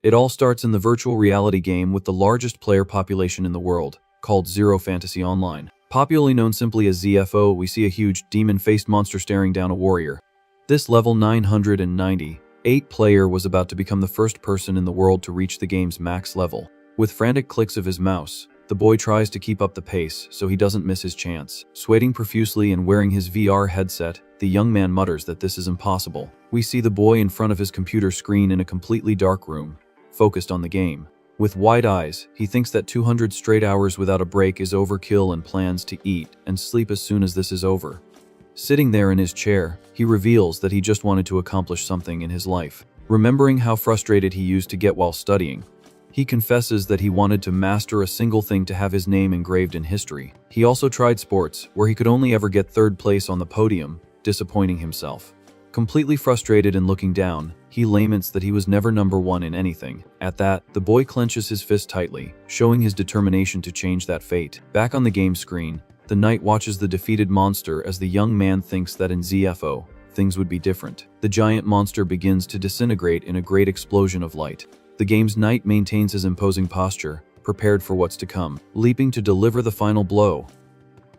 It all starts in the virtual reality game with the largest player population in the world, called Zero Fantasy Online. Popularly known simply as ZFO, we see a huge demon-faced monster staring down a warrior. This level 998 player was about to become the first person in the world to reach the game's max level. With frantic clicks of his mouse, the boy tries to keep up the pace so he doesn't miss his chance. Sweating profusely and wearing his VR headset, the young man mutters that this is impossible. We see the boy in front of his computer screen in a completely dark room, focused on the game. With wide eyes, he thinks that 200 straight hours without a break is overkill and plans to eat and sleep as soon as this is over. Sitting there in his chair, he reveals that he just wanted to accomplish something in his life. Remembering how frustrated he used to get while studying, he confesses that he wanted to master a single thing to have his name engraved in history. He also tried sports, where he could only ever get third place on the podium, disappointing himself. Completely frustrated and looking down, he laments that he was never number one in anything. At that, the boy clenches his fist tightly, showing his determination to change that fate. Back on the game screen, the knight watches the defeated monster as the young man thinks that in ZFO, things would be different. The giant monster begins to disintegrate in a great explosion of light. The game's knight maintains his imposing posture, prepared for what's to come, leaping to deliver the final blow.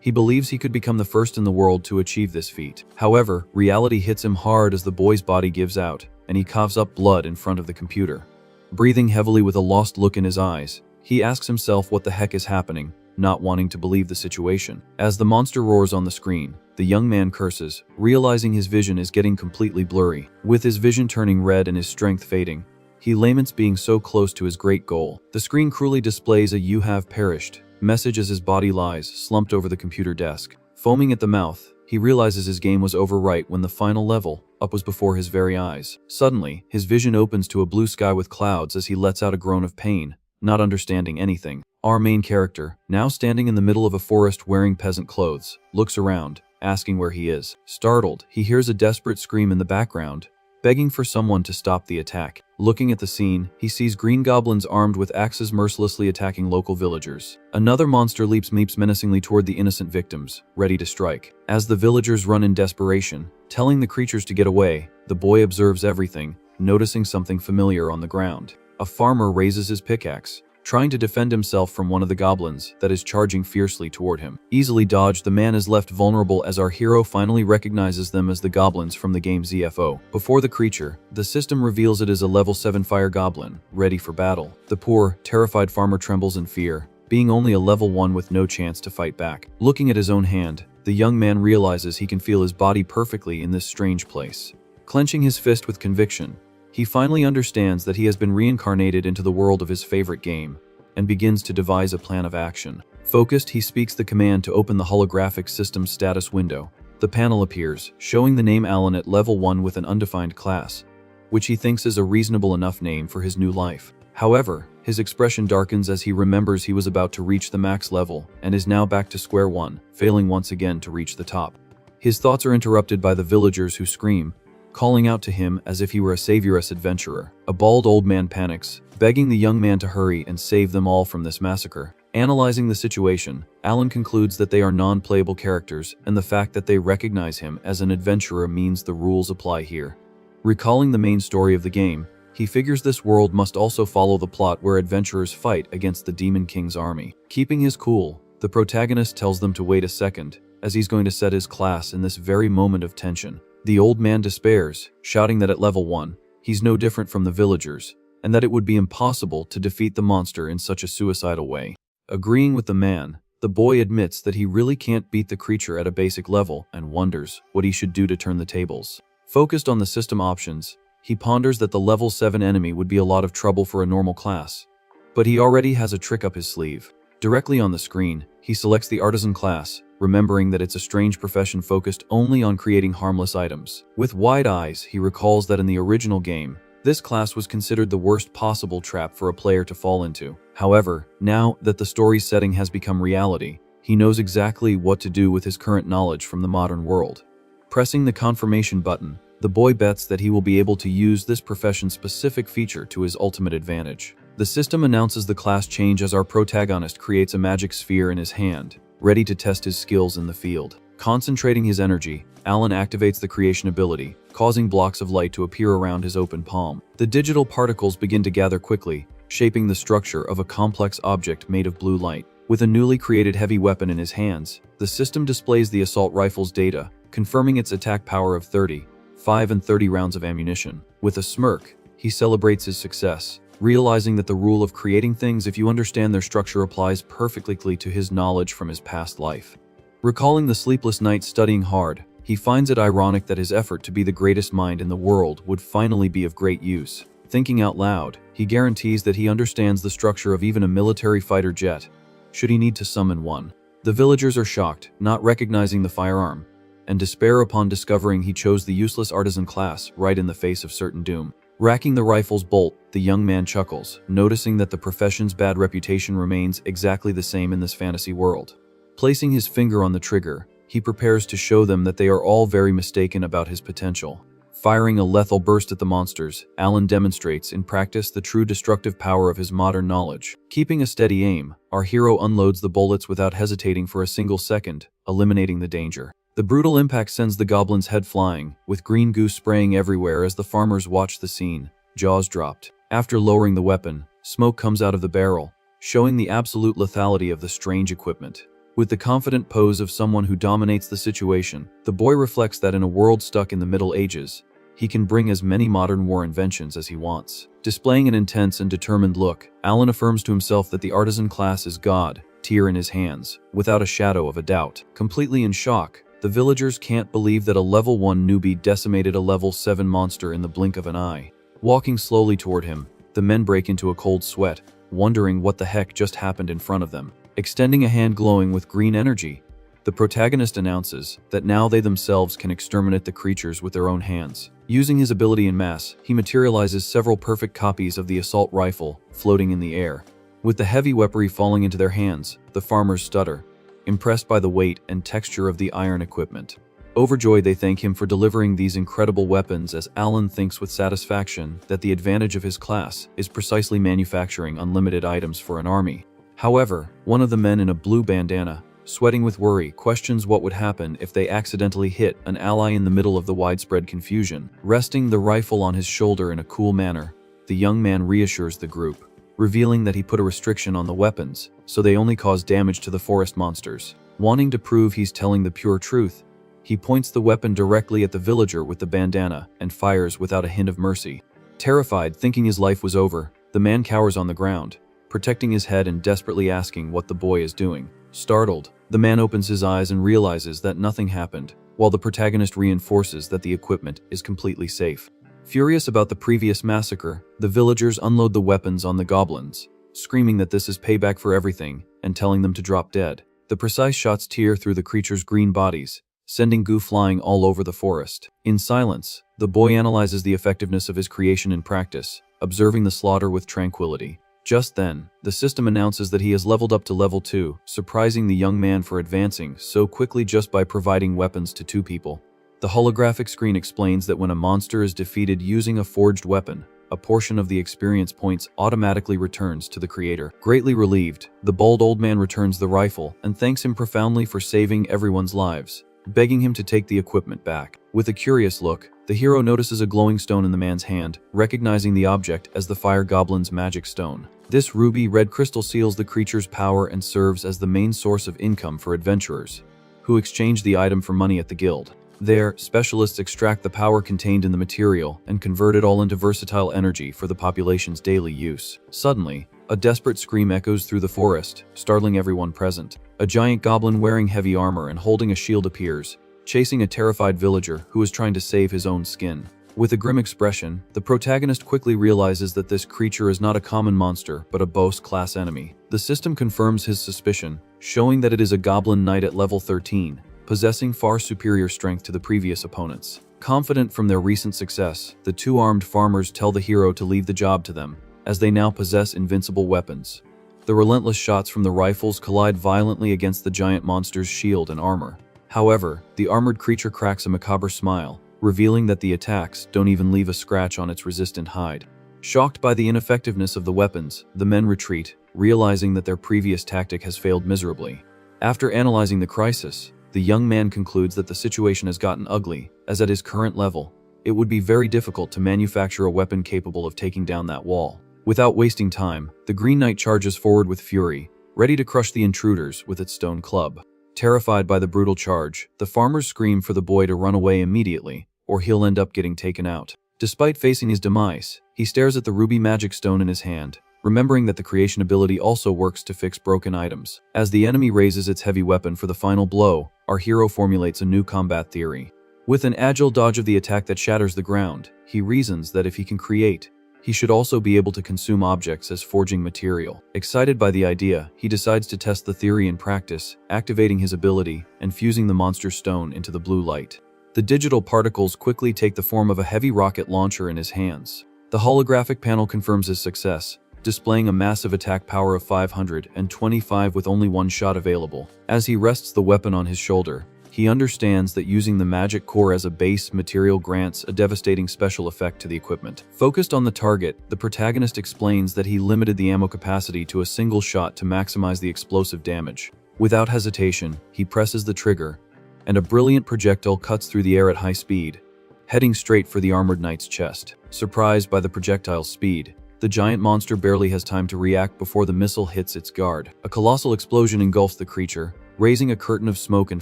He believes he could become the first in the world to achieve this feat. However, reality hits him hard as the boy's body gives out, and he coughs up blood in front of the computer. Breathing heavily with a lost look in his eyes, he asks himself what the heck is happening, not wanting to believe the situation. As the monster roars on the screen, the young man curses, realizing his vision is getting completely blurry. With his vision turning red and his strength fading, he laments being so close to his great goal. The screen cruelly displays a "You have perished" message as his body lies, slumped over the computer desk. Foaming at the mouth, he realizes his game was over right when the final level up was before his very eyes. Suddenly, his vision opens to a blue sky with clouds as he lets out a groan of pain, not understanding anything. Our main character, now standing in the middle of a forest wearing peasant clothes, looks around, asking where he is. Startled, he hears a desperate scream in the background, begging for someone to stop the attack. Looking at the scene, he sees green goblins armed with axes mercilessly attacking local villagers. Another monster leaps menacingly toward the innocent victims, ready to strike. As the villagers run in desperation, telling the creatures to get away, the boy observes everything, noticing something familiar on the ground. A farmer raises his pickaxe, trying to defend himself from one of the goblins that is charging fiercely toward him. Easily dodged, the man is left vulnerable as our hero finally recognizes them as the goblins from the game ZFO. Before the creature, the system reveals it is a level 7 fire goblin, ready for battle. The poor, terrified farmer trembles in fear, being only a level 1 with no chance to fight back. Looking at his own hand, the young man realizes he can feel his body perfectly in this strange place. Clenching his fist with conviction, he finally understands that he has been reincarnated into the world of his favorite game, and begins to devise a plan of action. Focused, he speaks the command to open the holographic system status window. The panel appears, showing the name Alan at level 1 with an undefined class, which he thinks is a reasonable enough name for his new life. However, his expression darkens as he remembers he was about to reach the max level, and is now back to square one, failing once again to reach the top. His thoughts are interrupted by the villagers who scream, calling out to him as if he were a saviorous adventurer. A bald old man panics, begging the young man to hurry and save them all from this massacre. Analyzing the situation, Alan concludes that they are non-playable characters, and the fact that they recognize him as an adventurer means the rules apply here. Recalling the main story of the game, he figures this world must also follow the plot where adventurers fight against the Demon King's army. Keeping his cool, the protagonist tells them to wait a second, as he's going to set his class in this very moment of tension. The old man despairs, shouting that at level 1, he's no different from the villagers, and that it would be impossible to defeat the monster in such a suicidal way. Agreeing with the man, the boy admits that he really can't beat the creature at a basic level and wonders what he should do to turn the tables. Focused on the system options, he ponders that the level 7 enemy would be a lot of trouble for a normal class, but he already has a trick up his sleeve. Directly on the screen, he selects the artisan class, remembering that it's a strange profession focused only on creating harmless items. With wide eyes, he recalls that in the original game, this class was considered the worst possible trap for a player to fall into. However, now that the story's setting has become reality, he knows exactly what to do with his current knowledge from the modern world. Pressing the confirmation button, the boy bets that he will be able to use this profession's specific feature to his ultimate advantage. The system announces the class change as our protagonist creates a magic sphere in his hand, ready to test his skills in the field. Concentrating his energy, Alan activates the creation ability, causing blocks of light to appear around his open palm. The digital particles begin to gather quickly, shaping the structure of a complex object made of blue light. With a newly created heavy weapon in his hands, the system displays the assault rifle's data, confirming its attack power of 5 and 30 rounds of ammunition. With a smirk, he celebrates his success, realizing that the rule of creating things if you understand their structure applies perfectly to his knowledge from his past life. Recalling the sleepless nights studying hard, he finds it ironic that his effort to be the greatest mind in the world would finally be of great use. Thinking out loud, he guarantees that he understands the structure of even a military fighter jet, should he need to summon one. The villagers are shocked, not recognizing the firearm, and despair upon discovering he chose the useless artisan class right in the face of certain doom. Racking the rifle's bolt, the young man chuckles, noticing that the profession's bad reputation remains exactly the same in this fantasy world. Placing his finger on the trigger, he prepares to show them that they are all very mistaken about his potential. Firing a lethal burst at the monsters, Alan demonstrates in practice the true destructive power of his modern knowledge. Keeping a steady aim, our hero unloads the bullets without hesitating for a single second, eliminating the danger. The brutal impact sends the goblin's head flying, with green goo spraying everywhere as the farmers watch the scene, jaws dropped. After lowering the weapon, smoke comes out of the barrel, showing the absolute lethality of the strange equipment. With the confident pose of someone who dominates the situation, the boy reflects that in a world stuck in the Middle Ages, he can bring as many modern war inventions as he wants. Displaying an intense and determined look, Alan affirms to himself that the artisan class is God, tier in his hands, without a shadow of a doubt. Completely in shock, the villagers can't believe that a level 1 newbie decimated a level 7 monster in the blink of an eye. Walking slowly toward him, the men break into a cold sweat, wondering what the heck just happened in front of them. Extending a hand glowing with green energy, the protagonist announces that now they themselves can exterminate the creatures with their own hands. Using his ability in mass, he materializes several perfect copies of the assault rifle, floating in the air. With the heavy weaponry falling into their hands, the farmers stutter, impressed by the weight and texture of the iron equipment. Overjoyed, they thank him for delivering these incredible weapons as Alan thinks with satisfaction that the advantage of his class is precisely manufacturing unlimited items for an army. However, one of the men in a blue bandana, sweating with worry, questions what would happen if they accidentally hit an ally in the middle of the widespread confusion. Resting the rifle on his shoulder in a cool manner, the young man reassures the group, revealing that he put a restriction on the weapons, so they only cause damage to the forest monsters. Wanting to prove he's telling the pure truth, he points the weapon directly at the villager with the bandana and fires without a hint of mercy. Terrified, thinking his life was over, the man cowers on the ground, protecting his head and desperately asking what the boy is doing. Startled, the man opens his eyes and realizes that nothing happened, while the protagonist reinforces that the equipment is completely safe. Furious about the previous massacre, the villagers unload the weapons on the goblins, screaming that this is payback for everything and telling them to drop dead. The precise shots tear through the creatures' green bodies, sending goo flying all over the forest. In silence, the boy analyzes the effectiveness of his creation in practice, observing the slaughter with tranquility. Just then, the system announces that he has leveled up to level 2, surprising the young man for advancing so quickly just by providing weapons to 2 people. The holographic screen explains that when a monster is defeated using a forged weapon, a portion of the experience points automatically returns to the creator. Greatly relieved, the bald old man returns the rifle and thanks him profoundly for saving everyone's lives, begging him to take the equipment back. With a curious look, the hero notices a glowing stone in the man's hand, recognizing the object as the fire goblin's magic stone. This ruby-red crystal seals the creature's power and serves as the main source of income for adventurers, who exchange the item for money at the guild. There, specialists extract the power contained in the material and convert it all into versatile energy for the population's daily use. Suddenly, a desperate scream echoes through the forest, startling everyone present. A giant goblin wearing heavy armor and holding a shield appears, chasing a terrified villager who is trying to save his own skin. With a grim expression, the protagonist quickly realizes that this creature is not a common monster, but a boss-class enemy. The system confirms his suspicion, showing that it is a goblin knight at level 13, possessing far superior strength to the previous opponents. Confident from their recent success, the 2 armed farmers tell the hero to leave the job to them, as they now possess invincible weapons. The relentless shots from the rifles collide violently against the giant monster's shield and armor. However, the armored creature cracks a macabre smile, revealing that the attacks don't even leave a scratch on its resistant hide. Shocked by the ineffectiveness of the weapons, the men retreat, realizing that their previous tactic has failed miserably. After analyzing the crisis, the young man concludes that the situation has gotten ugly, as at his current level, it would be very difficult to manufacture a weapon capable of taking down that wall. Without wasting time, the Green Knight charges forward with fury, ready to crush the intruders with its stone club. Terrified by the brutal charge, the farmers scream for the boy to run away immediately, or he'll end up getting taken out. Despite facing his demise, he stares at the ruby magic stone in his hand, remembering that the creation ability also works to fix broken items. As the enemy raises its heavy weapon for the final blow, our hero formulates a new combat theory. With an agile dodge of the attack that shatters the ground, he reasons that if he can create, he should also be able to consume objects as forging material. Excited by the idea, he decides to test the theory in practice, activating his ability and fusing the monster stone into the blue light. The digital particles quickly take the form of a heavy rocket launcher in his hands. The holographic panel confirms his success, displaying a massive attack power of 525 with only one shot available. As he rests the weapon on his shoulder, he understands that using the magic core as a base material grants a devastating special effect to the equipment. Focused on the target, the protagonist explains that he limited the ammo capacity to a single shot to maximize the explosive damage. Without hesitation, he presses the trigger, and a brilliant projectile cuts through the air at high speed, heading straight for the armored knight's chest. Surprised by the projectile's speed, the giant monster barely has time to react before the missile hits its guard. A colossal explosion engulfs the creature, raising a curtain of smoke and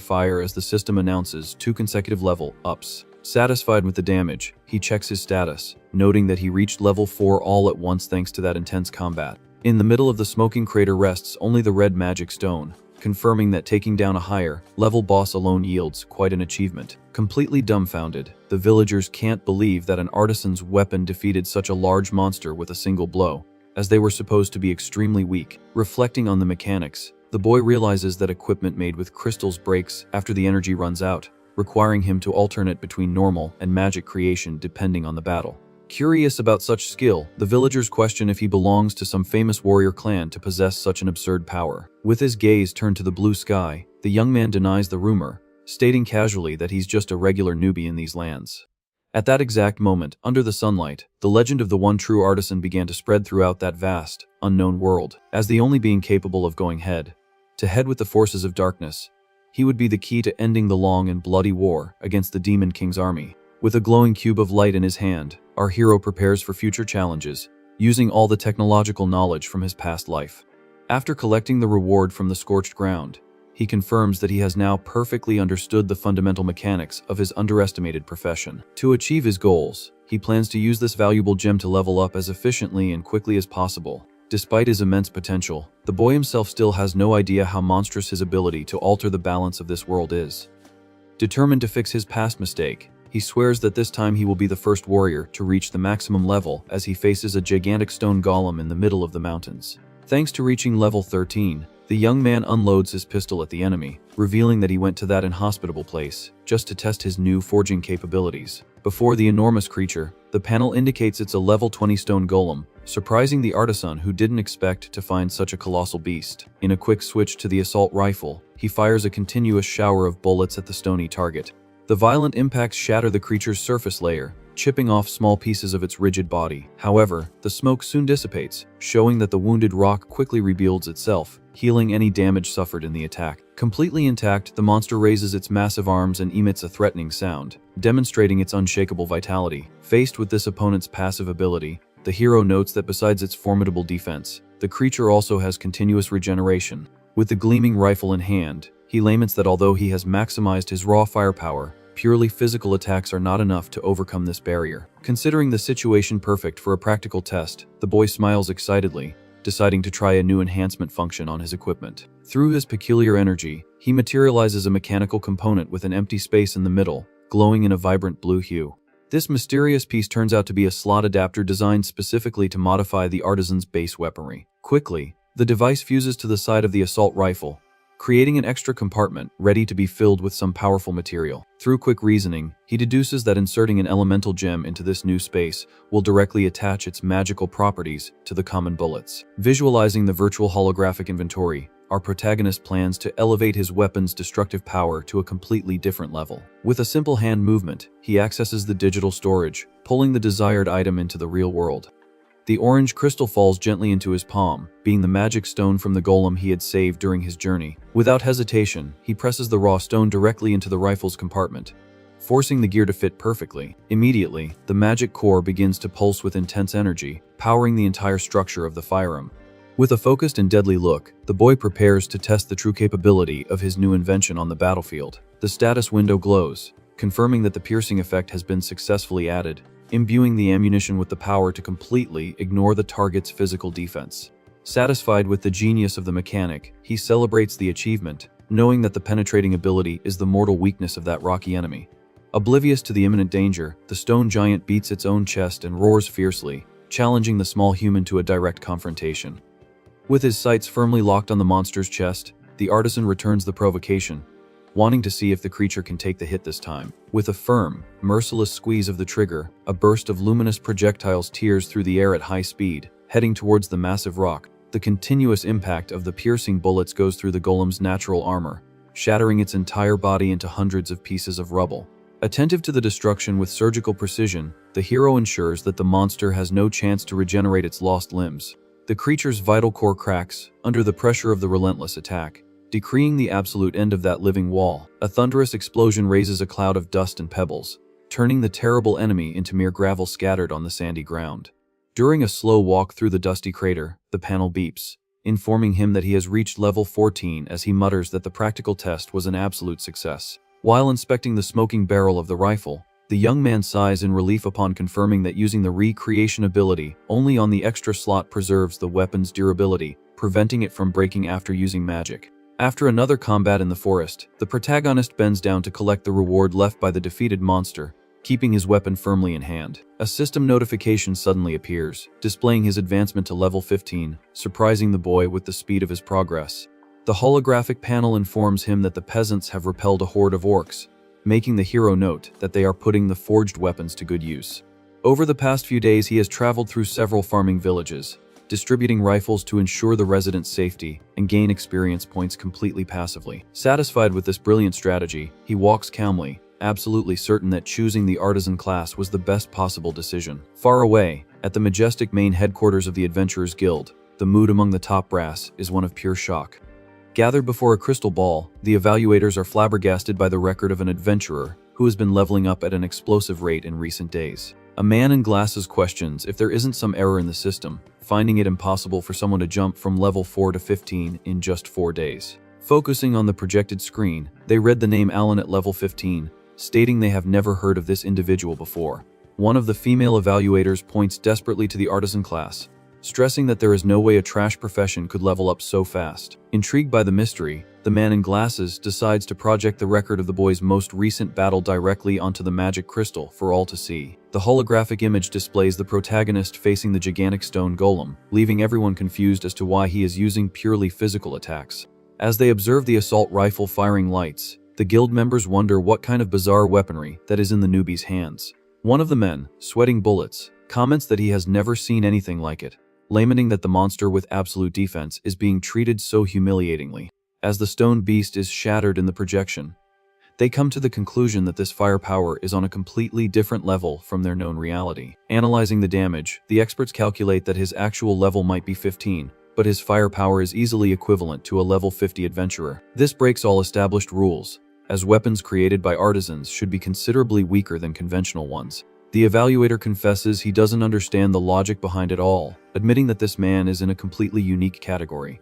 fire as the system announces 2 consecutive level ups. Satisfied with the damage, he checks his status, noting that he reached level 4 all at once thanks to that intense combat. In the middle of the smoking crater rests only the red magic stone, confirming that taking down a higher level boss alone yields quite an achievement. Completely dumbfounded, the villagers can't believe that an artisan's weapon defeated such a large monster with a single blow, as they were supposed to be extremely weak. Reflecting on the mechanics, the boy realizes that equipment made with crystals breaks after the energy runs out, requiring him to alternate between normal and magic creation depending on the battle. Curious about such skill, the villagers question if he belongs to some famous warrior clan to possess such an absurd power. With his gaze turned to the blue sky, the young man denies the rumor, stating casually that he's just a regular newbie in these lands. At that exact moment, under the sunlight, the legend of the one true artisan began to spread throughout that vast, unknown world. As the only being capable of going head to head with the forces of darkness, he would be the key to ending the long and bloody war against the Demon King's army. With a glowing cube of light in his hand, our hero prepares for future challenges, using all the technological knowledge from his past life. After collecting the reward from the scorched ground, he confirms that he has now perfectly understood the fundamental mechanics of his underestimated profession. To achieve his goals, he plans to use this valuable gem to level up as efficiently and quickly as possible. Despite his immense potential, the boy himself still has no idea how monstrous his ability to alter the balance of this world is. Determined to fix his past mistake, he swears that this time he will be the first warrior to reach the maximum level as he faces a gigantic stone golem in the middle of the mountains. Thanks to reaching level 13, the young man unloads his pistol at the enemy, revealing that he went to that inhospitable place just to test his new forging capabilities. Before the enormous creature, the panel indicates it's a level 20 stone golem, surprising the artisan who didn't expect to find such a colossal beast. In a quick switch to the assault rifle, he fires a continuous shower of bullets at the stony target. The violent impacts shatter the creature's surface layer, chipping off small pieces of its rigid body. However, the smoke soon dissipates, showing that the wounded rock quickly rebuilds itself, healing any damage suffered in the attack. Completely intact, the monster raises its massive arms and emits a threatening sound, demonstrating its unshakable vitality. Faced with this opponent's passive ability, the hero notes that besides its formidable defense, the creature also has continuous regeneration. With the gleaming rifle in hand, he laments that although he has maximized his raw firepower, purely physical attacks are not enough to overcome this barrier. Considering the situation perfect for a practical test, the boy smiles excitedly, deciding to try a new enhancement function on his equipment. Through his peculiar energy, he materializes a mechanical component with an empty space in the middle, glowing in a vibrant blue hue. This mysterious piece turns out to be a slot adapter designed specifically to modify the artisan's base weaponry. Quickly, the device fuses to the side of the assault rifle, creating an extra compartment ready to be filled with some powerful material. Through quick reasoning, he deduces that inserting an elemental gem into this new space will directly attach its magical properties to the common bullets. Visualizing the virtual holographic inventory, our protagonist plans to elevate his weapon's destructive power to a completely different level. With a simple hand movement, he accesses the digital storage, pulling the desired item into the real world. The orange crystal falls gently into his palm, being the magic stone from the golem he had saved during his journey. Without hesitation, he presses the raw stone directly into the rifle's compartment, forcing the gear to fit perfectly. Immediately, the magic core begins to pulse with intense energy, powering the entire structure of the firearm. With a focused and deadly look, the boy prepares to test the true capability of his new invention on the battlefield. The status window glows, confirming that the piercing effect has been successfully added, imbuing the ammunition with the power to completely ignore the target's physical defense. Satisfied with the genius of the mechanic, he celebrates the achievement, knowing that the penetrating ability is the mortal weakness of that rocky enemy. Oblivious to the imminent danger, the stone giant beats its own chest and roars fiercely, challenging the small human to a direct confrontation. With his sights firmly locked on the monster's chest, the artisan returns the provocation, wanting to see if the creature can take the hit this time. With a firm, merciless squeeze of the trigger, a burst of luminous projectiles tears through the air at high speed, heading towards the massive rock. The continuous impact of the piercing bullets goes through the golem's natural armor, shattering its entire body into hundreds of pieces of rubble. Attentive to the destruction with surgical precision, the hero ensures that the monster has no chance to regenerate its lost limbs. The creature's vital core cracks under the pressure of the relentless attack, decreeing the absolute end of that living wall. A thunderous explosion raises a cloud of dust and pebbles, turning the terrible enemy into mere gravel scattered on the sandy ground. During a slow walk through the dusty crater, the panel beeps, informing him that he has reached level 14 as he mutters that the practical test was an absolute success. While inspecting the smoking barrel of the rifle, the young man sighs in relief upon confirming that using the recreation ability only on the extra slot preserves the weapon's durability, preventing it from breaking after using magic. After another combat in the forest, the protagonist bends down to collect the reward left by the defeated monster, keeping his weapon firmly in hand. A system notification suddenly appears, displaying his advancement to level 15, surprising the boy with the speed of his progress. The holographic panel informs him that the peasants have repelled a horde of orcs, making the hero note that they are putting the forged weapons to good use. Over the past few days, he has traveled through several farming villages, distributing rifles to ensure the residents' safety and gain experience points completely passively. Satisfied with this brilliant strategy, he walks calmly, absolutely certain that choosing the artisan class was the best possible decision. Far away, at the majestic main headquarters of the Adventurers Guild, the mood among the top brass is one of pure shock. Gathered before a crystal ball, the evaluators are flabbergasted by the record of an adventurer who has been leveling up at an explosive rate in recent days. A man in glasses questions if there isn't some error in the system, finding it impossible for someone to jump from level 4 to 15 in just 4 days. Focusing on the projected screen, they read the name Alan at level 15, stating they have never heard of this individual before. One of the female evaluators points desperately to the artisan class, stressing that there is no way a trash profession could level up so fast. Intrigued by the mystery, the man in glasses decides to project the record of the boy's most recent battle directly onto the magic crystal for all to see. The holographic image displays the protagonist facing the gigantic stone golem, leaving everyone confused as to why he is using purely physical attacks. As they observe the assault rifle firing lights, the guild members wonder what kind of bizarre weaponry that is in the newbie's hands. One of the men, sweating bullets, comments that he has never seen anything like it, lamenting that the monster with absolute defense is being treated so humiliatingly. As the stone beast is shattered in the projection, they come to the conclusion that this firepower is on a completely different level from their known reality. Analyzing the damage, the experts calculate that his actual level might be 15, but his firepower is easily equivalent to a level 50 adventurer. This breaks all established rules, as weapons created by artisans should be considerably weaker than conventional ones. The evaluator confesses he doesn't understand the logic behind it all, admitting that this man is in a completely unique category.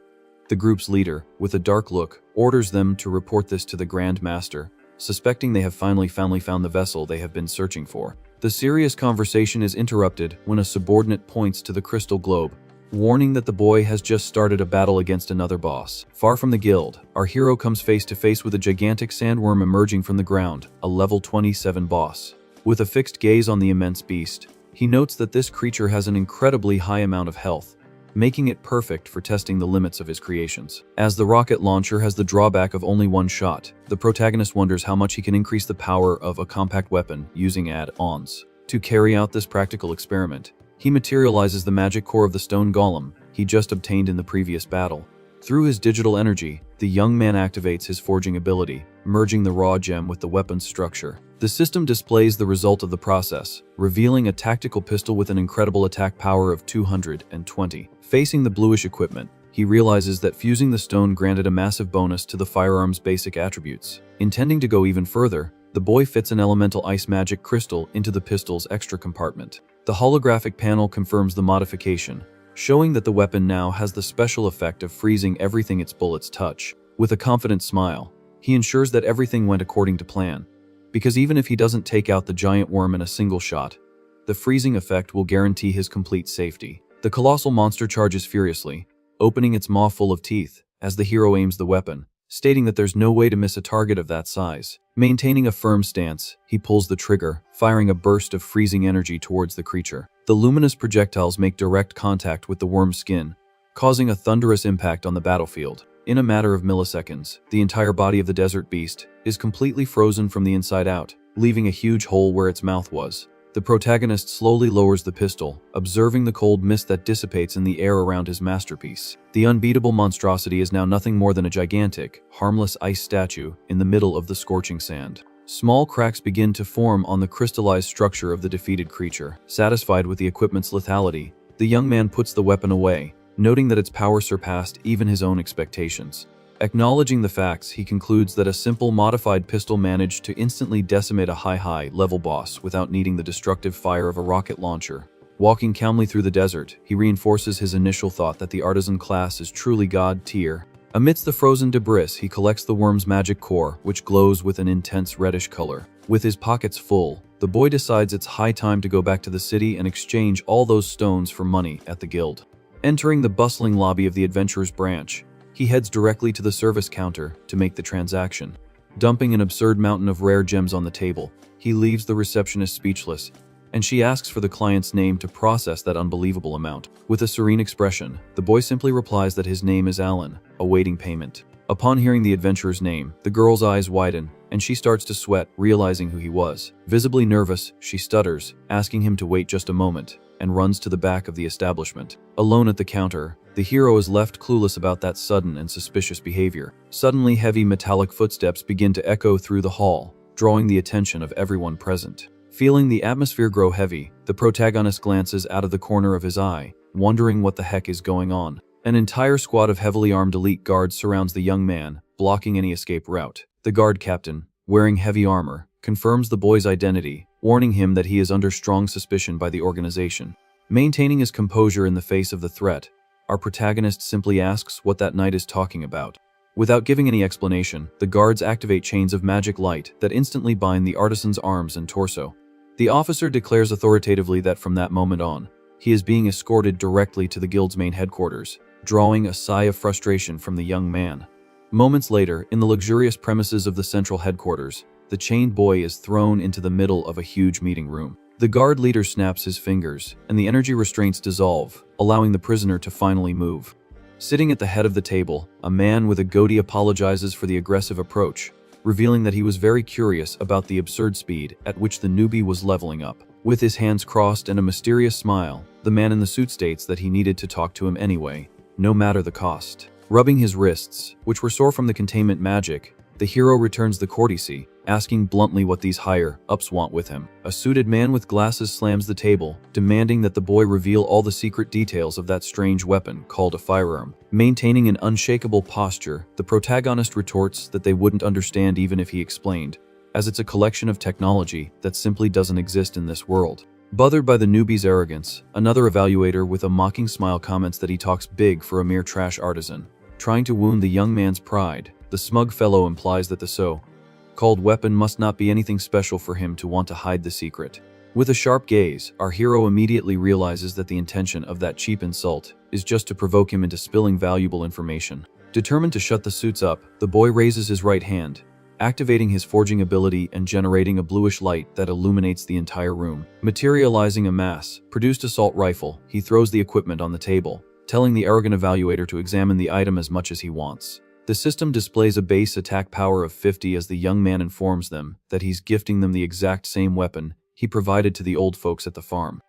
The group's leader, with a dark look, orders them to report this to the Grand Master, suspecting they have finally found the vessel they have been searching for. The serious conversation is interrupted when a subordinate points to the crystal globe, warning that the boy has just started a battle against another boss. Far from the guild, our hero comes face to face with a gigantic sandworm emerging from the ground, a level 27 boss. With a fixed gaze on the immense beast, he notes that this creature has an incredibly high amount of health, making it perfect for testing the limits of his creations. As the rocket launcher has the drawback of only one shot, the protagonist wonders how much he can increase the power of a compact weapon using add-ons. To carry out this practical experiment, he materializes the magic core of the stone golem he just obtained in the previous battle. Through his digital energy, the young man activates his forging ability, merging the raw gem with the weapon's structure. The system displays the result of the process, revealing a tactical pistol with an incredible attack power of 220. Facing the bluish equipment, he realizes that fusing the stone granted a massive bonus to the firearm's basic attributes. Intending to go even further, the boy fits an elemental ice magic crystal into the pistol's extra compartment. The holographic panel confirms the modification, showing that the weapon now has the special effect of freezing everything its bullets touch. With a confident smile, he ensures that everything went according to plan, because even if he doesn't take out the giant worm in a single shot, the freezing effect will guarantee his complete safety. The colossal monster charges furiously, opening its maw full of teeth as the hero aims the weapon, stating that there's no way to miss a target of that size. Maintaining a firm stance, he pulls the trigger, firing a burst of freezing energy towards the creature. The luminous projectiles make direct contact with the worm's skin, causing a thunderous impact on the battlefield. In a matter of milliseconds, the entire body of the desert beast is completely frozen from the inside out, leaving a huge hole where its mouth was. The protagonist slowly lowers the pistol, observing the cold mist that dissipates in the air around his masterpiece. The unbeatable monstrosity is now nothing more than a gigantic, harmless ice statue in the middle of the scorching sand. Small cracks begin to form on the crystallized structure of the defeated creature. Satisfied with the equipment's lethality, the young man puts the weapon away, noting that its power surpassed even his own expectations. Acknowledging the facts, he concludes that a simple modified pistol managed to instantly decimate a high-level boss without needing the destructive fire of a rocket launcher. Walking calmly through the desert, he reinforces his initial thought that the artisan class is truly god tier. Amidst the frozen debris, he collects the worm's magic core, which glows with an intense reddish color. With his pockets full, the boy decides it's high time to go back to the city and exchange all those stones for money at the guild. Entering the bustling lobby of the adventurer's branch, he heads directly to the service counter to make the transaction. Dumping an absurd mountain of rare gems on the table, he leaves the receptionist speechless, and she asks for the client's name to process that unbelievable amount. With a serene expression, the boy simply replies that his name is Alan, awaiting payment. Upon hearing the adventurer's name, the girl's eyes widen, and she starts to sweat, realizing who he was. Visibly nervous, she stutters, asking him to wait just a moment, and runs to the back of the establishment. Alone at the counter, the hero is left clueless about that sudden and suspicious behavior. Suddenly, heavy metallic footsteps begin to echo through the hall, drawing the attention of everyone present. Feeling the atmosphere grow heavy, the protagonist glances out of the corner of his eye, wondering what the heck is going on. An entire squad of heavily armed elite guards surrounds the young man, blocking any escape route. The guard captain, wearing heavy armor, confirms the boy's identity, warning him that he is under strong suspicion by the organization. Maintaining his composure in the face of the threat, our protagonist simply asks what that knight is talking about. Without giving any explanation, the guards activate chains of magic light that instantly bind the artisan's arms and torso. The officer declares authoritatively that from that moment on, he is being escorted directly to the guild's main headquarters, drawing a sigh of frustration from the young man. Moments later, in the luxurious premises of the central headquarters, the chained boy is thrown into the middle of a huge meeting room. The guard leader snaps his fingers, and the energy restraints dissolve, allowing the prisoner to finally move. Sitting at the head of the table, a man with a goatee apologizes for the aggressive approach, revealing that he was very curious about the absurd speed at which the newbie was leveling up. With his hands crossed and a mysterious smile, the man in the suit states that he needed to talk to him anyway, no matter the cost. Rubbing his wrists, which were sore from the containment magic, the hero returns the courtesy, asking bluntly what these higher-ups want with him. A suited man with glasses slams the table, demanding that the boy reveal all the secret details of that strange weapon called a firearm. Maintaining an unshakable posture, the protagonist retorts that they wouldn't understand even if he explained, as it's a collection of technology that simply doesn't exist in this world. Bothered by the newbie's arrogance, another evaluator with a mocking smile comments that he talks big for a mere trash artisan. Trying to wound the young man's pride, the smug fellow implies that the so-called weapon must not be anything special for him to want to hide the secret. With a sharp gaze, our hero immediately realizes that the intention of that cheap insult is just to provoke him into spilling valuable information. Determined to shut the suits up, the boy raises his right hand, activating his forging ability and generating a bluish light that illuminates the entire room. Materializing a mass-produced assault rifle, he throws the equipment on the table, telling the arrogant evaluator to examine the item as much as he wants. The system displays a base attack power of 50 as the young man informs them that he's gifting them the exact same weapon he provided to the old folks at the farm.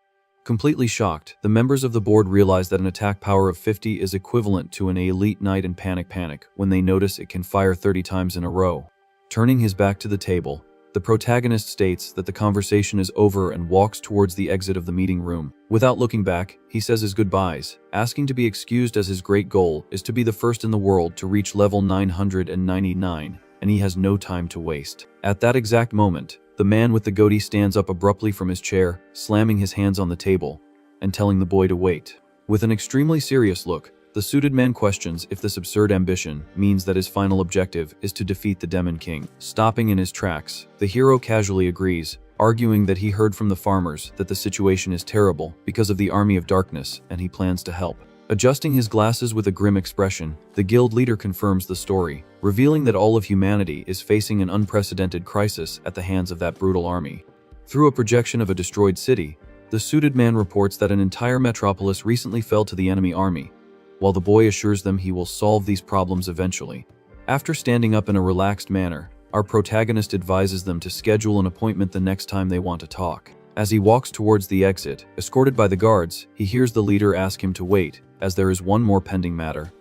Completely shocked, the members of the board realize that an attack power of 50 is equivalent to an elite knight and panic when they notice it can fire 30 times in a row. Turning his back to the table, the protagonist states that the conversation is over and walks towards the exit of the meeting room. Without looking back, he says his goodbyes, asking to be excused as his great goal is to be the first in the world to reach level 999, and he has no time to waste. At that exact moment, the man with the goatee stands up abruptly from his chair, slamming his hands on the table, and telling the boy to wait. With an extremely serious look, the suited man questions if this absurd ambition means that his final objective is to defeat the Demon King. Stopping in his tracks, the hero casually agrees, arguing that he heard from the farmers that the situation is terrible because of the Army of Darkness and he plans to help. Adjusting his glasses with a grim expression, the guild leader confirms the story, revealing that all of humanity is facing an unprecedented crisis at the hands of that brutal army. Through a projection of a destroyed city, the suited man reports that an entire metropolis recently fell to the enemy army, while the boy assures them he will solve these problems eventually. After standing up in a relaxed manner, our protagonist advises them to schedule an appointment the next time they want to talk. As he walks towards the exit, escorted by the guards, he hears the leader ask him to wait, as there is one more pending matter.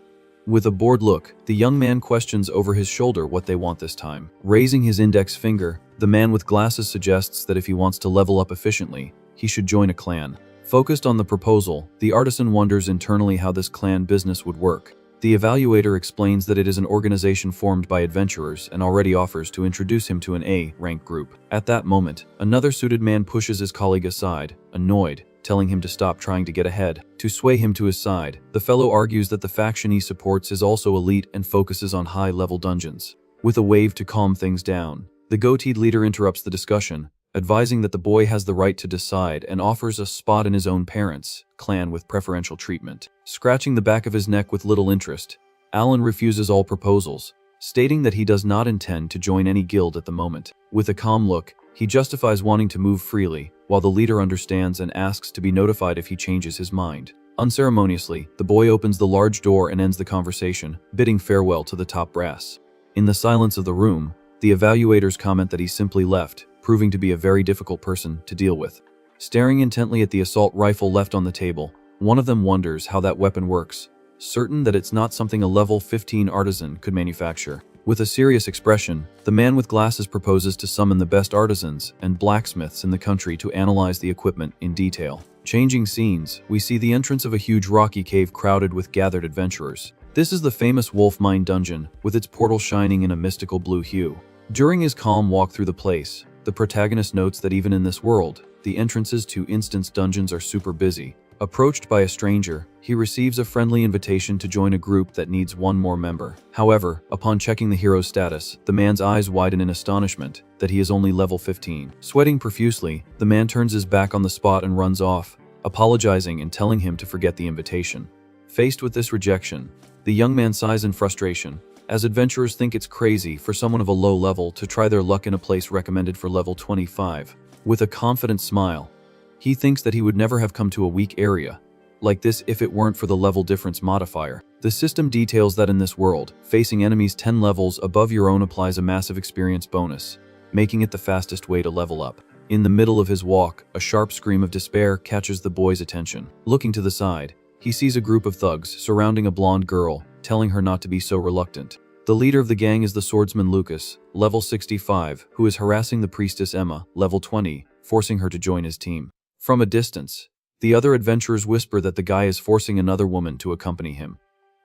With a bored look, the young man questions over his shoulder what they want this time. Raising his index finger, the man with glasses suggests that if he wants to level up efficiently, he should join a clan. Focused on the proposal, the artisan wonders internally how this clan business would work. The evaluator explains that it is an organization formed by adventurers and already offers to introduce him to an A-rank group. At that moment, another suited man pushes his colleague aside, annoyed, telling him to stop trying to get ahead. To sway him to his side, the fellow argues that the faction he supports is also elite and focuses on high-level dungeons. With a wave to calm things down, the goateed leader interrupts the discussion, advising that the boy has the right to decide and offers a spot in his own parents' clan with preferential treatment. Scratching the back of his neck with little interest, Alan refuses all proposals, stating that he does not intend to join any guild at the moment. With a calm look, he justifies wanting to move freely, while the leader understands and asks to be notified if he changes his mind. Unceremoniously, the boy opens the large door and ends the conversation, bidding farewell to the top brass. In the silence of the room, the evaluators comment that he simply left, proving to be a very difficult person to deal with. Staring intently at the assault rifle left on the table, one of them wonders how that weapon works, certain that it's not something a level 15 artisan could manufacture. With a serious expression, the man with glasses proposes to summon the best artisans and blacksmiths in the country to analyze the equipment in detail. Changing scenes, we see the entrance of a huge rocky cave crowded with gathered adventurers. This is the famous Wolf Mine dungeon, with its portal shining in a mystical blue hue. During his calm walk through the place, the protagonist notes that even in this world, the entrances to instance dungeons are super busy. Approached by a stranger, he receives a friendly invitation to join a group that needs one more member. However, upon checking the hero's status, the man's eyes widen in astonishment that he is only level 15. Sweating profusely, the man turns his back on the spot and runs off, apologizing and telling him to forget the invitation. Faced with this rejection, the young man sighs in frustration, as adventurers think it's crazy for someone of a low level to try their luck in a place recommended for level 25. With a confident smile, he thinks that he would never have come to a weak area like this if it weren't for the level difference modifier. The system details that in this world, facing enemies 10 levels above your own applies a massive experience bonus, making it the fastest way to level up. In the middle of his walk, a sharp scream of despair catches the boy's attention. Looking to the side, he sees a group of thugs surrounding a blonde girl, telling her not to be so reluctant. The leader of the gang is the swordsman Lucas, level 65, who is harassing the priestess Emma, level 20, forcing her to join his team. From a distance, the other adventurers whisper that the guy is forcing another woman to accompany him.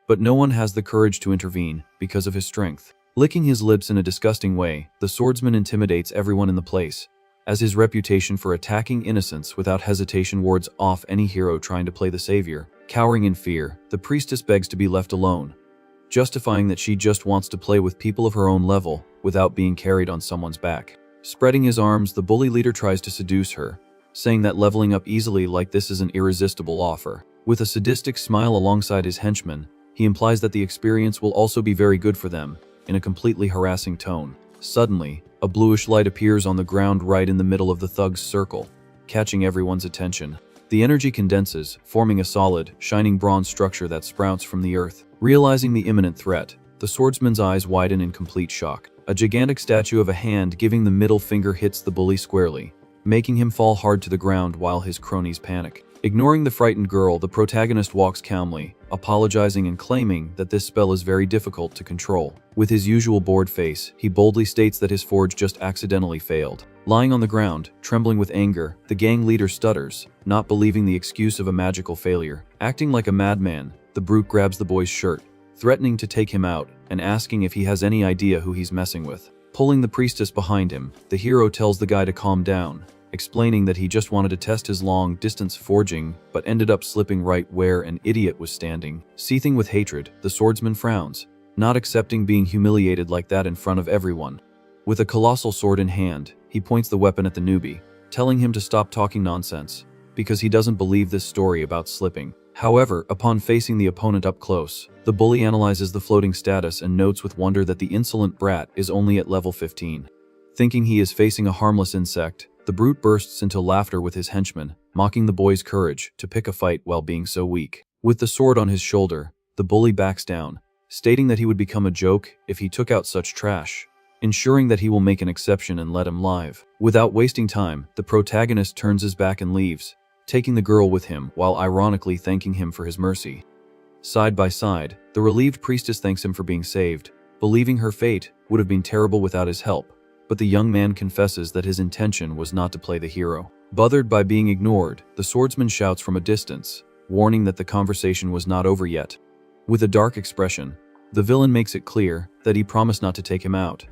But no one has the courage to intervene because of his strength. Licking his lips in a disgusting way, the swordsman intimidates everyone in the place, as his reputation for attacking innocents without hesitation wards off any hero trying to play the savior. Cowering in fear, the priestess begs to be left alone, justifying that she just wants to play with people of her own level without being carried on someone's back. Spreading his arms, the bully leader tries to seduce her, saying that leveling up easily like this is an irresistible offer. With a sadistic smile alongside his henchman, he implies that the experience will also be very good for them, in a completely harassing tone. Suddenly, a bluish light appears on the ground right in the middle of the thug's circle, catching everyone's attention. The energy condenses, forming a solid, shining bronze structure that sprouts from the earth. Realizing the imminent threat, the swordsman's eyes widen in complete shock. A gigantic statue of a hand giving the middle finger hits the bully squarely, making him fall hard to the ground while his cronies panic. Ignoring the frightened girl, the protagonist walks calmly, apologizing and claiming that this spell is very difficult to control. With his usual bored face, he boldly states that his forge just accidentally failed. Lying on the ground, trembling with anger, the gang leader stutters, not believing the excuse of a magical failure. Acting like a madman, the brute grabs the boy's shirt, threatening to take him out and asking if he has any idea who he's messing with. Pulling the priestess behind him, the hero tells the guy to calm down, explaining that he just wanted to test his long-distance forging, but ended up slipping right where an idiot was standing. Seething with hatred, the swordsman frowns, not accepting being humiliated like that in front of everyone. With a colossal sword in hand, he points the weapon at the newbie, telling him to stop talking nonsense, because he doesn't believe this story about slipping. However, upon facing the opponent up close, the bully analyzes the floating status and notes with wonder that the insolent brat is only at level 15. Thinking he is facing a harmless insect, the brute bursts into laughter with his henchman, mocking the boy's courage to pick a fight while being so weak. With the sword on his shoulder, the bully backs down, stating that he would become a joke if he took out such trash, ensuring that he will make an exception and let him live. Without wasting time, the protagonist turns his back and leaves, taking the girl with him while ironically thanking him for his mercy. Side by side, the relieved priestess thanks him for being saved, believing her fate would have been terrible without his help. But the young man confesses that his intention was not to play the hero. Bothered by being ignored, the swordsman shouts from a distance, warning that the conversation was not over yet. With a dark expression, the villain makes it clear that he promised not to take him out.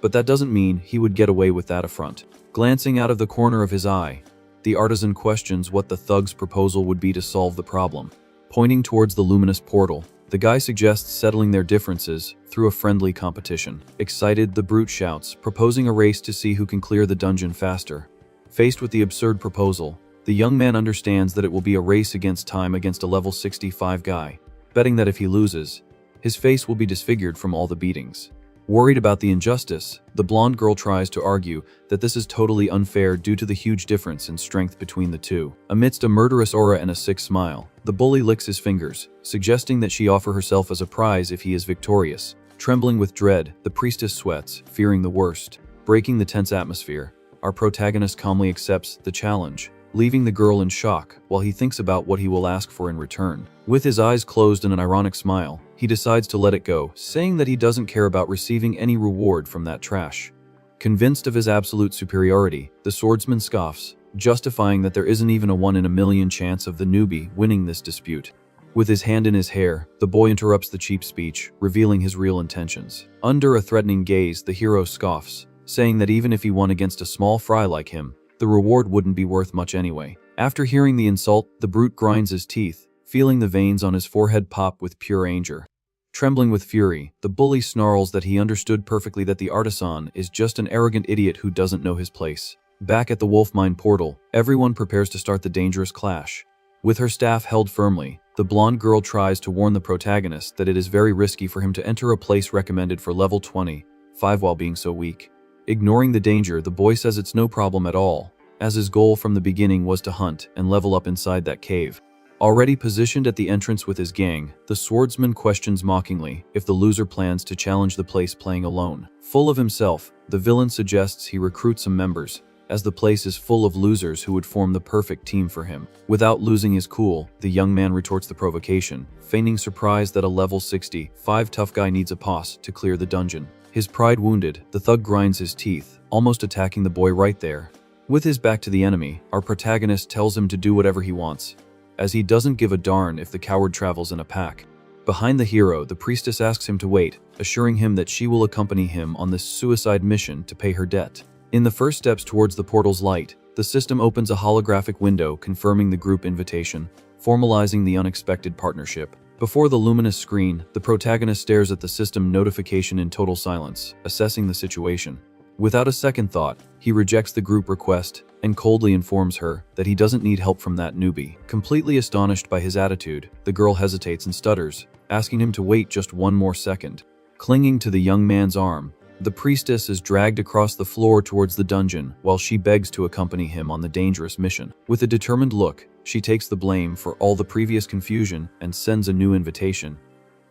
But that doesn't mean he would get away with that affront. Glancing out of the corner of his eye, the artisan questions what the thug's proposal would be to solve the problem. Pointing towards the luminous portal, the guy suggests settling their differences through a friendly competition. Excited, the brute shouts, proposing a race to see who can clear the dungeon faster. Faced with the absurd proposal, the young man understands that it will be a race against time against a level 65 guy, betting that if he loses, his face will be disfigured from all the beatings. Worried about the injustice, the blonde girl tries to argue that this is totally unfair due to the huge difference in strength between the two. Amidst a murderous aura and a sick smile, the bully licks his fingers, suggesting that she offer herself as a prize if he is victorious. Trembling with dread, the priestess sweats, fearing the worst. Breaking the tense atmosphere, our protagonist calmly accepts the challenge, leaving the girl in shock while he thinks about what he will ask for in return. With his eyes closed and an ironic smile, he decides to let it go, saying that he doesn't care about receiving any reward from that trash. Convinced of his absolute superiority, the swordsman scoffs, justifying that there isn't even a 1 in a million chance of the newbie winning this dispute. With his hand in his hair, the boy interrupts the cheap speech, revealing his real intentions. Under a threatening gaze, the hero scoffs, saying that even if he won against a small fry like him, the reward wouldn't be worth much anyway. After hearing the insult, the brute grinds his teeth, feeling the veins on his forehead pop with pure anger. Trembling with fury, the bully snarls that he understood perfectly that the artisan is just an arrogant idiot who doesn't know his place. Back at the wolf mine portal, everyone prepares to start the dangerous clash. With her staff held firmly, the blonde girl tries to warn the protagonist that it is very risky for him to enter a place recommended for level 25 while being so weak. Ignoring the danger, the boy says it's no problem at all, as his goal from the beginning was to hunt and level up inside that cave. Already positioned at the entrance with his gang, the swordsman questions mockingly if the loser plans to challenge the place playing alone. Full of himself, the villain suggests he recruit some members, as the place is full of losers who would form the perfect team for him. Without losing his cool, the young man retorts the provocation, feigning surprise that a level 65 tough guy needs a pos to clear the dungeon. His pride wounded, the thug grinds his teeth, almost attacking the boy right there. With his back to the enemy, our protagonist tells him to do whatever he wants, as he doesn't give a darn if the coward travels in a pack. Behind the hero, the priestess asks him to wait, assuring him that she will accompany him on this suicide mission to pay her debt. In the first steps towards the portal's light, the system opens a holographic window confirming the group invitation, formalizing the unexpected partnership. Before the luminous screen, the protagonist stares at the system notification in total silence, assessing the situation. Without a second thought, he rejects the group request and coldly informs her that he doesn't need help from that newbie. Completely astonished by his attitude, the girl hesitates and stutters, asking him to wait just one more second. Clinging to the young man's arm, the priestess is dragged across the floor towards the dungeon while she begs to accompany him on the dangerous mission. With a determined look, she takes the blame for all the previous confusion and sends a new invitation,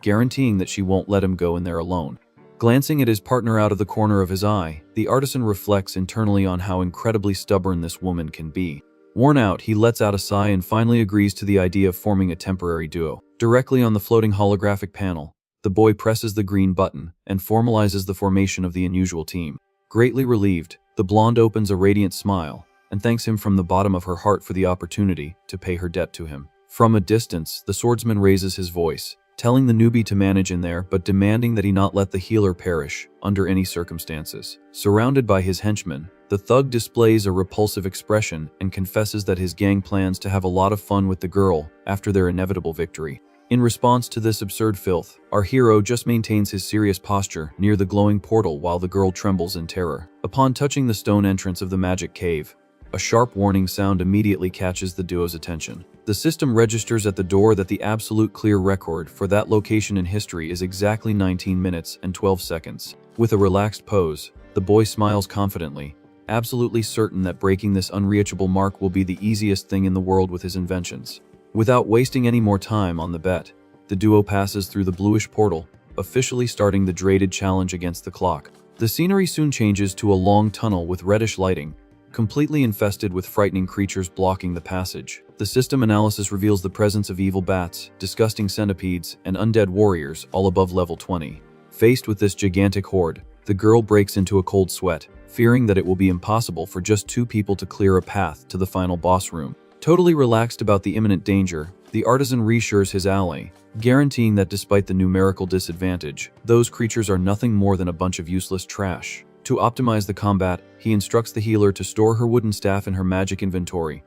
guaranteeing that she won't let him go in there alone. Glancing at his partner out of the corner of his eye, the artisan reflects internally on how incredibly stubborn this woman can be. Worn out, he lets out a sigh and finally agrees to the idea of forming a temporary duo. Directly on the floating holographic panel, the boy presses the green button and formalizes the formation of the unusual team. Greatly relieved, the blonde opens a radiant smile and thanks him from the bottom of her heart for the opportunity to pay her debt to him. From a distance, the swordsman raises his voice, telling the newbie to manage in there but demanding that he not let the healer perish under any circumstances. Surrounded by his henchmen, the thug displays a repulsive expression and confesses that his gang plans to have a lot of fun with the girl after their inevitable victory. In response to this absurd filth, our hero just maintains his serious posture near the glowing portal while the girl trembles in terror. Upon touching the stone entrance of the magic cave, a sharp warning sound immediately catches the duo's attention. The system registers at the door that the absolute clear record for that location in history is exactly 19 minutes and 12 seconds. With a relaxed pose, the boy smiles confidently, absolutely certain that breaking this unreachable mark will be the easiest thing in the world with his inventions. Without wasting any more time on the bet, the duo passes through the bluish portal, officially starting the dreaded challenge against the clock. The scenery soon changes to a long tunnel with reddish lighting, completely infested with frightening creatures blocking the passage. The system analysis reveals the presence of evil bats, disgusting centipedes, and undead warriors all above level 20. Faced with this gigantic horde, the girl breaks into a cold sweat, fearing that it will be impossible for just two people to clear a path to the final boss room. Totally relaxed about the imminent danger, the artisan reassures his ally, guaranteeing that despite the numerical disadvantage, those creatures are nothing more than a bunch of useless trash. To optimize the combat, he instructs the healer to store her wooden staff in her magic inventory,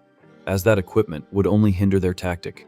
as that equipment would only hinder their tactic.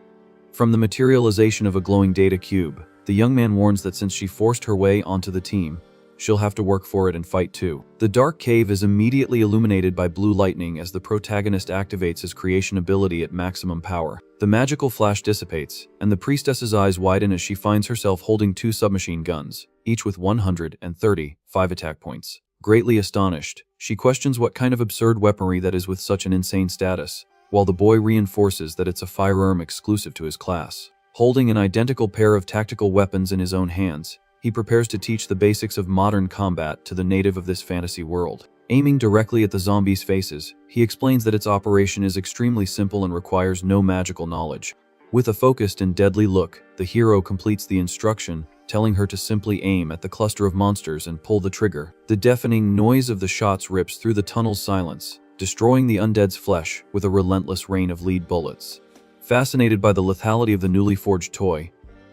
From the materialization of a glowing data cube, the young man warns that since she forced her way onto the team, she'll have to work for it and fight too. The dark cave is immediately illuminated by blue lightning as the protagonist activates his creation ability at maximum power. The magical flash dissipates, and the priestess's eyes widen as she finds herself holding two submachine guns, each with 135 attack points. Greatly astonished, she questions what kind of absurd weaponry that is with such an insane status, while the boy reinforces that it's a firearm exclusive to his class. Holding an identical pair of tactical weapons in his own hands, he prepares to teach the basics of modern combat to the native of this fantasy world. Aiming directly at the zombies' faces, he explains that its operation is extremely simple and requires no magical knowledge. With a focused and deadly look, the hero completes the instruction, telling her to simply aim at the cluster of monsters and pull the trigger. The deafening noise of the shots rips through the tunnel's silence, destroying the undead's flesh with a relentless rain of lead bullets. Fascinated by the lethality of the newly forged toy,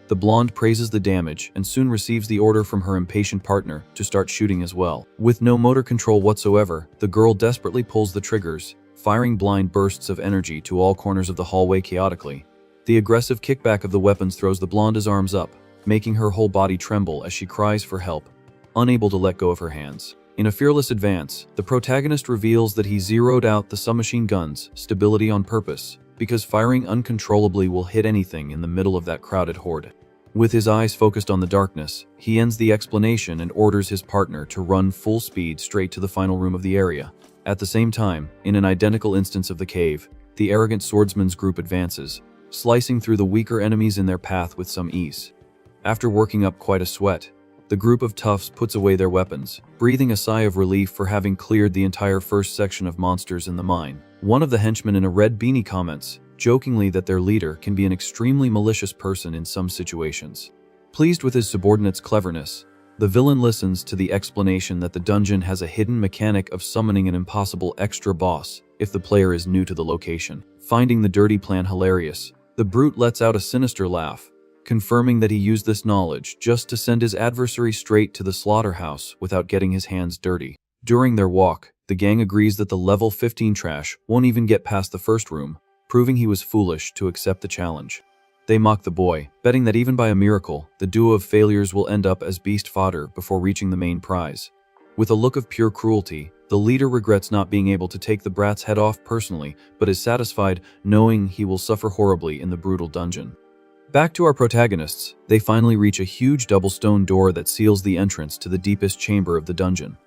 the blonde praises the damage and soon receives the order from her impatient partner to start shooting as well. With no motor control whatsoever, the girl desperately pulls the triggers, firing blind bursts of energy to all corners of the hallway chaotically. The aggressive kickback of the weapons throws the blonde's arms up, making her whole body tremble as she cries for help, unable to let go of her hands. In a fearless advance, the protagonist reveals that he zeroed out the submachine gun's stability on purpose, because firing uncontrollably will hit anything in the middle of that crowded horde. With his eyes focused on the darkness, he ends the explanation and orders his partner to run full speed straight to the final room of the area. At the same time, in an identical instance of the cave, the arrogant swordsman's group advances, slicing through the weaker enemies in their path with some ease. After working up quite a sweat, the group of toughs puts away their weapons, breathing a sigh of relief for having cleared the entire first section of monsters in the mine. One of the henchmen in a red beanie comments, jokingly, that their leader can be an extremely malicious person in some situations. Pleased with his subordinate's cleverness, the villain listens to the explanation that the dungeon has a hidden mechanic of summoning an impossible extra boss if the player is new to the location. Finding the dirty plan hilarious, the brute lets out a sinister laugh, confirming that he used this knowledge just to send his adversary straight to the slaughterhouse without getting his hands dirty. During their walk, the gang agrees that the level 15 trash won't even get past the first room, proving he was foolish to accept the challenge. They mock the boy, betting that even by a miracle, the duo of failures will end up as beast fodder before reaching the main prize. With a look of pure cruelty, the leader regrets not being able to take the brat's head off personally, but is satisfied knowing he will suffer horribly in the brutal dungeon. Back to our protagonists, they finally reach a huge double stone door that seals the entrance to the deepest chamber of the dungeon.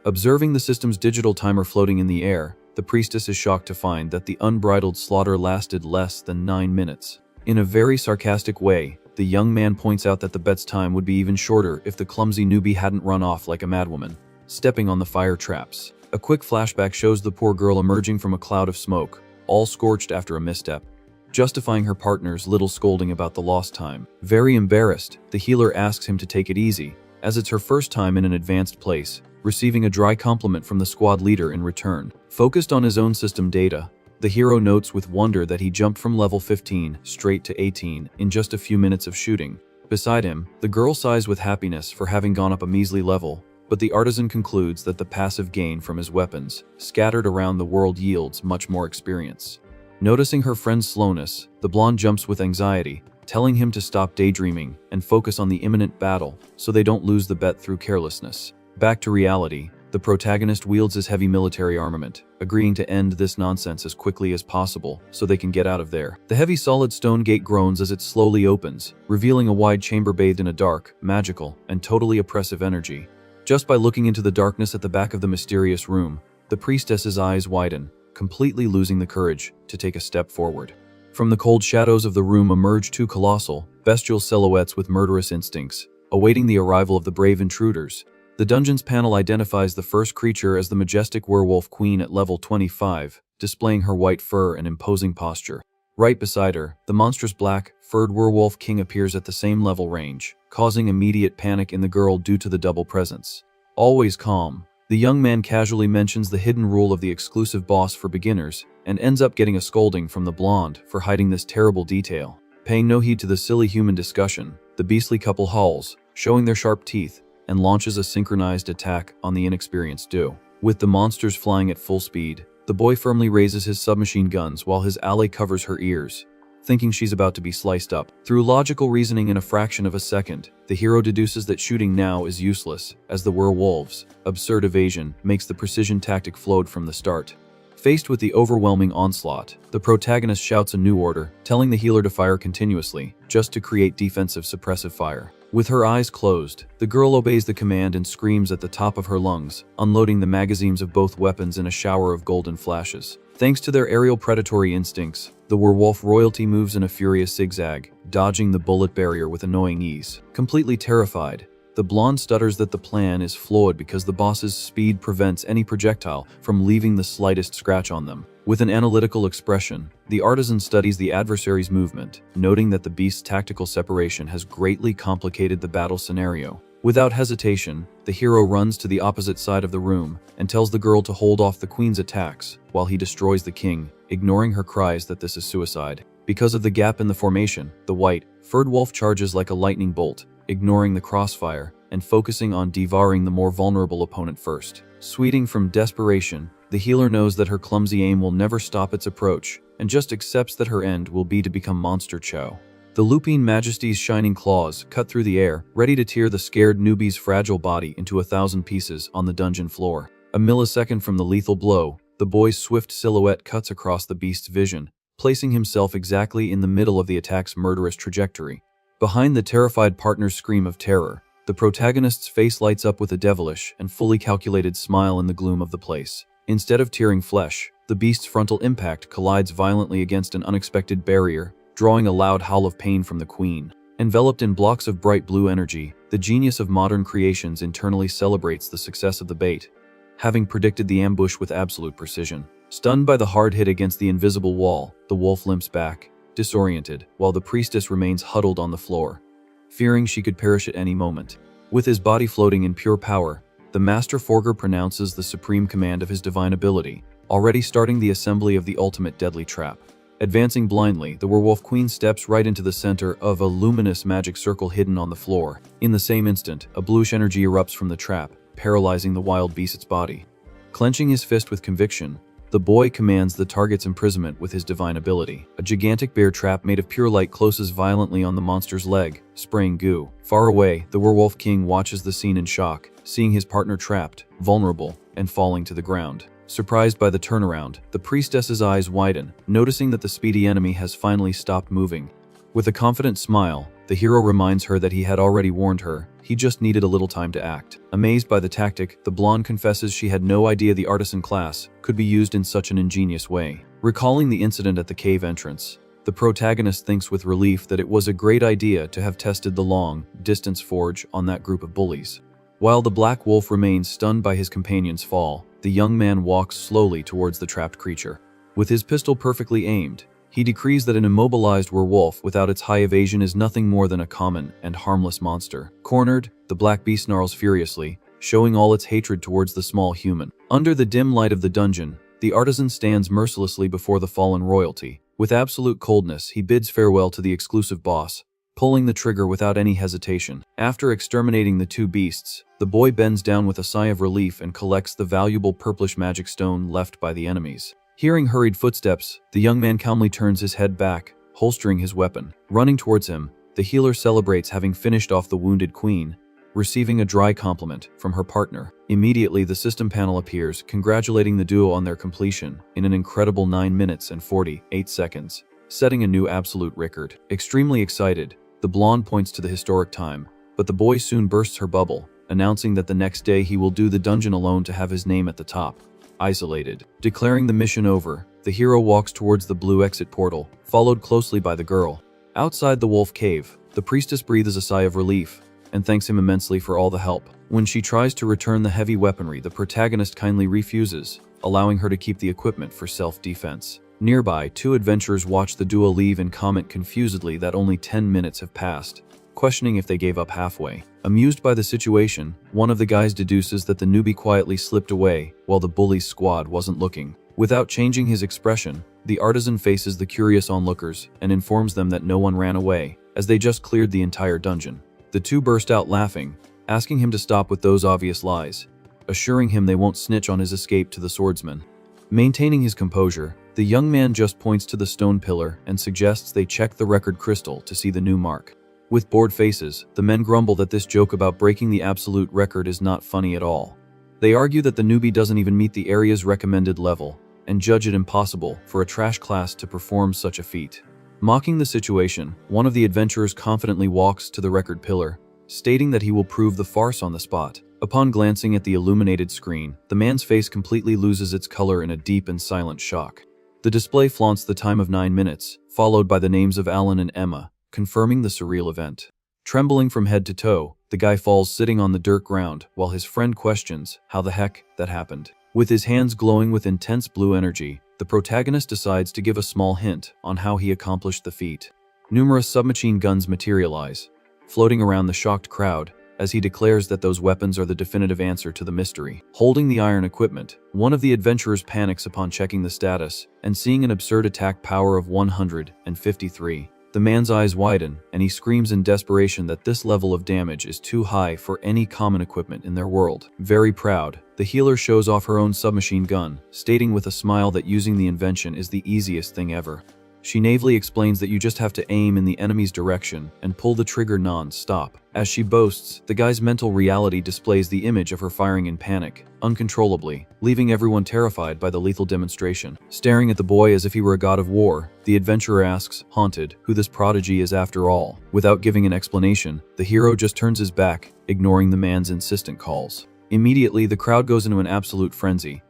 Observing the system's digital timer floating in the air, the priestess is shocked to find that the unbridled slaughter lasted less than 9 minutes. In a very sarcastic way, the young man points out that the bet's time would be even shorter if the clumsy newbie hadn't run off like a madwoman, stepping on the fire traps. A quick flashback shows the poor girl emerging from a cloud of smoke, all scorched after a misstep, justifying her partner's little scolding about the lost time. Very embarrassed, the healer asks him to take it easy, as it's her first time in an advanced place, receiving a dry compliment from the squad leader in return. Focused on his own system data, the hero notes with wonder that he jumped from level 15 straight to 18 in just a few minutes of shooting. Beside him, the girl sighs with happiness for having gone up a measly level, but the artisan concludes that the passive gain from his weapons, scattered around the world, yields much more experience. Noticing her friend's slowness, the blonde jumps with anxiety, telling him to stop daydreaming and focus on the imminent battle so they don't lose the bet through carelessness. Back to reality, the protagonist wields his heavy military armament, agreeing to end this nonsense as quickly as possible so they can get out of there. The heavy solid stone gate groans as it slowly opens, revealing a wide chamber bathed in a dark, magical, and totally oppressive energy. Just by looking into the darkness at the back of the mysterious room, the priestess's eyes widen, completely losing the courage to take a step forward. From the cold shadows of the room emerge two colossal, bestial silhouettes with murderous instincts, awaiting the arrival of the brave intruders. The dungeon's panel identifies the first creature as the majestic werewolf queen at level 25, displaying her white fur and imposing posture. Right beside her, the monstrous black, furred werewolf king appears at the same level range, causing immediate panic in the girl due to the double presence. Always calm, the young man casually mentions the hidden rule of the exclusive boss for beginners, and ends up getting a scolding from the blonde for hiding this terrible detail. Paying no heed to the silly human discussion, the beastly couple howls, showing their sharp teeth, and launches a synchronized attack on the inexperienced duo. With the monsters flying at full speed, the boy firmly raises his submachine guns while his ally covers her ears, thinking she's about to be sliced up. Through logical reasoning in a fraction of a second, the hero deduces that shooting now is useless, as the werewolves' absurd evasion makes the precision tactic flowed from the start. Faced with the overwhelming onslaught, the protagonist shouts a new order, telling the healer to fire continuously, just to create defensive suppressive fire. With her eyes closed, the girl obeys the command and screams at the top of her lungs, unloading the magazines of both weapons in a shower of golden flashes. Thanks to their aerial predatory instincts, the werewolf royalty moves in a furious zigzag, dodging the bullet barrier with annoying ease. Completely terrified, the blonde stutters that the plan is flawed because the boss's speed prevents any projectile from leaving the slightest scratch on them. With an analytical expression, the artisan studies the adversary's movement, noting that the beast's tactical separation has greatly complicated the battle scenario. Without hesitation, the hero runs to the opposite side of the room and tells the girl to hold off the queen's attacks while he destroys the king, ignoring her cries that this is suicide. Because of the gap in the formation, the white, furred wolf charges like a lightning bolt, ignoring the crossfire and focusing on devouring the more vulnerable opponent first. Sweating from desperation, the healer knows that her clumsy aim will never stop its approach and just accepts that her end will be to become monster chow. The Lupine Majesty's shining claws cut through the air, ready to tear the scared newbie's fragile body into 1,000 pieces on the dungeon floor. A millisecond from the lethal blow, the boy's swift silhouette cuts across the beast's vision, placing himself exactly in the middle of the attack's murderous trajectory. Behind the terrified partner's scream of terror, the protagonist's face lights up with a devilish and fully calculated smile in the gloom of the place. Instead of tearing flesh, the beast's frontal impact collides violently against an unexpected barrier, drawing a loud howl of pain from the queen. Enveloped in blocks of bright blue energy, the genius of modern creations internally celebrates the success of the bait, having predicted the ambush with absolute precision. Stunned by the hard hit against the invisible wall, the wolf limps back, disoriented, while the priestess remains huddled on the floor, fearing she could perish at any moment. With his body floating in pure power, the Master Forger pronounces the supreme command of his divine ability, already starting the assembly of the ultimate deadly trap. Advancing blindly, the werewolf queen steps right into the center of a luminous magic circle hidden on the floor. In the same instant, a bluish energy erupts from the trap, paralyzing the wild beast's body. Clenching his fist with conviction, the boy commands the target's imprisonment with his divine ability. A gigantic bear trap made of pure light closes violently on the monster's leg, spraying goo. Far away, the werewolf king watches the scene in shock, seeing his partner trapped, vulnerable, and falling to the ground. Surprised by the turnaround, the priestess's eyes widen, noticing that the speedy enemy has finally stopped moving. With a confident smile, the hero reminds her that he had already warned her, he just needed a little time to act. Amazed by the tactic, the blonde confesses she had no idea the artisan class could be used in such an ingenious way. Recalling the incident at the cave entrance, the protagonist thinks with relief that it was a great idea to have tested the long-distance forge on that group of bullies. While the black wolf remains stunned by his companion's fall, the young man walks slowly towards the trapped creature. With his pistol perfectly aimed, he decrees that an immobilized werewolf without its high evasion is nothing more than a common and harmless monster. Cornered, the black beast snarls furiously, showing all its hatred towards the small human. Under the dim light of the dungeon, the artisan stands mercilessly before the fallen royalty. With absolute coldness, he bids farewell to the exclusive boss, pulling the trigger without any hesitation. After exterminating the two beasts, the boy bends down with a sigh of relief and collects the valuable purplish magic stone left by the enemies. Hearing hurried footsteps, the young man calmly turns his head back, holstering his weapon. Running towards him, the healer celebrates having finished off the wounded queen, receiving a dry compliment from her partner. Immediately, the system panel appears, congratulating the duo on their completion in an incredible 9 minutes and 48 seconds, setting a new absolute record. Extremely excited, the blonde points to the historic time, but the boy soon bursts her bubble, announcing that the next day he will do the dungeon alone to have his name at the top. Isolated. Declaring the mission over, the hero walks towards the blue exit portal, followed closely by the girl. Outside the wolf cave, the priestess breathes a sigh of relief and thanks him immensely for all the help. When she tries to return the heavy weaponry, the protagonist kindly refuses, allowing her to keep the equipment for self-defense. Nearby, two adventurers watch the duo leave and comment confusedly that only 10 minutes have passed, questioning if they gave up halfway. Amused by the situation, one of the guys deduces that the newbie quietly slipped away while the bully's squad wasn't looking. Without changing his expression, the artisan faces the curious onlookers and informs them that no one ran away, as they just cleared the entire dungeon. The two burst out laughing, asking him to stop with those obvious lies, assuring him they won't snitch on his escape to the swordsman. Maintaining his composure, the young man just points to the stone pillar and suggests they check the record crystal to see the new mark. With bored faces, the men grumble that this joke about breaking the absolute record is not funny at all. They argue that the newbie doesn't even meet the area's recommended level, and judge it impossible for a trash class to perform such a feat. Mocking the situation, one of the adventurers confidently walks to the record pillar, stating that he will prove the farce on the spot. Upon glancing at the illuminated screen, the man's face completely loses its color in a deep and silent shock. The display flaunts the time of 9 minutes, followed by the names of Alan and Emma, confirming the surreal event. Trembling from head to toe, the guy falls sitting on the dirt ground while his friend questions how the heck that happened. With his hands glowing with intense blue energy, the protagonist decides to give a small hint on how he accomplished the feat. Numerous submachine guns materialize, floating around the shocked crowd, as he declares that those weapons are the definitive answer to the mystery. Holding the iron equipment, one of the adventurers panics upon checking the status and seeing an absurd attack power of 153. The man's eyes widen, and he screams in desperation that this level of damage is too high for any common equipment in their world. Very proud, the healer shows off her own submachine gun, stating with a smile that using the invention is the easiest thing ever. She naively explains that you just have to aim in the enemy's direction and pull the trigger non-stop. As she boasts, the guy's mental reality displays the image of her firing in panic, uncontrollably, leaving everyone terrified by the lethal demonstration. Staring at the boy as if he were a god of war, the adventurer asks, haunted, who this prodigy is after all. Without giving an explanation, the hero just turns his back, ignoring the man's insistent calls. Immediately, the crowd goes into an absolute frenzy,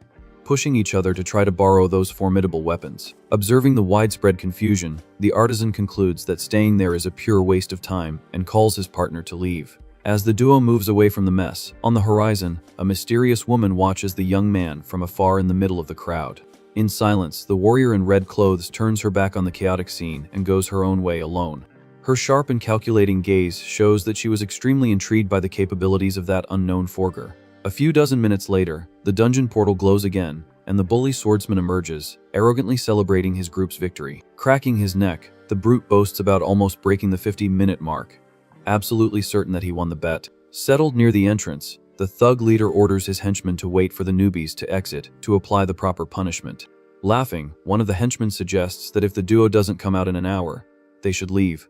pushing each other to try to borrow those formidable weapons. Observing the widespread confusion, the artisan concludes that staying there is a pure waste of time and calls his partner to leave. As the duo moves away from the mess, on the horizon, a mysterious woman watches the young man from afar in the middle of the crowd. In silence, the warrior in red clothes turns her back on the chaotic scene and goes her own way alone. Her sharp and calculating gaze shows that she was extremely intrigued by the capabilities of that unknown forger. A few dozen minutes later, the dungeon portal glows again, and the bully swordsman emerges, arrogantly celebrating his group's victory. Cracking his neck, the brute boasts about almost breaking the 50-minute mark, absolutely certain that he won the bet. Settled near the entrance, the thug leader orders his henchmen to wait for the newbies to exit to apply the proper punishment. Laughing, one of the henchmen suggests that if the duo doesn't come out in an hour, they should leave,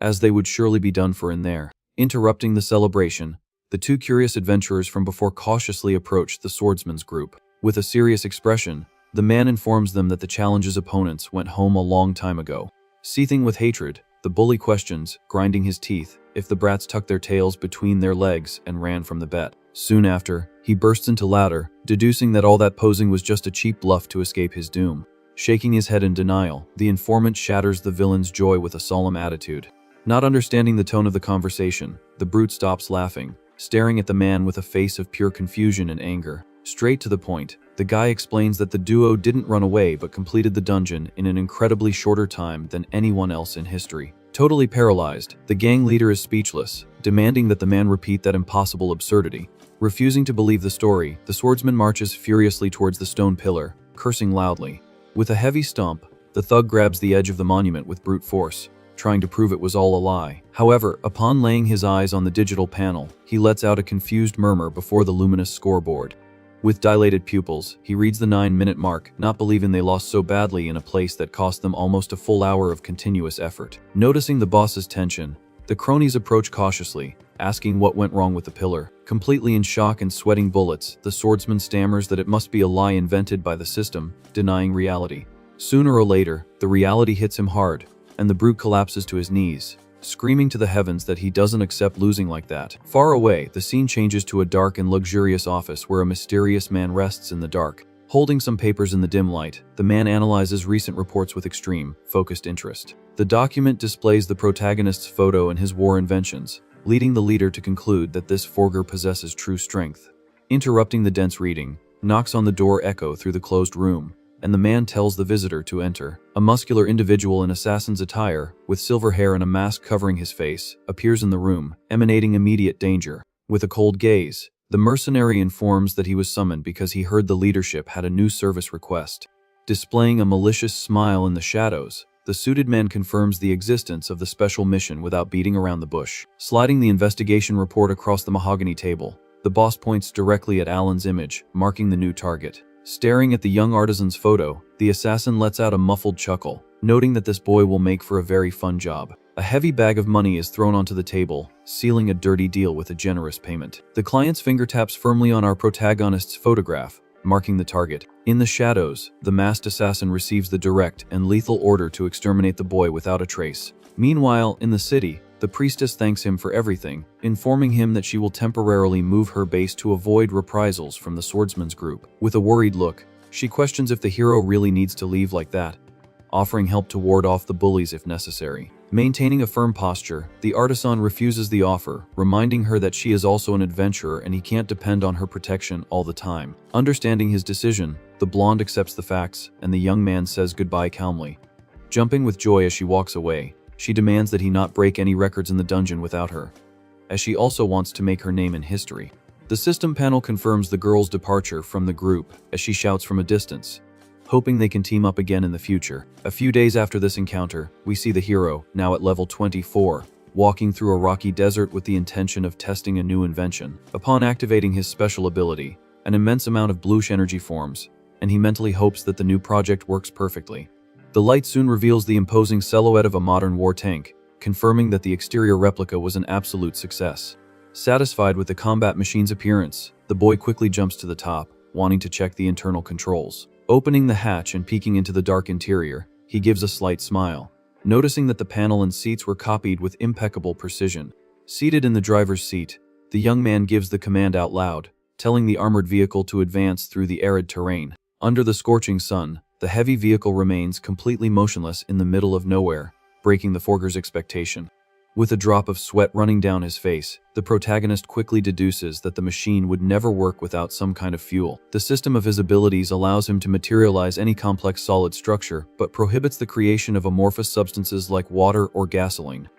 as they would surely be done for in there. Interrupting the celebration, the two curious adventurers from before cautiously approach the swordsman's group. With a serious expression, the man informs them that the challenge's opponents went home a long time ago. Seething with hatred, the bully questions, grinding his teeth, if the brats tucked their tails between their legs and ran from the bet. Soon after, he bursts into laughter, deducing that all that posing was just a cheap bluff to escape his doom. Shaking his head in denial, the informant shatters the villain's joy with a solemn attitude. Not understanding the tone of the conversation, the brute stops laughing, staring at the man with a face of pure confusion and anger. Straight to the point, The guy explains that the duo didn't run away but completed the dungeon in an incredibly shorter time than anyone else in history. Totally paralyzed, the gang leader is speechless, demanding that the man repeat that impossible absurdity. Refusing to believe the story, the swordsman marches furiously towards the stone pillar, cursing loudly. With a heavy stomp, the thug grabs the edge of the monument with brute force, trying to prove it was all a lie. However, upon laying his eyes on the digital panel, he lets out a confused murmur before the luminous scoreboard. With dilated pupils, he reads the 9-minute mark, not believing they lost so badly in a place that cost them almost a full hour of continuous effort. Noticing the boss's tension, the cronies approach cautiously, asking what went wrong with the pillar. Completely in shock and sweating bullets, the swordsman stammers that it must be a lie invented by the system, denying reality. Sooner or later, the reality hits him hard, and the brute collapses to his knees, screaming to the heavens that he doesn't accept losing like that. Far away, the scene changes to a dark and luxurious office where a mysterious man rests in the dark. Holding some papers in the dim light, the man analyzes recent reports with extreme, focused interest. The document displays the protagonist's photo and his war inventions, leading the leader to conclude that this forger possesses true strength. Interrupting the dense reading, knocks on the door echo through the closed room, and the man tells the visitor to enter. A muscular individual in assassin's attire, with silver hair and a mask covering his face, appears in the room, emanating immediate danger. With a cold gaze, the mercenary informs that he was summoned because he heard the leadership had a new service request. Displaying a malicious smile in the shadows, the suited man confirms the existence of the special mission without beating around the bush. Sliding the investigation report across the mahogany table, the boss points directly at Alan's image, marking the new target. Staring at the young artisan's photo, the assassin lets out a muffled chuckle, noting that this boy will make for a very fun job. A heavy bag of money is thrown onto the table, sealing a dirty deal with a generous payment. The client's finger taps firmly on our protagonist's photograph, marking the target. In the shadows, the masked assassin receives the direct and lethal order to exterminate the boy without a trace. Meanwhile, in the city, the priestess thanks him for everything, informing him that she will temporarily move her base to avoid reprisals from the swordsman's group. With a worried look, she questions if the hero really needs to leave like that, offering help to ward off the bullies if necessary. Maintaining a firm posture, the artisan refuses the offer, reminding her that she is also an adventurer and he can't depend on her protection all the time. Understanding his decision, the blonde accepts the facts, and the young man says goodbye calmly. Jumping with joy as she walks away, she demands that he not break any records in the dungeon without her, as she also wants to make her name in history. The system panel confirms the girl's departure from the group as she shouts from a distance, hoping they can team up again in the future. A few days after this encounter, we see the hero, now at level 24, walking through a rocky desert with the intention of testing a new invention. Upon activating his special ability, an immense amount of bluish energy forms, and he mentally hopes that the new project works perfectly. The light soon reveals the imposing silhouette of a modern war tank, confirming that the exterior replica was an absolute success. Satisfied with the combat machine's appearance, the boy quickly jumps to the top, wanting to check the internal controls. Opening the hatch and peeking into the dark interior, he gives a slight smile, noticing that the panel and seats were copied with impeccable precision. Seated in the driver's seat, the young man gives the command out loud, telling the armored vehicle to advance through the arid terrain. Under the scorching sun, the heavy vehicle remains completely motionless in the middle of nowhere, breaking the forger's expectation. With a drop of sweat running down his face, the protagonist quickly deduces that the machine would never work without some kind of fuel. The system of his abilities allows him to materialize any complex solid structure, but prohibits the creation of amorphous substances like water or gasoline.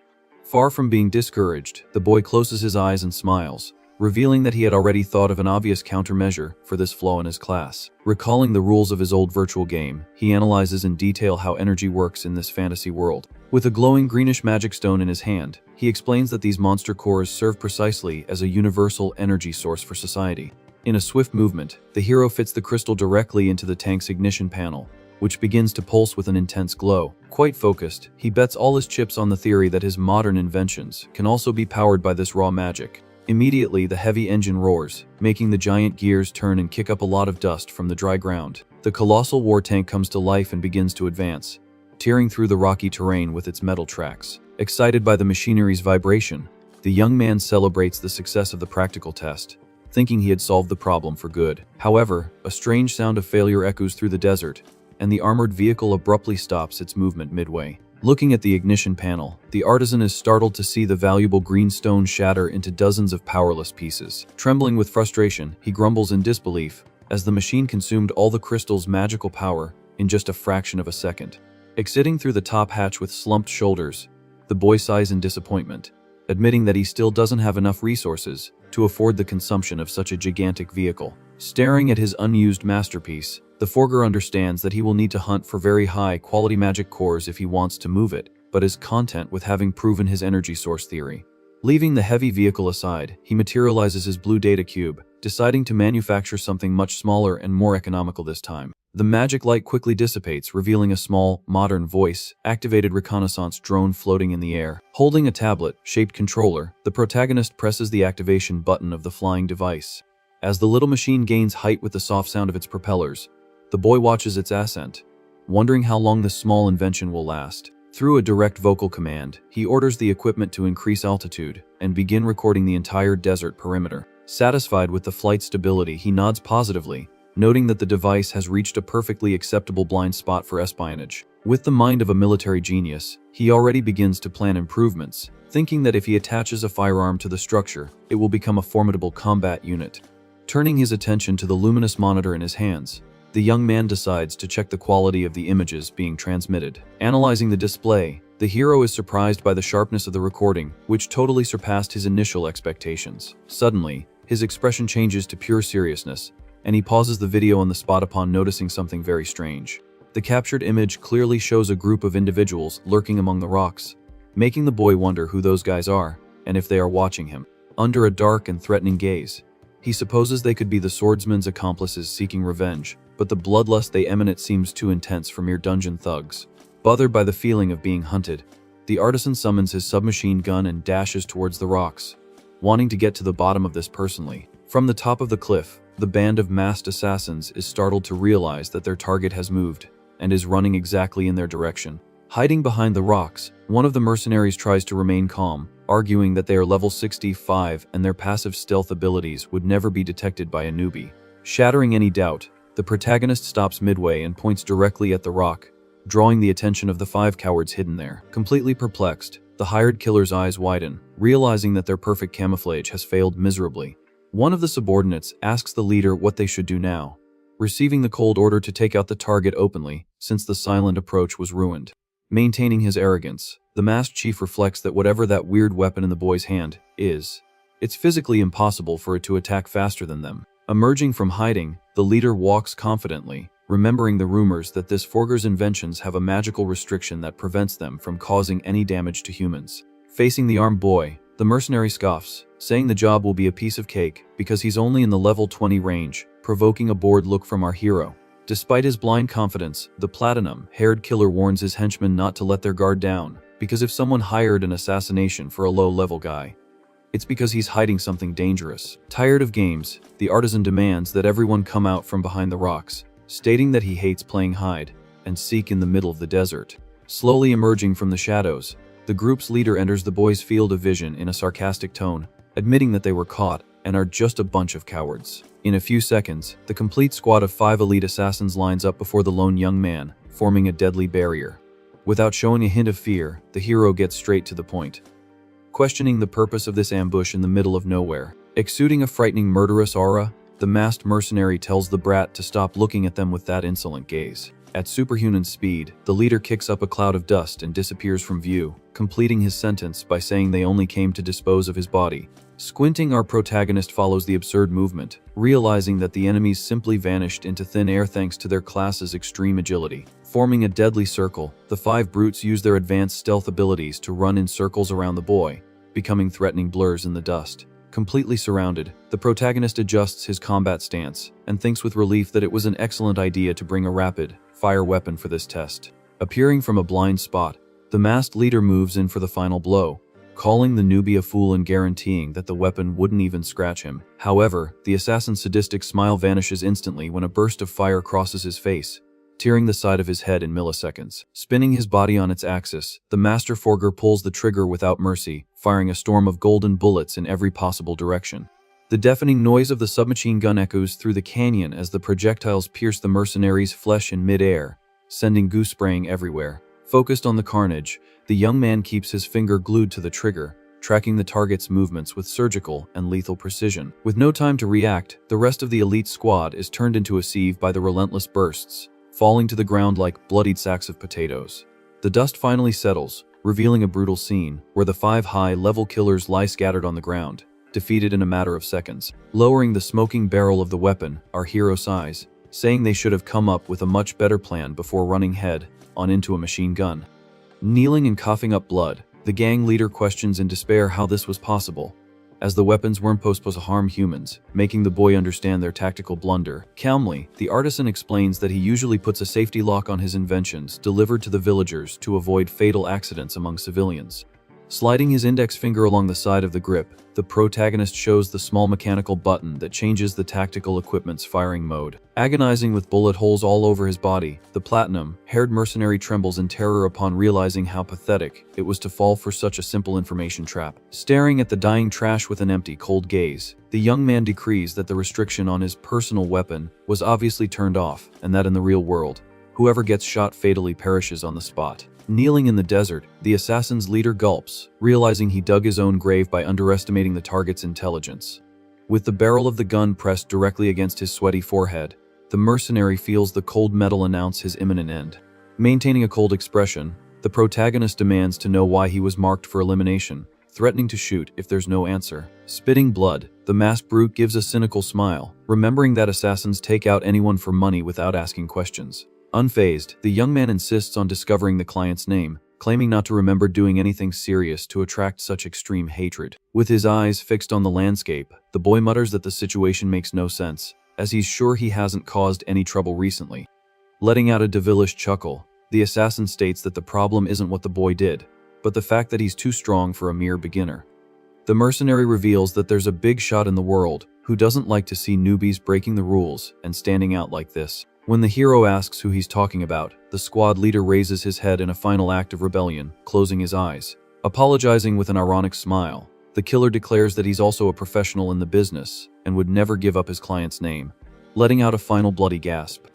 Far from being discouraged, the boy closes his eyes and smiles, revealing that he had already thought of an obvious countermeasure for this flaw in his class. Recalling the rules of his old virtual game, he analyzes in detail how energy works in this fantasy world. With a glowing greenish magic stone in his hand, he explains that these monster cores serve precisely as a universal energy source for society. In a swift movement, the hero fits the crystal directly into the tank's ignition panel, which begins to pulse with an intense glow. Quite focused, he bets all his chips on the theory that his modern inventions can also be powered by this raw magic. Immediately, the heavy engine roars, making the giant gears turn and kick up a lot of dust from the dry ground. The colossal war tank comes to life and begins to advance, tearing through the rocky terrain with its metal tracks. Excited by the machinery's vibration, the young man celebrates the success of the practical test, thinking he had solved the problem for good. However, a strange sound of failure echoes through the desert, and the armored vehicle abruptly stops its movement midway. Looking at the ignition panel, the artisan is startled to see the valuable green stone shatter into dozens of powerless pieces. Trembling with frustration, he grumbles in disbelief, as the machine consumed all the crystal's magical power in just a fraction of a second. Exiting through the top hatch with slumped shoulders, the boy sighs in disappointment, admitting that he still doesn't have enough resources to afford the consumption of such a gigantic vehicle. Staring at his unused masterpiece, the Forger understands that he will need to hunt for very high-quality magic cores if he wants to move it, but is content with having proven his energy source theory. Leaving the heavy vehicle aside, he materializes his blue data cube, deciding to manufacture something much smaller and more economical this time. The magic light quickly dissipates, revealing a small, modern voice-activated reconnaissance drone floating in the air. Holding a tablet-shaped controller, the protagonist presses the activation button of the flying device. As the little machine gains height with the soft sound of its propellers, the boy watches its ascent, wondering how long this small invention will last. Through a direct vocal command, he orders the equipment to increase altitude and begin recording the entire desert perimeter. Satisfied with the flight stability, he nods positively, noting that the device has reached a perfectly acceptable blind spot for espionage. With the mind of a military genius, he already begins to plan improvements, thinking that if he attaches a firearm to the structure, it will become a formidable combat unit. Turning his attention to the luminous monitor in his hands, the young man decides to check the quality of the images being transmitted. Analyzing the display, the hero is surprised by the sharpness of the recording, which totally surpassed his initial expectations. Suddenly, his expression changes to pure seriousness, and he pauses the video on the spot upon noticing something very strange. The captured image clearly shows a group of individuals lurking among the rocks, making the boy wonder who those guys are, and if they are watching him. Under a dark and threatening gaze, he supposes they could be the swordsman's accomplices seeking revenge, but the bloodlust they emanate seems too intense for mere dungeon thugs. Bothered by the feeling of being hunted, the artisan summons his submachine gun and dashes towards the rocks, wanting to get to the bottom of this personally. From the top of the cliff, the band of masked assassins is startled to realize that their target has moved and is running exactly in their direction. Hiding behind the rocks, one of the mercenaries tries to remain calm, arguing that they are level 65 and their passive stealth abilities would never be detected by a newbie. Shattering any doubt, the protagonist stops midway and points directly at the rock, drawing the attention of the 5 cowards hidden there. Completely perplexed, the hired killer's eyes widen, realizing that their perfect camouflage has failed miserably. One of the subordinates asks the leader what they should do now, receiving the cold order to take out the target openly, since the silent approach was ruined. Maintaining his arrogance, the masked chief reflects that whatever that weird weapon in the boy's hand is, it's physically impossible for it to attack faster than them. Emerging from hiding, the leader walks confidently, remembering the rumors that this Forger's inventions have a magical restriction that prevents them from causing any damage to humans. Facing the armed boy, the mercenary scoffs, saying the job will be a piece of cake because he's only in the level 20 range, provoking a bored look from our hero. Despite his blind confidence, the platinum-haired killer warns his henchmen not to let their guard down, because if someone hired an assassination for a low-level guy, it's because he's hiding something dangerous. Tired of games, the artisan demands that everyone come out from behind the rocks, stating that he hates playing hide and seek in the middle of the desert. Slowly emerging from the shadows, the group's leader enters the boy's field of vision in a sarcastic tone, admitting that they were caught and are just a bunch of cowards. In a few seconds, the complete squad of 5 elite assassins lines up before the lone young man, forming a deadly barrier. Without showing a hint of fear, the hero gets straight to the point, questioning the purpose of this ambush in the middle of nowhere. Exuding a frightening murderous aura, the masked mercenary tells the brat to stop looking at them with that insolent gaze. At superhuman speed, the leader kicks up a cloud of dust and disappears from view, completing his sentence by saying they only came to dispose of his body. Squinting, our protagonist follows the absurd movement, realizing that the enemies simply vanished into thin air thanks to their class's extreme agility. Forming a deadly circle, the 5 brutes use their advanced stealth abilities to run in circles around the boy, becoming threatening blurs in the dust. Completely surrounded, the protagonist adjusts his combat stance and thinks with relief that it was an excellent idea to bring a rapid-fire weapon for this test. Appearing from a blind spot, the masked leader moves in for the final blow, calling the newbie a fool and guaranteeing that the weapon wouldn't even scratch him. However, the assassin's sadistic smile vanishes instantly when a burst of fire crosses his face, tearing the side of his head in milliseconds. Spinning his body on its axis, the master forger pulls the trigger without mercy, firing a storm of golden bullets in every possible direction. The deafening noise of the submachine gun echoes through the canyon as the projectiles pierce the mercenary's flesh in mid-air, sending goo spraying everywhere. Focused on the carnage, the young man keeps his finger glued to the trigger, tracking the target's movements with surgical and lethal precision. With no time to react, the rest of the elite squad is turned into a sieve by the relentless bursts, falling to the ground like bloodied sacks of potatoes. The dust finally settles, revealing a brutal scene where the 5 high-level killers lie scattered on the ground, defeated in a matter of seconds. Lowering the smoking barrel of the weapon, our hero sighs, saying they should have come up with a much better plan before running head on into a machine gun. Kneeling and coughing up blood, the gang leader questions in despair how this was possible, as the weapons weren't supposed to harm humans, making the boy understand their tactical blunder. Calmly, the artisan explains that he usually puts a safety lock on his inventions delivered to the villagers to avoid fatal accidents among civilians. Sliding his index finger along the side of the grip, the protagonist shows the small mechanical button that changes the tactical equipment's firing mode. Agonizing with bullet holes all over his body, the platinum-haired mercenary trembles in terror upon realizing how pathetic it was to fall for such a simple information trap. Staring at the dying trash with an empty, cold gaze, the young man decrees that the restriction on his personal weapon was obviously turned off, and that in the real world, whoever gets shot fatally perishes on the spot. Kneeling in the desert, the assassin's leader gulps, realizing he dug his own grave by underestimating the target's intelligence. With the barrel of the gun pressed directly against his sweaty forehead, the mercenary feels the cold metal announce his imminent end. Maintaining a cold expression, the protagonist demands to know why he was marked for elimination, threatening to shoot if there's no answer. Spitting blood, the masked brute gives a cynical smile, remembering that assassins take out anyone for money without asking questions. Unfazed, the young man insists on discovering the client's name, claiming not to remember doing anything serious to attract such extreme hatred. With his eyes fixed on the landscape, the boy mutters that the situation makes no sense, as he's sure he hasn't caused any trouble recently. Letting out a devilish chuckle, the assassin states that the problem isn't what the boy did, but the fact that he's too strong for a mere beginner. The mercenary reveals that there's a big shot in the world who doesn't like to see newbies breaking the rules and standing out like this. When the hero asks who he's talking about, the squad leader raises his head in a final act of rebellion, closing his eyes. Apologizing with an ironic smile, the killer declares that he's also a professional in the business and would never give up his client's name, letting out a final bloody gasp.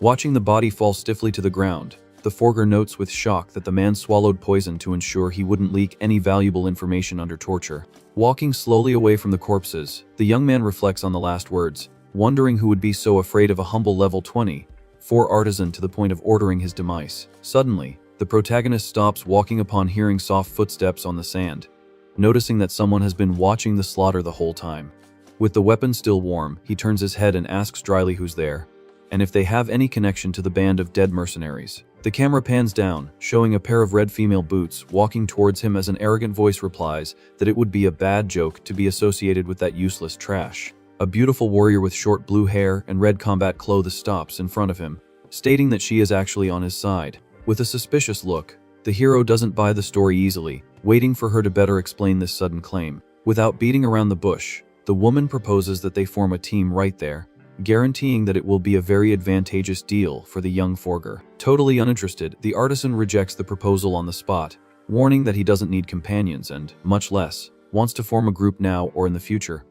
Watching the body fall stiffly to the ground, the forger notes with shock that the man swallowed poison to ensure he wouldn't leak any valuable information under torture. Walking slowly away from the corpses, the young man reflects on the last words, wondering who would be so afraid of a humble level 24 artisan to the point of ordering his demise. Suddenly, the protagonist stops walking upon hearing soft footsteps on the sand, noticing that someone has been watching the slaughter the whole time. With the weapon still warm, he turns his head and asks dryly who's there, and if they have any connection to the band of dead mercenaries. The camera pans down, showing a pair of red female boots walking towards him as an arrogant voice replies that it would be a bad joke to be associated with that useless trash. A beautiful warrior with short blue hair and red combat clothes stops in front of him, stating that she is actually on his side. With a suspicious look, the hero doesn't buy the story easily, waiting for her to better explain this sudden claim. Without beating around the bush, the woman proposes that they form a team right there, guaranteeing that it will be a very advantageous deal for the young forger. Totally uninterested, the artisan rejects the proposal on the spot, warning that he doesn't need companions and, much less, wants to form a group now or in the future.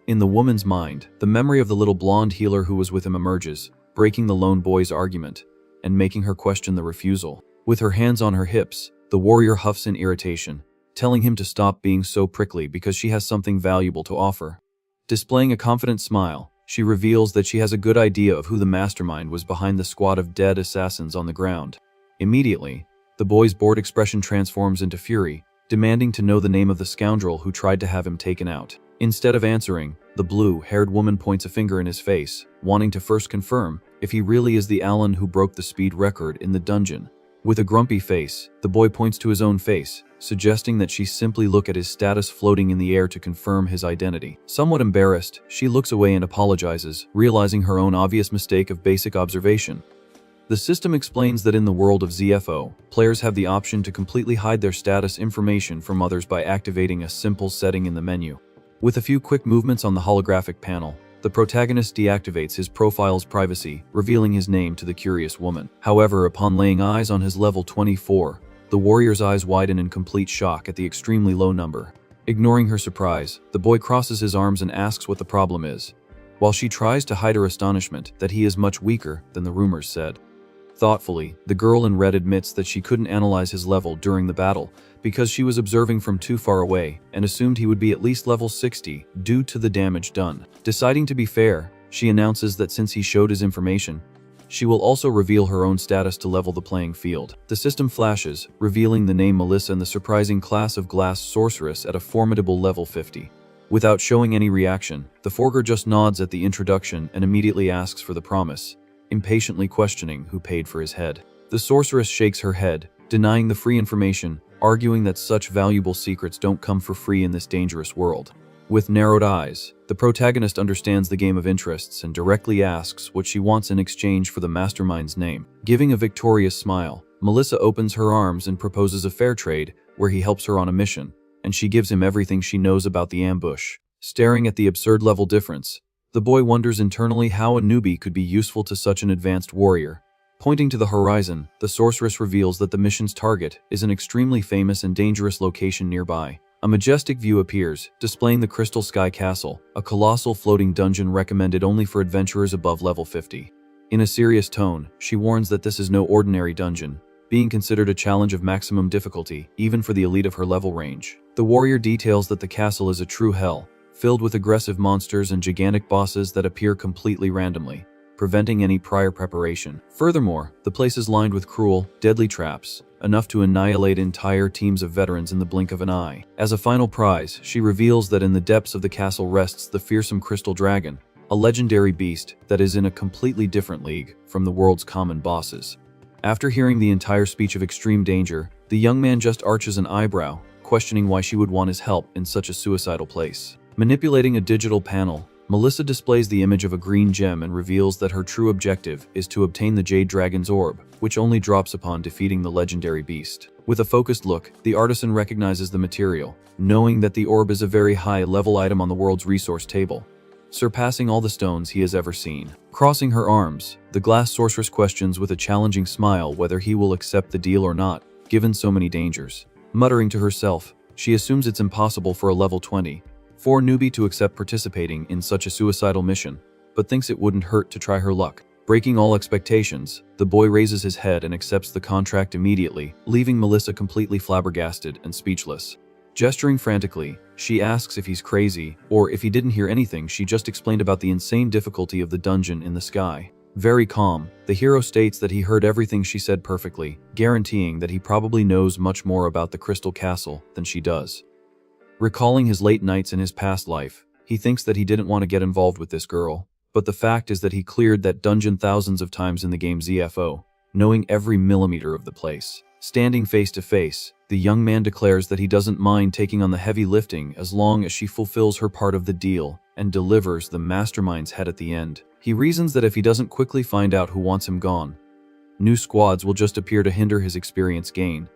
In the woman's mind, the memory of the little blonde healer who was with him emerges, breaking the lone boy's argument and making her question the refusal. With her hands on her hips, the warrior huffs in irritation, telling him to stop being so prickly because she has something valuable to offer. Displaying a confident smile, she reveals that she has a good idea of who the mastermind was behind the squad of dead assassins on the ground. Immediately, the boy's bored expression transforms into fury, demanding to know the name of the scoundrel who tried to have him taken out. Instead of answering, the blue-haired woman points a finger in his face, wanting to first confirm if he really is the Alan who broke the speed record in the dungeon. With a grumpy face, the boy points to his own face, suggesting that she simply look at his status floating in the air to confirm his identity. Somewhat embarrassed, she looks away and apologizes, realizing her own obvious mistake of basic observation. The system explains that in the world of ZFO, players have the option to completely hide their status information from others by activating a simple setting in the menu. With a few quick movements on the holographic panel, the protagonist deactivates his profile's privacy, revealing his name to the curious woman. However, upon laying eyes on his level 24, the warrior's eyes widen in complete shock at the extremely low number. Ignoring her surprise, the boy crosses his arms and asks what the problem is, while she tries to hide her astonishment that he is much weaker than the rumors said. Thoughtfully, the girl in red admits that she couldn't analyze his level during the battle because she was observing from too far away and assumed he would be at least level 60 due to the damage done. Deciding to be fair, she announces that since he showed his information, she will also reveal her own status to level the playing field. The system flashes, revealing the name Melissa and the surprising class of glass sorceress at a formidable level 50. Without showing any reaction, the forger just nods at the introduction and immediately asks for the promise, impatiently questioning who paid for his head. The sorceress shakes her head, denying the free information, arguing that such valuable secrets don't come for free in this dangerous world. With narrowed eyes, the protagonist understands the game of interests and directly asks what she wants in exchange for the mastermind's name. Giving a victorious smile, Melissa opens her arms and proposes a fair trade where he helps her on a mission, and she gives him everything she knows about the ambush. Staring at the absurd level difference, the boy wonders internally how a newbie could be useful to such an advanced warrior. Pointing to the horizon, the sorceress reveals that the mission's target is an extremely famous and dangerous location nearby. A majestic view appears, displaying the Crystal Sky Castle, a colossal floating dungeon recommended only for adventurers above level 50. In a serious tone, she warns that this is no ordinary dungeon, being considered a challenge of maximum difficulty, even for the elite of her level range. The warrior details that the castle is a true hell, filled with aggressive monsters and gigantic bosses that appear completely randomly, preventing any prior preparation. Furthermore, the place is lined with cruel, deadly traps, enough to annihilate entire teams of veterans in the blink of an eye. As a final prize, she reveals that in the depths of the castle rests the fearsome Crystal Dragon, a legendary beast that is in a completely different league from the world's common bosses. After hearing the entire speech of extreme danger, the young man just arches an eyebrow, questioning why she would want his help in such a suicidal place. Manipulating a digital panel, Melissa displays the image of a green gem and reveals that her true objective is to obtain the Jade Dragon's orb, which only drops upon defeating the legendary beast. With a focused look, the artisan recognizes the material, knowing that the orb is a very high-level item on the world's resource table, surpassing all the stones he has ever seen. Crossing her arms, the glass sorceress questions with a challenging smile whether he will accept the deal or not, given so many dangers. Muttering to herself, she assumes it's impossible for a level 24 newbie to accept participating in such a suicidal mission, but thinks it wouldn't hurt to try her luck. Breaking all expectations, the boy raises his head and accepts the contract immediately, leaving Melissa completely flabbergasted and speechless. Gesturing frantically, she asks if he's crazy, or if he didn't hear anything she just explained about the insane difficulty of the dungeon in the sky. Very calm, the hero states that he heard everything she said perfectly, guaranteeing that he probably knows much more about the Crystal Castle than she does. Recalling his late nights in his past life, he thinks that he didn't want to get involved with this girl, but the fact is that he cleared that dungeon thousands of times in the game ZFO, knowing every millimeter of the place. Standing face to face, the young man declares that he doesn't mind taking on the heavy lifting as long as she fulfills her part of the deal and delivers the mastermind's head at the end. He reasons that if he doesn't quickly find out who wants him gone, new squads will just appear to hinder his experience gain,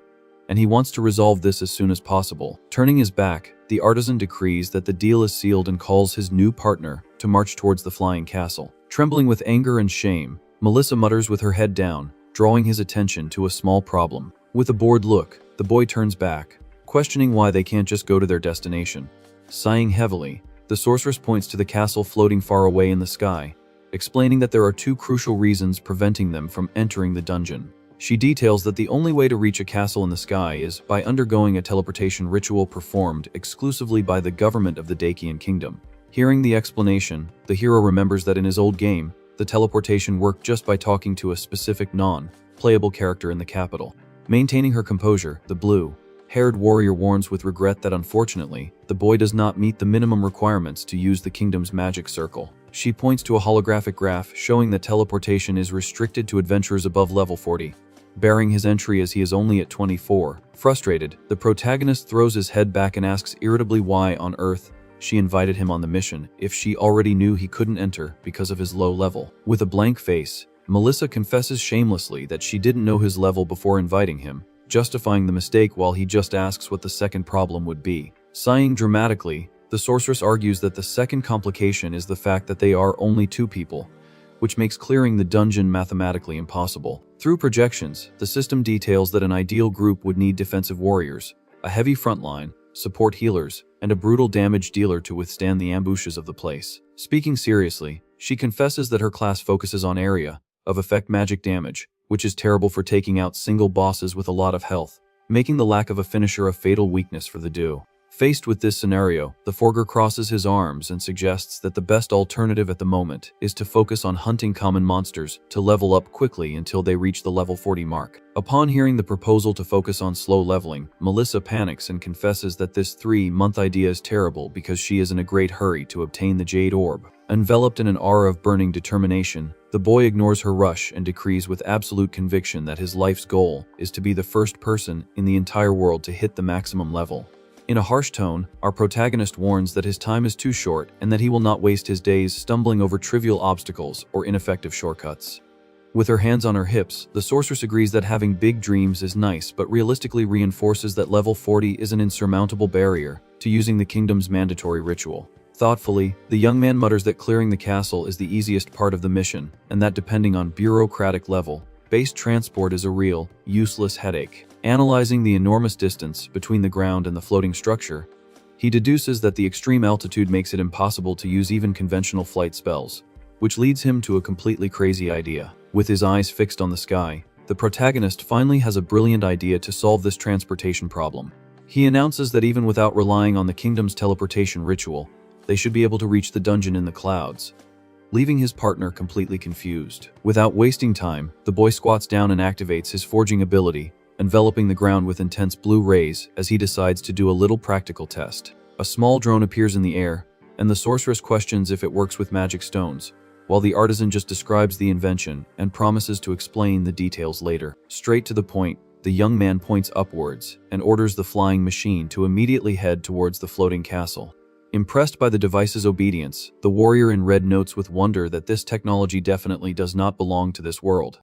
and he wants to resolve this as soon as possible. Turning his back, the artisan decrees that the deal is sealed and calls his new partner to march towards the flying castle. Trembling with anger and shame, Melissa mutters with her head down, drawing his attention to a small problem. With a bored look, the boy turns back, questioning why they can't just go to their destination. Sighing heavily, the sorceress points to the castle floating far away in the sky, explaining that there are two crucial reasons preventing them from entering the dungeon. She details that the only way to reach a castle in the sky is by undergoing a teleportation ritual performed exclusively by the government of the Dakian Kingdom. Hearing the explanation, the hero remembers that in his old game, the teleportation worked just by talking to a specific non-playable character in the capital. Maintaining her composure, the blue-haired warrior warns with regret that unfortunately, the boy does not meet the minimum requirements to use the kingdom's magic circle. She points to a holographic graph showing that teleportation is restricted to adventurers above level 40. Bearing his entry as he is only at 24. Frustrated, the protagonist throws his head back and asks irritably why on earth she invited him on the mission if she already knew he couldn't enter because of his low level. With a blank face, Melissa confesses shamelessly that she didn't know his level before inviting him, justifying the mistake while he just asks what the second problem would be. Sighing dramatically, the sorceress argues that the second complication is the fact that they are only two people, which makes clearing the dungeon mathematically impossible. Through projections, the system details that an ideal group would need defensive warriors, a heavy front line, support healers, and a brutal damage dealer to withstand the ambushes of the place. Speaking seriously, she confesses that her class focuses on area of effect magic damage, which is terrible for taking out single bosses with a lot of health, making the lack of a finisher a fatal weakness for the duo. Faced with this scenario, the Forger crosses his arms and suggests that the best alternative at the moment is to focus on hunting common monsters to level up quickly until they reach the level 40 mark. Upon hearing the proposal to focus on slow leveling, Melissa panics and confesses that this 3-month idea is terrible because she is in a great hurry to obtain the Jade Orb. Enveloped in an aura of burning determination, the boy ignores her rush and decrees with absolute conviction that his life's goal is to be the first person in the entire world to hit the maximum level. In a harsh tone, our protagonist warns that his time is too short and that he will not waste his days stumbling over trivial obstacles or ineffective shortcuts. With her hands on her hips, the sorceress agrees that having big dreams is nice, but realistically reinforces that level 40 is an insurmountable barrier to using the kingdom's mandatory ritual. Thoughtfully, the young man mutters that clearing the castle is the easiest part of the mission, and that depending on bureaucratic level, base transport is a real, useless headache. Analyzing the enormous distance between the ground and the floating structure, he deduces that the extreme altitude makes it impossible to use even conventional flight spells, which leads him to a completely crazy idea. With his eyes fixed on the sky, the protagonist finally has a brilliant idea to solve this transportation problem. He announces that even without relying on the kingdom's teleportation ritual, they should be able to reach the dungeon in the clouds, leaving his partner completely confused. Without wasting time, the boy squats down and activates his forging ability, enveloping the ground with intense blue rays as he decides to do a little practical test. A small drone appears in the air, and the sorceress questions if it works with magic stones, while the artisan just describes the invention and promises to explain the details later. Straight to the point, the young man points upwards and orders the flying machine to immediately head towards the floating castle. Impressed by the device's obedience, the warrior in red notes with wonder that this technology definitely does not belong to this world.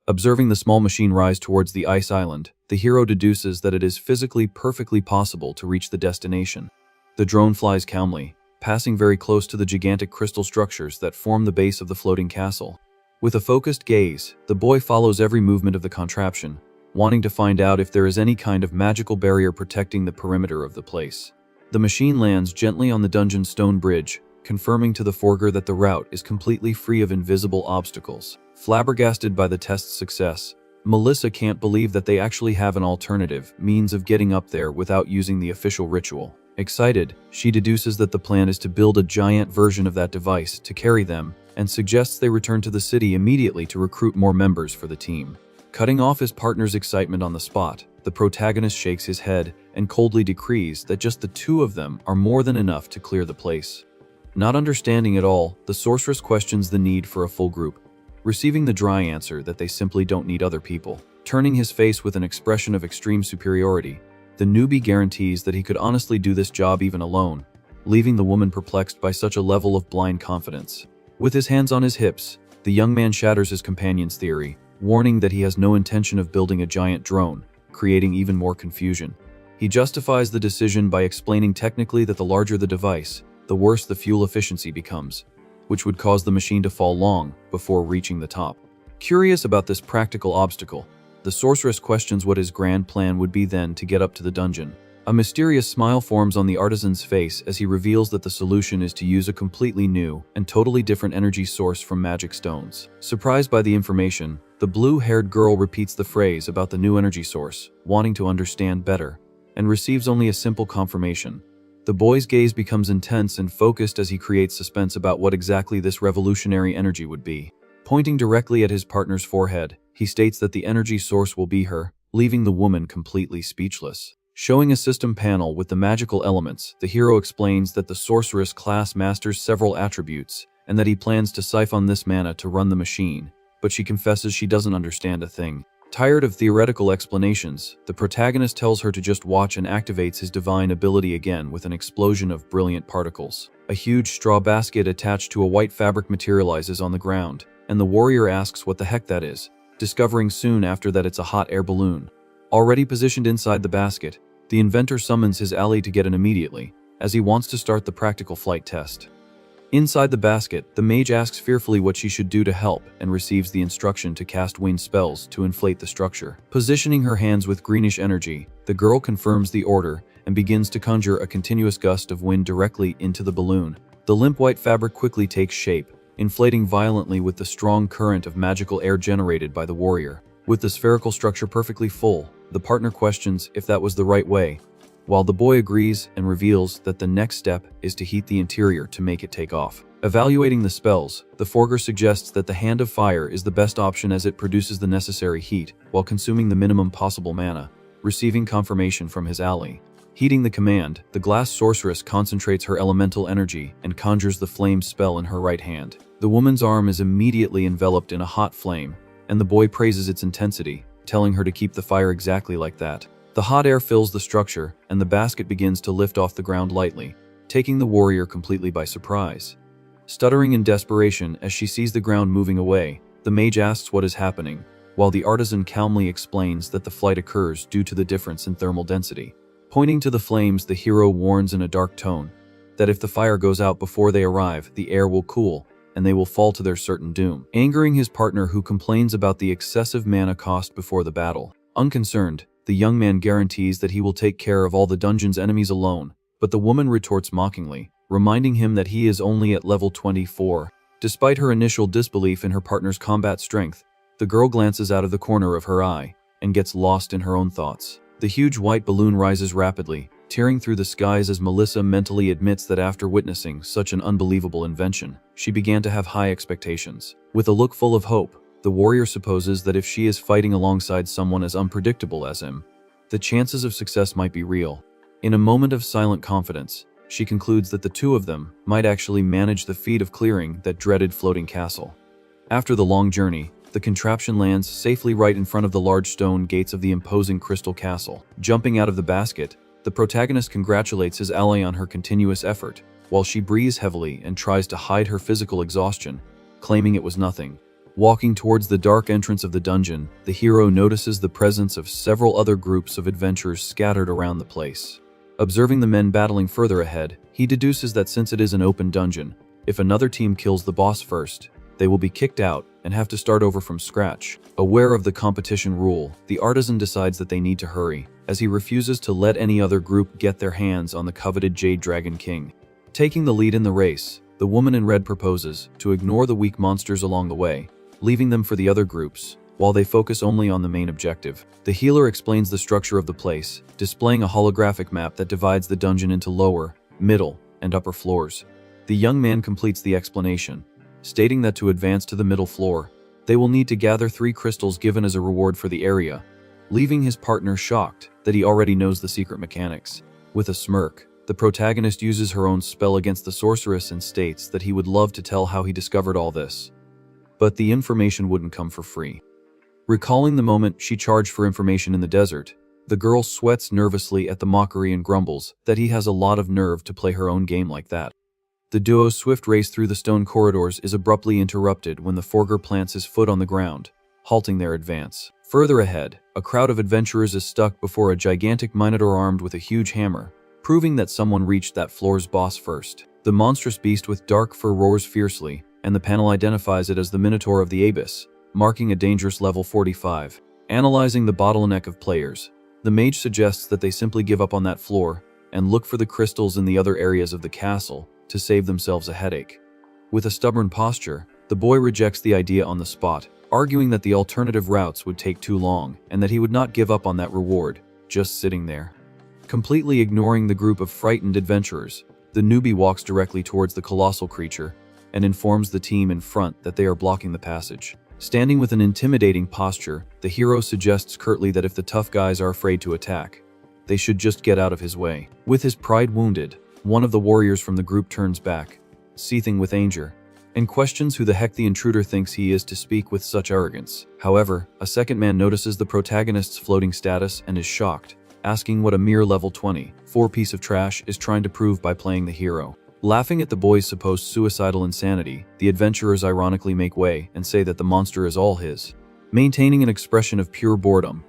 Observing the small machine rise towards the ice island, the hero deduces that it is physically perfectly possible to reach the destination. The drone flies calmly, passing very close to the gigantic crystal structures that form the base of the floating castle. With a focused gaze, the boy follows every movement of the contraption, wanting to find out if there is any kind of magical barrier protecting the perimeter of the place. The machine lands gently on the dungeon's stone bridge, confirming to the Forger that the route is completely free of invisible obstacles. Flabbergasted by the test's success, Melissa can't believe that they actually have an alternative means of getting up there without using the official ritual. Excited, she deduces that the plan is to build a giant version of that device to carry them and suggests they return to the city immediately to recruit more members for the team. Cutting off his partner's excitement on the spot, the protagonist shakes his head and coldly decrees that just the two of them are more than enough to clear the place. Not understanding at all, the sorceress questions the need for a full group, receiving the dry answer that they simply don't need other people. Turning his face with an expression of extreme superiority, the newbie guarantees that he could honestly do this job even alone, leaving the woman perplexed by such a level of blind confidence. With his hands on his hips, the young man shatters his companion's theory, warning that he has no intention of building a giant drone, creating even more confusion. He justifies the decision by explaining technically that the larger the device, the worse the fuel efficiency becomes, which would cause the machine to fall long before reaching the top. Curious about this practical obstacle, the sorceress questions what his grand plan would be then to get up to the dungeon. A mysterious smile forms on the artisan's face as he reveals that the solution is to use a completely new and totally different energy source from magic stones. Surprised by the information, the blue-haired girl repeats the phrase about the new energy source, wanting to understand better, and receives only a simple confirmation. The boy's gaze becomes intense and focused as he creates suspense about what exactly this revolutionary energy would be. Pointing directly at his partner's forehead, he states that the energy source will be her, leaving the woman completely speechless. Showing a system panel with the magical elements, the hero explains that the sorceress class masters several attributes, and that he plans to siphon this mana to run the machine, but she confesses she doesn't understand a thing. Tired of theoretical explanations, the protagonist tells her to just watch and activates his divine ability again with an explosion of brilliant particles. A huge straw basket attached to a white fabric materializes on the ground, and the warrior asks what the heck that is, discovering soon after that it's a hot air balloon. Already positioned inside the basket, the inventor summons his ally to get in immediately, as he wants to start the practical flight test. Inside the basket, the mage asks fearfully what she should do to help and receives the instruction to cast wind spells to inflate the structure. Positioning her hands with greenish energy, the girl confirms the order and begins to conjure a continuous gust of wind directly into the balloon. The limp white fabric quickly takes shape, inflating violently with the strong current of magical air generated by the warrior. With the spherical structure perfectly full, the partner questions if that was the right way, while the boy agrees and reveals that the next step is to heat the interior to make it take off. Evaluating the spells, the forger suggests that the Hand of Fire is the best option as it produces the necessary heat while consuming the minimum possible mana, receiving confirmation from his ally. Heeding the command, the glass sorceress concentrates her elemental energy and conjures the flame spell in her right hand. The woman's arm is immediately enveloped in a hot flame, and the boy praises its intensity, telling her to keep the fire exactly like that. The hot air fills the structure, and the basket begins to lift off the ground lightly, taking the warrior completely by surprise. Stuttering in desperation as she sees the ground moving away, the mage asks what is happening, while the artisan calmly explains that the flight occurs due to the difference in thermal density. Pointing to the flames, the hero warns in a dark tone that if the fire goes out before they arrive, the air will cool, and they will fall to their certain doom, angering his partner who complains about the excessive mana cost before the battle. Unconcerned, the young man guarantees that he will take care of all the dungeon's enemies alone, but the woman retorts mockingly, reminding him that he is only at level 24. Despite her initial disbelief in her partner's combat strength, the girl glances out of the corner of her eye and gets lost in her own thoughts. The huge white balloon rises rapidly, tearing through the skies as Melissa mentally admits that after witnessing such an unbelievable invention, she began to have high expectations. With a look full of hope, the warrior supposes that if she is fighting alongside someone as unpredictable as him, the chances of success might be real. In a moment of silent confidence, she concludes that the two of them might actually manage the feat of clearing that dreaded floating castle. After the long journey, the contraption lands safely right in front of the large stone gates of the imposing crystal castle. Jumping out of the basket, the protagonist congratulates his ally on her continuous effort, while she breathes heavily and tries to hide her physical exhaustion, claiming it was nothing. Walking towards the dark entrance of the dungeon, the hero notices the presence of several other groups of adventurers scattered around the place. Observing the men battling further ahead, he deduces that since it is an open dungeon, if another team kills the boss first, they will be kicked out and have to start over from scratch. Aware of the competition rule, the artisan decides that they need to hurry, as he refuses to let any other group get their hands on the coveted Jade Dragon King. Taking the lead in the race, the woman in red proposes to ignore the weak monsters along the way, leaving them for the other groups, while they focus only on the main objective. The healer explains the structure of the place, displaying a holographic map that divides the dungeon into lower, middle, and upper floors. The young man completes the explanation, stating that to advance to the middle floor, they will need to gather 3 crystals given as a reward for the area, leaving his partner shocked that he already knows the secret mechanics. With a smirk, the protagonist uses her own spell against the sorceress and states that he would love to tell how he discovered all this. But the information wouldn't come for free. Recalling the moment she charged for information in the desert, the girl sweats nervously at the mockery and grumbles that he has a lot of nerve to play her own game like that. The duo's swift race through the stone corridors is abruptly interrupted when the forger plants his foot on the ground, halting their advance. Further ahead, a crowd of adventurers is stuck before a gigantic minotaur armed with a huge hammer, proving that someone reached that floor's boss first. The monstrous beast with dark fur roars fiercely, and the panel identifies it as the Minotaur of the Abyss, marking a dangerous level 45. Analyzing the bottleneck of players, the mage suggests that they simply give up on that floor and look for the crystals in the other areas of the castle to save themselves a headache. With a stubborn posture, the boy rejects the idea on the spot, arguing that the alternative routes would take too long and that he would not give up on that reward, just sitting there. Completely ignoring the group of frightened adventurers, the newbie walks directly towards the colossal creature and informs the team in front that they are blocking the passage. Standing with an intimidating posture, the hero suggests curtly that if the tough guys are afraid to attack, they should just get out of his way. With his pride wounded, one of the warriors from the group turns back, seething with anger, and questions who the heck the intruder thinks he is to speak with such arrogance. However, a second man notices the protagonist's floating status and is shocked, asking what a mere level 24 piece of trash is trying to prove by playing the hero. Laughing at the boy's supposed suicidal insanity, the adventurers ironically make way and say that the monster is all his. Maintaining an expression of pure boredom,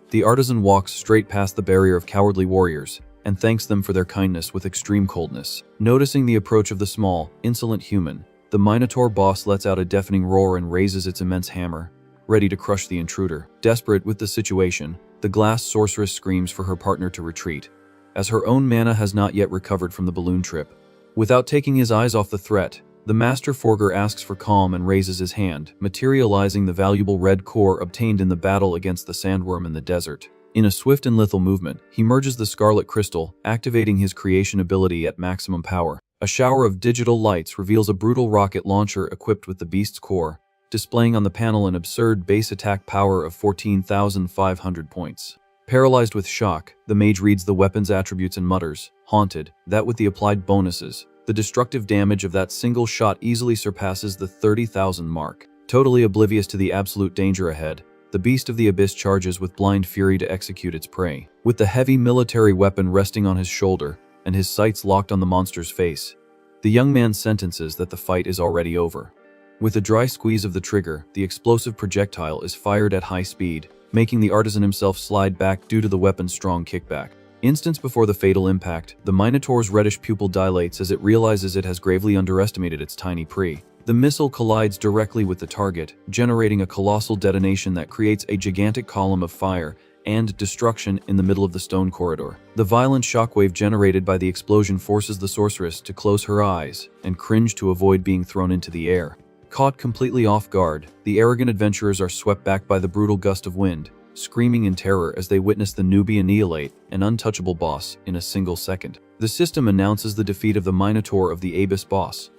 the artisan walks straight past the barrier of cowardly warriors and thanks them for their kindness with extreme coldness. Noticing the approach of the small, insolent human, the Minotaur boss lets out a deafening roar and raises its immense hammer, ready to crush the intruder. Desperate with the situation, the glass sorceress screams for her partner to retreat, as her own mana has not yet recovered from the balloon trip. Without taking his eyes off the threat, The Master Forger asks for calm and raises his hand, materializing the valuable red core obtained in the battle against the sandworm in the desert. In a swift and lethal movement, he merges the scarlet crystal, activating his creation ability at maximum power. A shower of digital lights reveals a brutal rocket launcher equipped with the beast's core, displaying on the panel an absurd base attack power of 14,500 points. Paralyzed with shock, the mage reads the weapon's attributes and mutters, haunted, that with the applied bonuses, the destructive damage of that single shot easily surpasses the 30,000 mark. Totally oblivious to the absolute danger ahead, the Beast of the Abyss charges with blind fury to execute its prey. With the heavy military weapon resting on his shoulder, and his sights locked on the monster's face, the young man sentences that the fight is already over. With a dry squeeze of the trigger, the explosive projectile is fired at high speed, making the artisan himself slide back due to the weapon's strong kickback. Instance before the fatal impact, the Minotaur's reddish pupil dilates as it realizes it has gravely underestimated its tiny prey. The missile collides directly with the target, generating a colossal detonation that creates a gigantic column of fire and destruction in the middle of the stone corridor. The violent shockwave generated by the explosion forces the sorceress to close her eyes and cringe to avoid being thrown into the air. Caught completely off guard, the arrogant adventurers are swept back by the brutal gust of wind, screaming in terror as they witness the newbie annihilate an untouchable boss in a single second. The system announces the defeat of the Minotaur of the Abyss boss,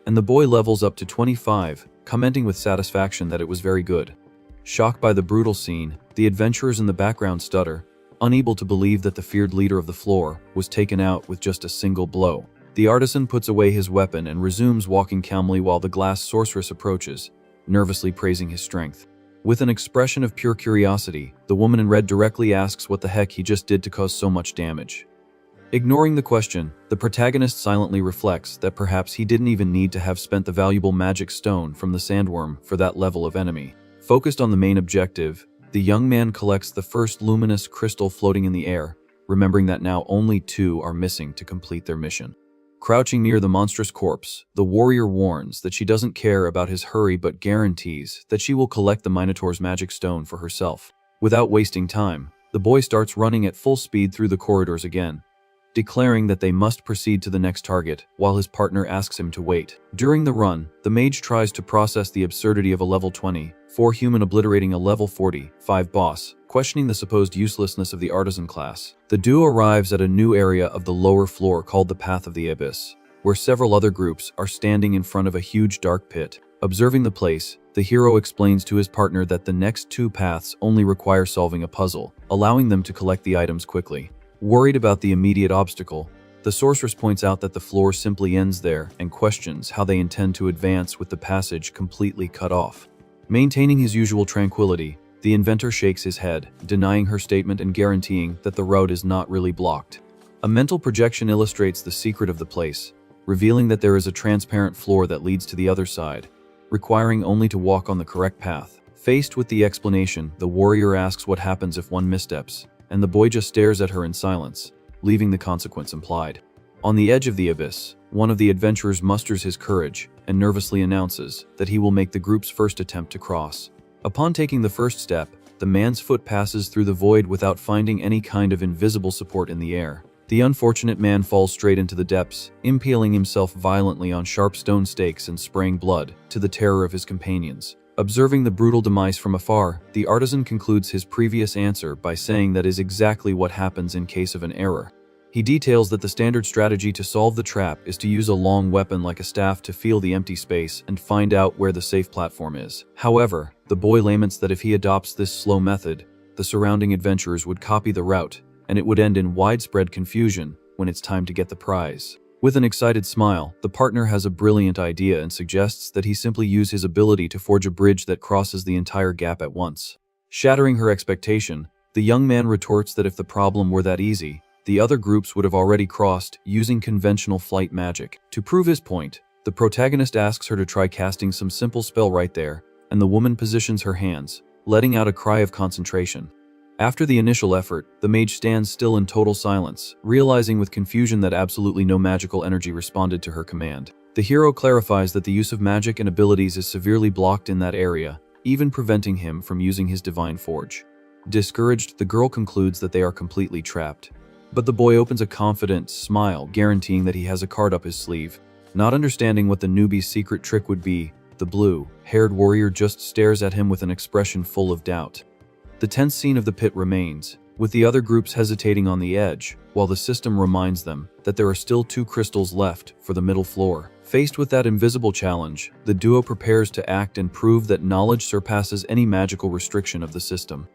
and the boy levels up to 25, commenting with satisfaction that it was very good. Shocked by the brutal scene, the adventurers in the background stutter, unable to believe that the feared leader of the floor was taken out with just a single blow. The artisan puts away his weapon and resumes walking calmly while the glass sorceress approaches, nervously praising his strength. With an expression of pure curiosity, the woman in red directly asks what the heck he just did to cause so much damage. Ignoring the question, the protagonist silently reflects that perhaps he didn't even need to have spent the valuable magic stone from the sandworm for that level of enemy. Focused on the main objective, the young man collects the first luminous crystal floating in the air, remembering that now only 2 are missing to complete their mission. Crouching near the monstrous corpse, the warrior warns that she doesn't care about his hurry but guarantees that she will collect the Minotaur's magic stone for herself. Without wasting time, the boy starts running at full speed through the corridors again, declaring that they must proceed to the next target while his partner asks him to wait. During the run, the mage tries to process the absurdity of a level 24 human obliterating a level 45 boss, questioning the supposed uselessness of the artisan class. The duo arrives at a new area of the lower floor called the Path of the Abyss, where several other groups are standing in front of a huge dark pit. Observing the place, the hero explains to his partner that the next 2 paths only require solving a puzzle, allowing them to collect the items quickly. Worried about the immediate obstacle, the sorceress points out that the floor simply ends there and questions how they intend to advance with the passage completely cut off. Maintaining his usual tranquility, the inventor shakes his head, denying her statement and guaranteeing that the road is not really blocked. A mental projection illustrates the secret of the place, revealing that there is a transparent floor that leads to the other side, requiring only to walk on the correct path. Faced with the explanation, the warrior asks what happens if one missteps, and the boy just stares at her in silence, leaving the consequence implied. On the edge of the abyss, one of the adventurers musters his courage and nervously announces that he will make the group's first attempt to cross. Upon taking the first step, the man's foot passes through the void without finding any kind of invisible support in the air. The unfortunate man falls straight into the depths, impaling himself violently on sharp stone stakes and spraying blood, to the terror of his companions. Observing the brutal demise from afar, the artisan concludes his previous answer by saying that is exactly what happens in case of an error. He details that the standard strategy to solve the trap is to use a long weapon like a staff to feel the empty space and find out where the safe platform is. However, the boy laments that if he adopts this slow method, the surrounding adventurers would copy the route, and it would end in widespread confusion when it's time to get the prize. With an excited smile, the partner has a brilliant idea and suggests that he simply use his ability to forge a bridge that crosses the entire gap at once. Shattering her expectation, the young man retorts that if the problem were that easy, the other groups would have already crossed using conventional flight magic. To prove his point, the protagonist asks her to try casting some simple spell right there, and the woman positions her hands, letting out a cry of concentration. After the initial effort, the mage stands still in total silence, realizing with confusion that absolutely no magical energy responded to her command. The hero clarifies that the use of magic and abilities is severely blocked in that area, even preventing him from using his divine forge. Discouraged, the girl concludes that they are completely trapped. But the boy opens a confident smile, guaranteeing that he has a card up his sleeve. Not understanding what the newbie's secret trick would be, the blue-haired warrior just stares at him with an expression full of doubt. The tense scene of the pit remains, with the other groups hesitating on the edge, while the system reminds them that there are still 2 crystals left for the middle floor. Faced with that invisible challenge, the duo prepares to act and prove that knowledge surpasses any magical restriction of the system.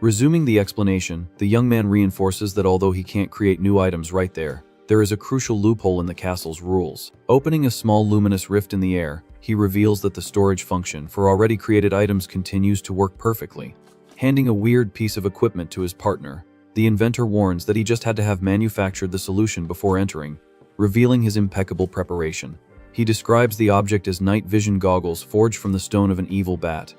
Resuming the explanation, the young man reinforces that although he can't create new items right there is a crucial loophole in the castle's rules. Opening a small luminous rift in the air, he reveals that the storage function for already created items continues to work perfectly. Handing a weird piece of equipment to his partner, the inventor warns that he just had to have manufactured the solution before entering, revealing his impeccable preparation. He describes the object as night vision goggles forged from the stone of an evil bat,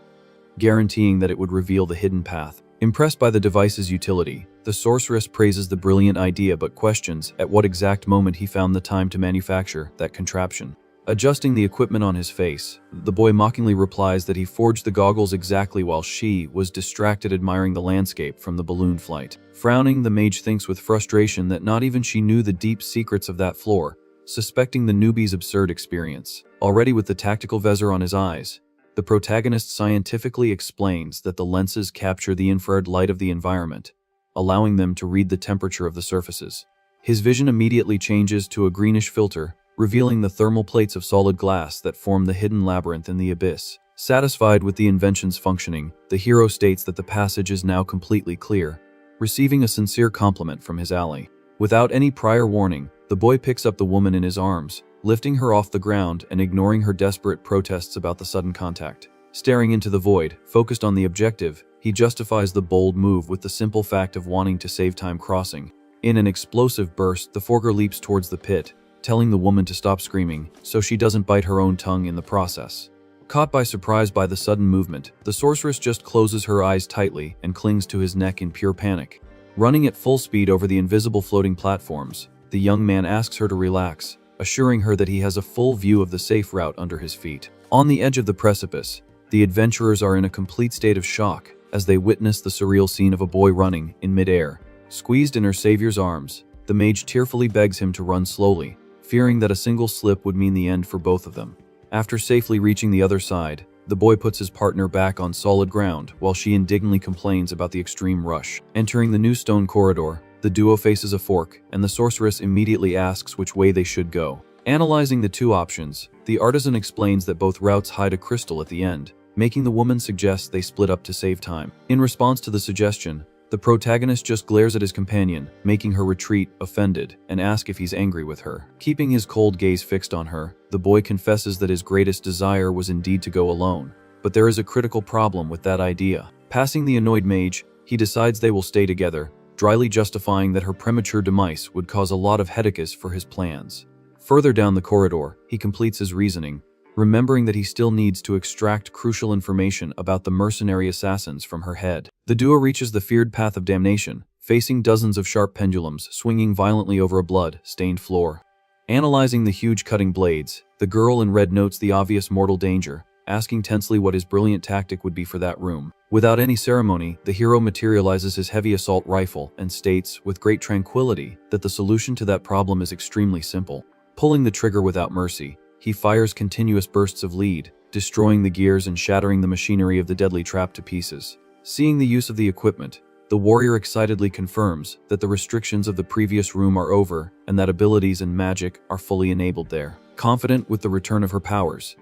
guaranteeing that it would reveal the hidden path. Impressed by the device's utility, the sorceress praises the brilliant idea but questions at what exact moment he found the time to manufacture that contraption. Adjusting the equipment on his face, the boy mockingly replies that he forged the goggles exactly while she was distracted admiring the landscape from the balloon flight. Frowning, the mage thinks with frustration that not even she knew the deep secrets of that floor, suspecting the newbie's absurd experience. Already with the tactical visor on his eyes, the protagonist scientifically explains that the lenses capture the infrared light of the environment, allowing them to read the temperature of the surfaces. His vision immediately changes to a greenish filter, revealing the thermal plates of solid glass that form the hidden labyrinth in the abyss. Satisfied with the invention's functioning, the hero states that the passage is now completely clear, receiving a sincere compliment from his ally. Without any prior warning, the boy picks up the woman in his arms, lifting her off the ground and ignoring her desperate protests about the sudden contact. Staring into the void, focused on the objective, he justifies the bold move with the simple fact of wanting to save time crossing. In an explosive burst, the forger leaps towards the pit, telling the woman to stop screaming so she doesn't bite her own tongue in the process. Caught by surprise by the sudden movement, the sorceress just closes her eyes tightly and clings to his neck in pure panic. Running at full speed over the invisible floating platforms, the young man asks her to relax, assuring her that he has a full view of the safe route under his feet. On the edge of the precipice, the adventurers are in a complete state of shock as they witness the surreal scene of a boy running in midair. Squeezed in her savior's arms, the mage tearfully begs him to run slowly, fearing that a single slip would mean the end for both of them. After safely reaching the other side, the boy puts his partner back on solid ground while she indignantly complains about the extreme rush. Entering the new stone corridor, the duo faces a fork, and the sorceress immediately asks which way they should go. Analyzing the 2 options, the artisan explains that both routes hide a crystal at the end, making the woman suggest they split up to save time. In response to the suggestion, the protagonist just glares at his companion, making her retreat, offended, and ask if he's angry with her. Keeping his cold gaze fixed on her, the boy confesses that his greatest desire was indeed to go alone. But there is a critical problem with that idea. Passing the annoyed mage, he decides they will stay together, dryly justifying that her premature demise would cause a lot of headaches for his plans. Further down the corridor, he completes his reasoning, remembering that he still needs to extract crucial information about the mercenary assassins from her head. The duo reaches the feared path of damnation, facing dozens of sharp pendulums swinging violently over a blood-stained floor. Analyzing the huge cutting blades, the girl in red notes the obvious mortal danger, asking tensely what his brilliant tactic would be for that room. Without any ceremony, the hero materializes his heavy assault rifle and states, with great tranquility, that the solution to that problem is extremely simple. Pulling the trigger without mercy, he fires continuous bursts of lead, destroying the gears and shattering the machinery of the deadly trap to pieces. Seeing the use of the equipment, the warrior excitedly confirms that the restrictions of the previous room are over and that abilities and magic are fully enabled there. Confident with the return of her powers,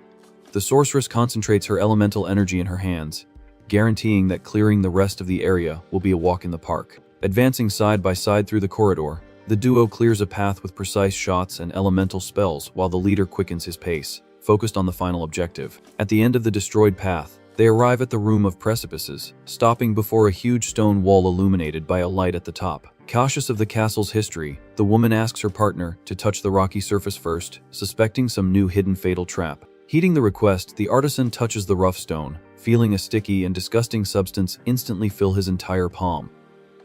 the sorceress concentrates her elemental energy in her hands, guaranteeing that clearing the rest of the area will be a walk in the park. Advancing side by side through the corridor, the duo clears a path with precise shots and elemental spells while the leader quickens his pace, focused on the final objective. At the end of the destroyed path, they arrive at the Room of Precipices, stopping before a huge stone wall illuminated by a light at the top. Cautious of the castle's history, the woman asks her partner to touch the rocky surface first, suspecting some new hidden fatal trap. Heeding the request, the artisan touches the rough stone, feeling a sticky and disgusting substance instantly fill his entire palm.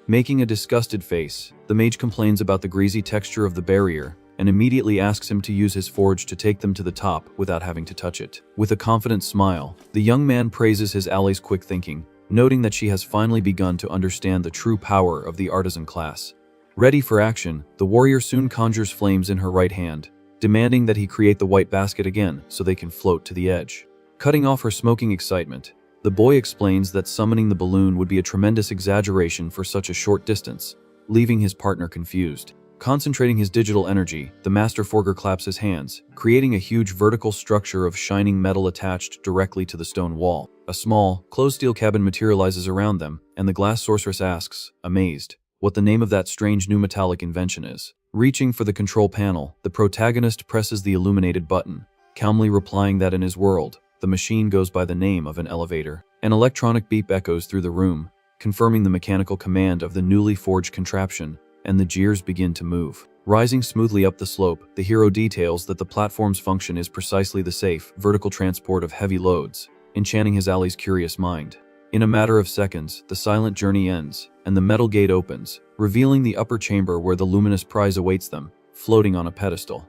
Making a disgusted face, the mage complains about the greasy texture of the barrier and immediately asks him to use his forge to take them to the top without having to touch it. With a confident smile, the young man praises his ally's quick thinking, noting that she has finally begun to understand the true power of the artisan class. Ready for action, the warrior soon conjures flames in her right hand, demanding that he create the white basket again so they can float to the edge. Cutting off her smoking excitement, the boy explains that summoning the balloon would be a tremendous exaggeration for such a short distance, leaving his partner confused. Concentrating his digital energy, the Master Forger claps his hands, creating a huge vertical structure of shining metal attached directly to the stone wall. A small, closed steel cabin materializes around them, and the glass sorceress asks, amazed, what the name of that strange new metallic invention is. Reaching for the control panel, the protagonist presses the illuminated button, calmly replying that in his world, the machine goes by the name of an elevator. An electronic beep echoes through the room, confirming the mechanical command of the newly forged contraption, and the gears begin to move. Rising smoothly up the slope, the hero details that the platform's function is precisely the safe, vertical transport of heavy loads, enchanting his ally's curious mind. In a matter of seconds, the silent journey ends, and the metal gate opens, revealing the upper chamber where the luminous prize awaits them, floating on a pedestal.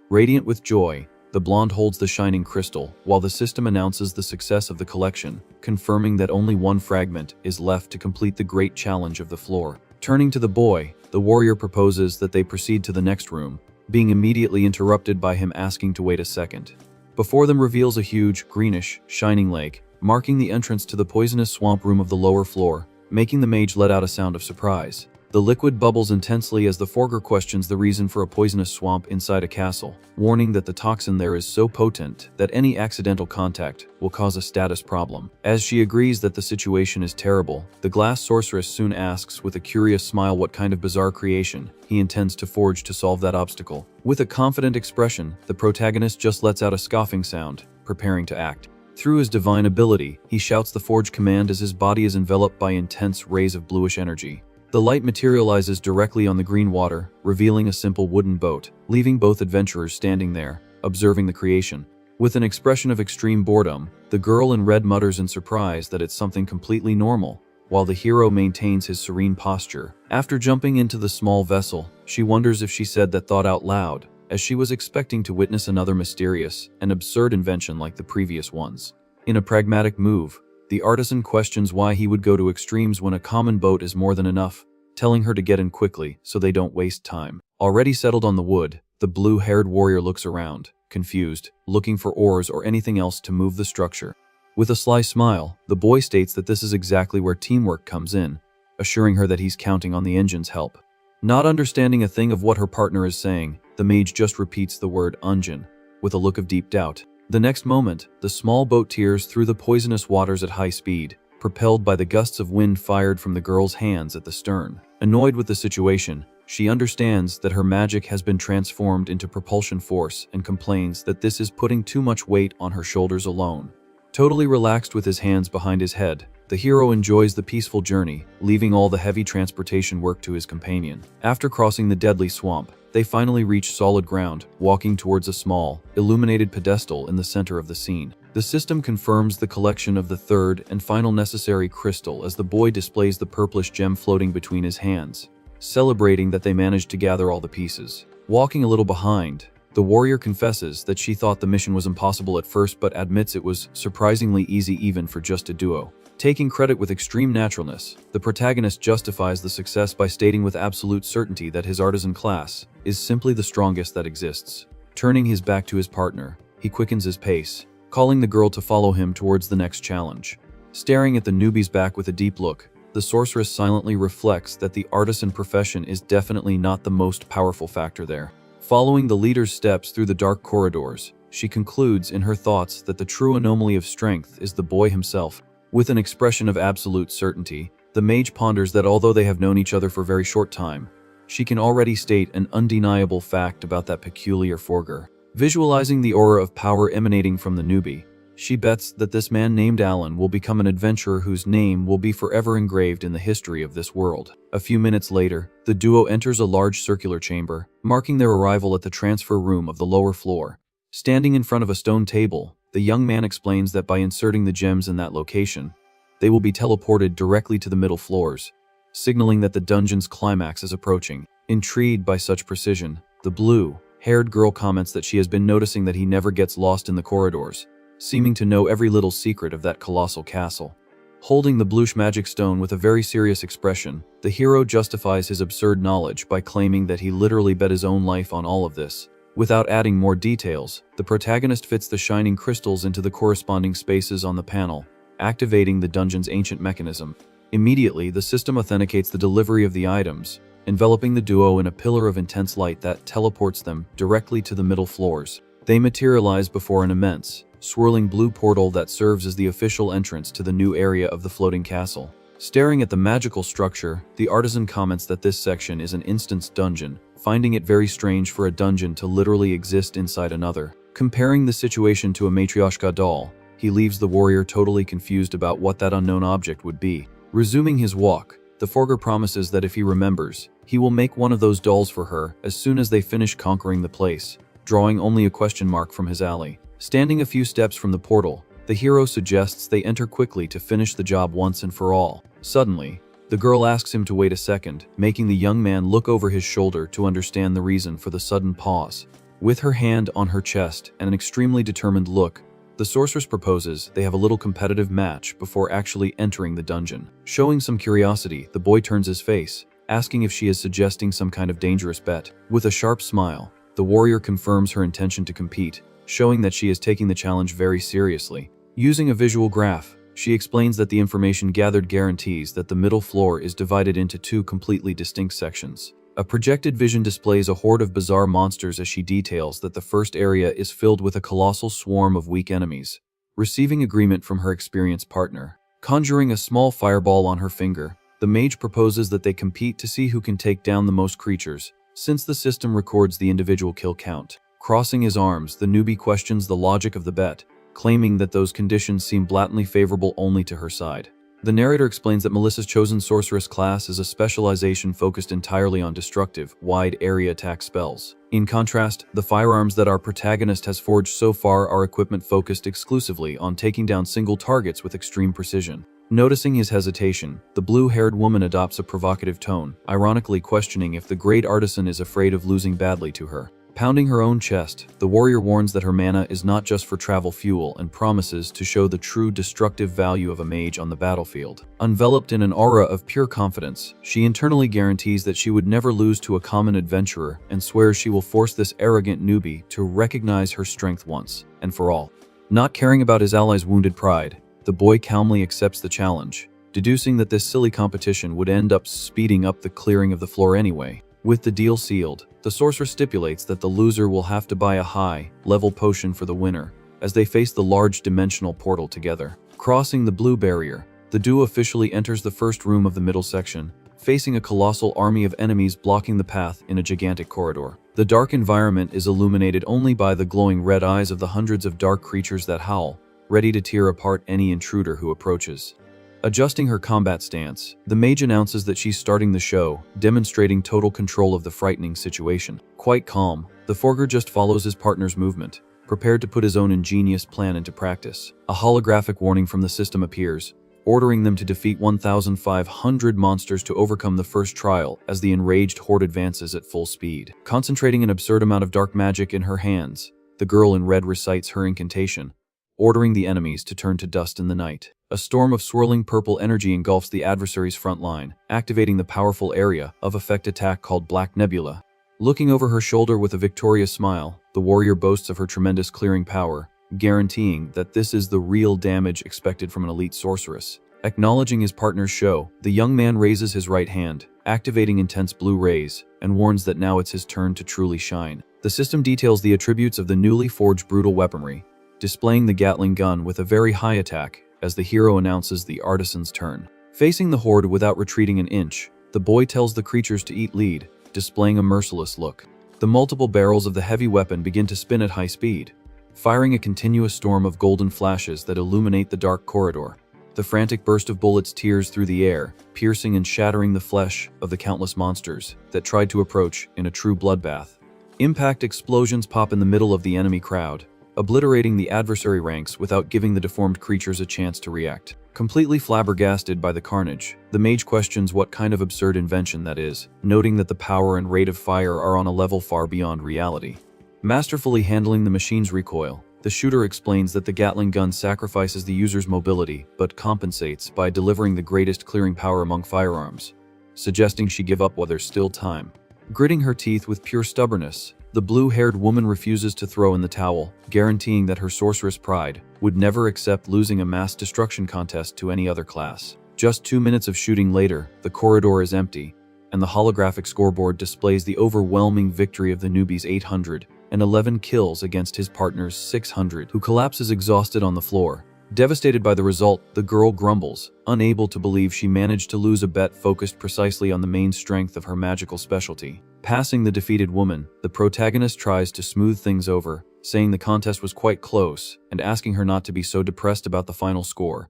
Radiant with joy, the blonde holds the shining crystal, while the system announces the success of the collection, confirming that only one fragment is left to complete the great challenge of the floor. Turning to the boy, the warrior proposes that they proceed to the next room, being immediately interrupted by him asking to wait a second. Before them reveals a huge, greenish, shining lake, marking the entrance to the poisonous swamp room of the lower floor, making the mage let out a sound of surprise. The liquid bubbles intensely as the Forger questions the reason for a poisonous swamp inside a castle, warning that the toxin there is so potent that any accidental contact will cause a status problem. As she agrees that the situation is terrible, the glass sorceress soon asks with a curious smile what kind of bizarre creation he intends to forge to solve that obstacle. With a confident expression, the protagonist just lets out a scoffing sound, preparing to act. Through his divine ability, he shouts the forge command as his body is enveloped by intense rays of bluish energy. The light materializes directly on the green water, revealing a simple wooden boat, leaving both adventurers standing there, observing the creation. With an expression of extreme boredom, the girl in red mutters in surprise that it's something completely normal, while the hero maintains his serene posture. After jumping into the small vessel, she wonders if she said that thought out loud, as she was expecting to witness another mysterious and absurd invention like the previous ones. In a pragmatic move, the artisan questions why he would go to extremes when a common boat is more than enough, telling her to get in quickly so they don't waste time. Already settled on the wood, the blue-haired warrior looks around, confused, looking for oars or anything else to move the structure. With a sly smile, the boy states that this is exactly where teamwork comes in, assuring her that he's counting on the engine's help. Not understanding a thing of what her partner is saying, the mage just repeats the word "engine" with a look of deep doubt. The next moment, the small boat tears through the poisonous waters at high speed, propelled by the gusts of wind fired from the girl's hands at the stern. Annoyed with the situation, she understands that her magic has been transformed into propulsion force and complains that this is putting too much weight on her shoulders alone. Totally relaxed with his hands behind his head, the hero enjoys the peaceful journey, leaving all the heavy transportation work to his companion. After crossing the deadly swamp, they finally reach solid ground, walking towards a small, illuminated pedestal in the center of the scene. The system confirms the collection of the third and final necessary crystal as the boy displays the purplish gem floating between his hands, celebrating that they managed to gather all the pieces. Walking a little behind, the warrior confesses that she thought the mission was impossible at first but admits it was surprisingly easy even for just a duo. Taking credit with extreme naturalness, the protagonist justifies the success by stating with absolute certainty that his artisan class is simply the strongest that exists. Turning his back to his partner, he quickens his pace, calling the girl to follow him towards the next challenge. Staring at the newbie's back with a deep look, the sorceress silently reflects that the artisan profession is definitely not the most powerful factor there. Following the leader's steps through the dark corridors, she concludes in her thoughts that the true anomaly of strength is the boy himself. With an expression of absolute certainty, the mage ponders that although they have known each other for a very short time, she can already state an undeniable fact about that peculiar forger. Visualizing the aura of power emanating from the newbie, she bets that this man named Alan will become an adventurer whose name will be forever engraved in the history of this world. A few minutes later, the duo enters a large circular chamber, marking their arrival at the transfer room of the lower floor. Standing in front of a stone table, the young man explains that by inserting the gems in that location, they will be teleported directly to the middle floors, signaling that the dungeon's climax is approaching. Intrigued by such precision, the blue-haired girl comments that she has been noticing that he never gets lost in the corridors, seeming to know every little secret of that colossal castle. Holding the bluish magic stone with a very serious expression, the hero justifies his absurd knowledge by claiming that he literally bet his own life on all of this, Without adding more details, the protagonist fits the shining crystals into the corresponding spaces on the panel, activating the dungeon's ancient mechanism. Immediately, the system authenticates the delivery of the items, enveloping the duo in a pillar of intense light that teleports them directly to the middle floors. They materialize before an immense, swirling blue portal that serves as the official entrance to the new area of the floating castle. Staring at the magical structure, the artisan comments that this section is an instance dungeon, finding it very strange for a dungeon to literally exist inside another. Comparing the situation to a matryoshka doll, he leaves the warrior totally confused about what that unknown object would be. Resuming his walk, the forger promises that if he remembers, he will make one of those dolls for her as soon as they finish conquering the place, drawing only a question mark from his alley. Standing a few steps from the portal, the hero suggests they enter quickly to finish the job once and for all. Suddenly, the girl asks him to wait a second, making the young man look over his shoulder to understand the reason for the sudden pause. With her hand on her chest and an extremely determined look, the sorceress proposes they have a little competitive match before actually entering the dungeon. Showing some curiosity, the boy turns his face, asking if she is suggesting some kind of dangerous bet. With a sharp smile, the warrior confirms her intention to compete, showing that she is taking the challenge very seriously. Using a visual graph, she explains that the information gathered guarantees that the middle floor is divided into two completely distinct sections. A projected vision displays a horde of bizarre monsters as she details that the first area is filled with a colossal swarm of weak enemies. Receiving agreement from her experienced partner, conjuring a small fireball on her finger, the mage proposes that they compete to see who can take down the most creatures, since the system records the individual kill count. Crossing his arms, the newbie questions the logic of the bet, claiming that those conditions seem blatantly favorable only to her side. The narrator explains that Melissa's chosen sorceress class is a specialization focused entirely on destructive, wide-area attack spells. In contrast, the firearms that our protagonist has forged so far are equipment focused exclusively on taking down single targets with extreme precision. Noticing his hesitation, the blue-haired woman adopts a provocative tone, ironically questioning if the great artisan is afraid of losing badly to her. Pounding her own chest, the warrior warns that her mana is not just for travel fuel and promises to show the true destructive value of a mage on the battlefield. Enveloped in an aura of pure confidence, she internally guarantees that she would never lose to a common adventurer and swears she will force this arrogant newbie to recognize her strength once and for all. Not caring about his ally's wounded pride, the boy calmly accepts the challenge, deducing that this silly competition would end up speeding up the clearing of the floor anyway. With the deal sealed, the sorceress stipulates that the loser will have to buy a high-level potion for the winner, as they face the large dimensional portal together. Crossing the blue barrier, the duo officially enters the first room of the middle section, facing a colossal army of enemies blocking the path in a gigantic corridor. The dark environment is illuminated only by the glowing red eyes of the hundreds of dark creatures that howl, ready to tear apart any intruder who approaches. Adjusting her combat stance, the mage announces that she's starting the show, demonstrating total control of the frightening situation. Quite calm, the forger just follows his partner's movement, prepared to put his own ingenious plan into practice. A holographic warning from the system appears, ordering them to defeat 1,500 monsters to overcome the first trial as the enraged horde advances at full speed. Concentrating an absurd amount of dark magic in her hands, the girl in red recites her incantation, ordering the enemies to turn to dust in the night. A storm of swirling purple energy engulfs the adversary's front line, activating the powerful area of effect attack called Black Nebula. Looking over her shoulder with a victorious smile, the warrior boasts of her tremendous clearing power, guaranteeing that this is the real damage expected from an elite sorceress. Acknowledging his partner's show, the young man raises his right hand, activating intense blue rays, and warns that now it's his turn to truly shine. The system details the attributes of the newly forged brutal weaponry, displaying the Gatling gun with a very high attack, as the hero announces the artisan's turn. Facing the horde without retreating an inch, the boy tells the creatures to eat lead, displaying a merciless look. The multiple barrels of the heavy weapon begin to spin at high speed, firing a continuous storm of golden flashes that illuminate the dark corridor. The frantic burst of bullets tears through the air, piercing and shattering the flesh of the countless monsters that tried to approach in a true bloodbath. Impact explosions pop in the middle of the enemy crowd, obliterating the adversary ranks without giving the deformed creatures a chance to react. Completely flabbergasted by the carnage, the mage questions what kind of absurd invention that is, noting that the power and rate of fire are on a level far beyond reality. Masterfully handling the machine's recoil, the shooter explains that the Gatling gun sacrifices the user's mobility but compensates by delivering the greatest clearing power among firearms, suggesting she give up while there's still time. Gritting her teeth with pure stubbornness, The blue-haired woman refuses to throw in the towel, guaranteeing that her sorceress pride would never accept losing a mass destruction contest to any other class. Just 2 minutes of shooting later, the corridor is empty, and the holographic scoreboard displays the overwhelming victory of the newbie's 811 kills against his partner's 600, who collapses exhausted on the floor. Devastated by the result, the girl grumbles, unable to believe she managed to lose a bet focused precisely on the main strength of her magical specialty. Passing the defeated woman, the protagonist tries to smooth things over, saying the contest was quite close and asking her not to be so depressed about the final score.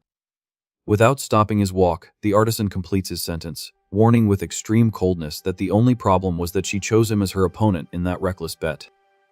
Without stopping his walk, the artisan completes his sentence, warning with extreme coldness that the only problem was that she chose him as her opponent in that reckless bet.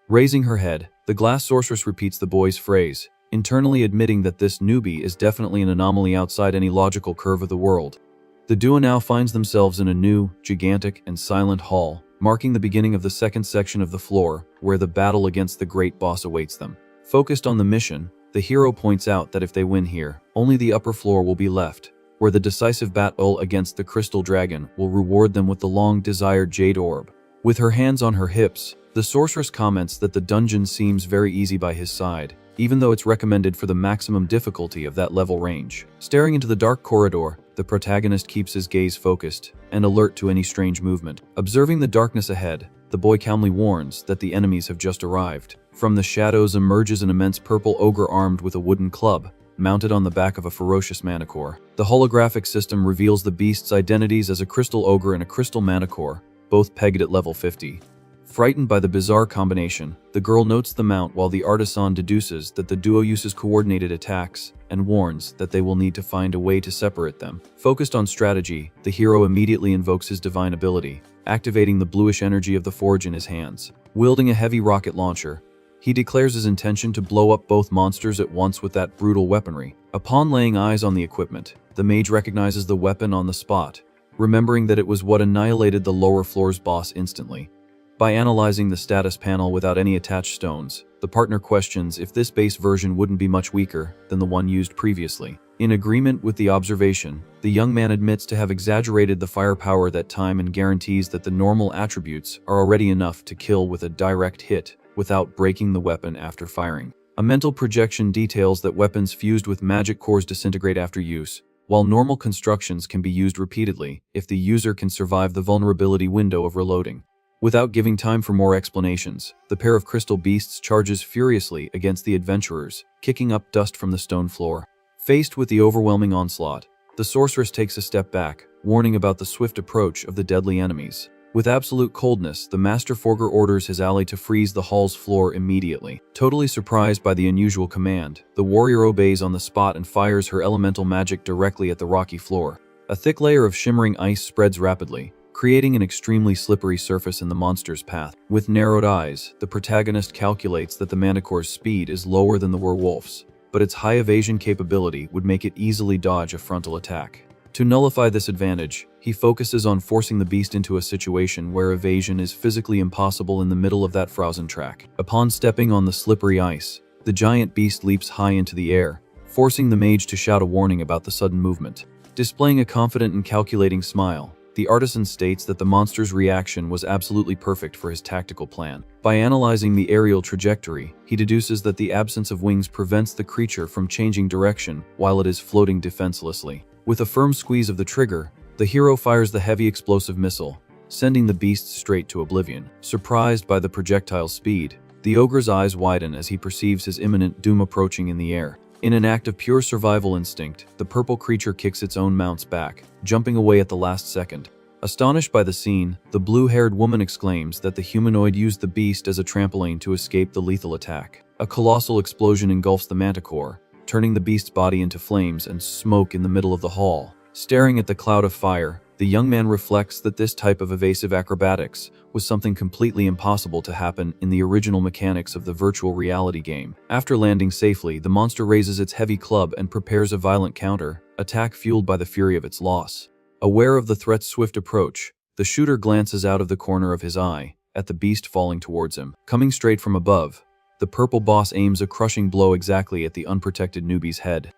Raising her head, the glass sorceress repeats the boy's phrase, internally admitting that this newbie is definitely an anomaly outside any logical curve of the world. The duo now finds themselves in a new, gigantic, and silent hall, marking the beginning of the second section of the floor, where the battle against the great boss awaits them. Focused on the mission, the hero points out that if they win here, only the upper floor will be left, where the decisive battle against the crystal dragon will reward them with the long-desired jade orb. With her hands on her hips, the sorceress comments that the dungeon seems very easy by his side, even though it's recommended for the maximum difficulty of that level range. Staring into the dark corridor, the protagonist keeps his gaze focused and alert to any strange movement. Observing the darkness ahead, the boy calmly warns that the enemies have just arrived. From the shadows emerges an immense purple ogre armed with a wooden club, mounted on the back of a ferocious manticore. The holographic system reveals the beast's identities as a crystal ogre and a crystal manticore, both pegged at level 50. Frightened by the bizarre combination, the girl notes the mount while the artisan deduces that the duo uses coordinated attacks and warns that they will need to find a way to separate them. Focused on strategy, the hero immediately invokes his divine ability, activating the bluish energy of the forge in his hands. Wielding a heavy rocket launcher, he declares his intention to blow up both monsters at once with that brutal weaponry. Upon laying eyes on the equipment, the mage recognizes the weapon on the spot, remembering that it was what annihilated the lower floor's boss instantly. By analyzing the status panel without any attached stones, the partner questions if this base version wouldn't be much weaker than the one used previously. In agreement with the observation, the young man admits to have exaggerated the firepower that time and guarantees that the normal attributes are already enough to kill with a direct hit without breaking the weapon after firing. A mental projection details that weapons fused with magic cores disintegrate after use, while normal constructions can be used repeatedly if the user can survive the vulnerability window of reloading. Without giving time for more explanations, the pair of crystal beasts charges furiously against the adventurers, kicking up dust from the stone floor. Faced with the overwhelming onslaught, the sorceress takes a step back, warning about the swift approach of the deadly enemies. With absolute coldness, the Master Forger orders his ally to freeze the hall's floor immediately. Totally surprised by the unusual command, the warrior obeys on the spot and fires her elemental magic directly at the rocky floor. A thick layer of shimmering ice spreads rapidly, creating an extremely slippery surface in the monster's path. With narrowed eyes, the protagonist calculates that the manticore's speed is lower than the werewolf's, but its high evasion capability would make it easily dodge a frontal attack. To nullify this advantage, he focuses on forcing the beast into a situation where evasion is physically impossible in the middle of that frozen track. Upon stepping on the slippery ice, the giant beast leaps high into the air, forcing the mage to shout a warning about the sudden movement. Displaying a confident and calculating smile, the artisan states that the monster's reaction was absolutely perfect for his tactical plan. By analyzing the aerial trajectory, he deduces that the absence of wings prevents the creature from changing direction while it is floating defenselessly. With a firm squeeze of the trigger, the hero fires the heavy explosive missile, sending the beast straight to oblivion. Surprised by the projectile's speed, the ogre's eyes widen as he perceives his imminent doom approaching in the air. In an act of pure survival instinct, the purple creature kicks its own mounts back, jumping away at the last second. Astonished by the scene, the blue-haired woman exclaims that the humanoid used the beast as a trampoline to escape the lethal attack. A colossal explosion engulfs the manticore, turning the beast's body into flames and smoke in the middle of the hall. Staring at the cloud of fire, the young man reflects that this type of evasive acrobatics was something completely impossible to happen in the original mechanics of the virtual reality game. After landing safely, the monster raises its heavy club and prepares a violent counter attack fueled by the fury of its loss. Aware of the threat's swift approach, the shooter glances out of the corner of his eye at the beast falling towards him. Coming straight from above, the purple boss aims a crushing blow exactly at the unprotected newbie's head.